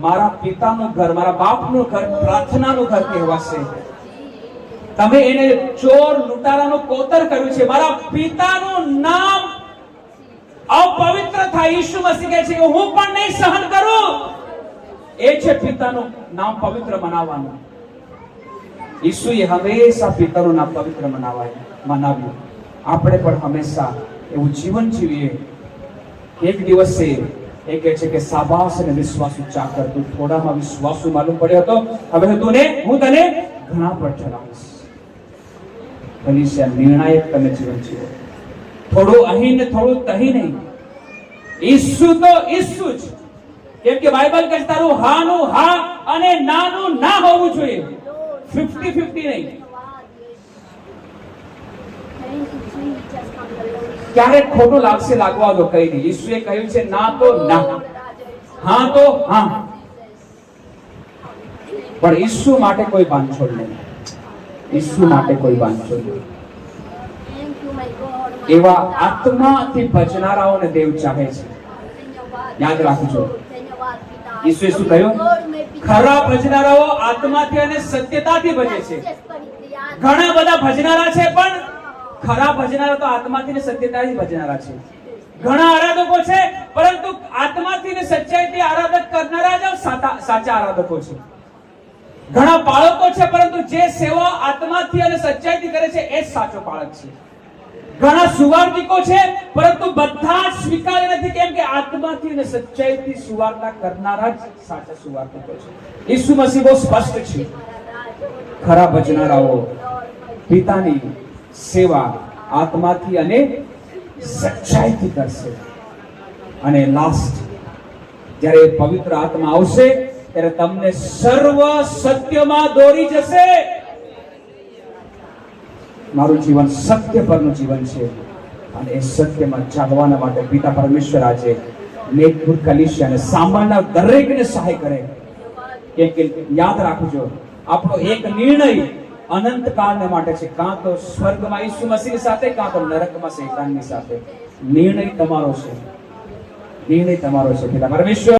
મારા પિતાનું ઘર, મારા બાપનું ઘર પ્રાર્થનાનું ઘર કહેવાશે. તમે એને ચોર લૂંટારાનું કોતર કર્યું છે. મારા પિતાનું નામ અપવિત્ર થાય. ઈસુ મસીહ કહે છે કે હું પણ નહીં સહન કરું. એ છે પિતાનું નામ પવિત્ર મનાવવાનું. ઈસુએ હંમેશા પિતાનું નામ પવિત્ર મનાવ્યું. આપણે પણ હંમેશા એવું જીવન જીવીએ. એક દિવસે એ કહે છે કે સાબાસ અને વિશ્વાસુ ચાકર, તું થોડામાં વિશ્વાસુ માલુમ પડ્યો હતો, હવે હું તને ઘણા પર ચલાવીશ. કલીસિયા નિર્ણાયક તમે જીવન જીવો. થોડું અહીં ને થોડું તહીં નહીં. ઈસુ તો ઈસુ જ. કેમ કે બાઇબલ કહે છે તારું હાનું હા અને નાનું ના હોવું જોઈએ. 50-50 નહીં. ક્યારેક ખોટું લાગશે, લાગવા દો, કઈ નહીં. ઈસુએ કહ્યું છે ના તો ના, હા તો હા. પણ ઈસુ માટે કોઈ બાંધછોડ નહીં. ઈસુ માટે કોઈ બાંધછોડ નહીં. એવા આત્માથી ભજનારાઓને દેવ ચાહે છે. યાદ રાખજો. ઈસુએ શું કહ્યું? ખરા ભજનારાઓ આત્માથી અને સત્યતાથી ભજે છે. ઘણા બધા ભજનારા છે પણ ખરા ભજનારા તો આત્માથી ને સત્યતાથી ભજનારા છે. ઘણા આરાધકો છે પરંતુ આત્માથી ને સચ્ચાઈથી આરાધક કરનારા જ સાચા આરાધકો છે. ઘણા પાળકો છે પરંતુ જે સેવા આત્માથી અને સચ્ચાઈથી કરે છે એ જ સાચો પાળક છે. ઘણા સુવાર્તિકો છે પરંતુ બધા જ સ્વીકાર્ય નથી, કેમ કે આત્માથી અને સચ્ચાઈથી સુવાર્તા કરનારા જ સાચા સુવાર્તિકો છે. ઈસુ મસીહ બહુ સ્પષ્ટ છે. ખરા ભજનારાઓ પિતાની સેવા આત્માથી અને સચ્ચાઈથી કરશે. અને લાસ્ટ જ્યારે પવિત્ર આત્મા આવશે ત્યારે તમને સર્વ સત્યમાં દોરી જશે. મારું જીવન સત્ય પરનું જીવન છે અને એ સત્યમાં ચાલવાના માટે પિતા પરમેશ્વર આજે મેઘપુર કલીસિયા અને સાંભળનાર દરેકને સહાય કરે. કે યાદ રાખજો, આપણો એક નિર્ણય અનંત કાળને માટે છે. કાં તો સ્વર્ગમાં ઈસુ મસીહની સાથે, કાં તો નરકમાં શૈતાનની સાથે. નિર્ણય તમારો છે, નિર્ણય તમારો છે પિતા પરમેશ્વર.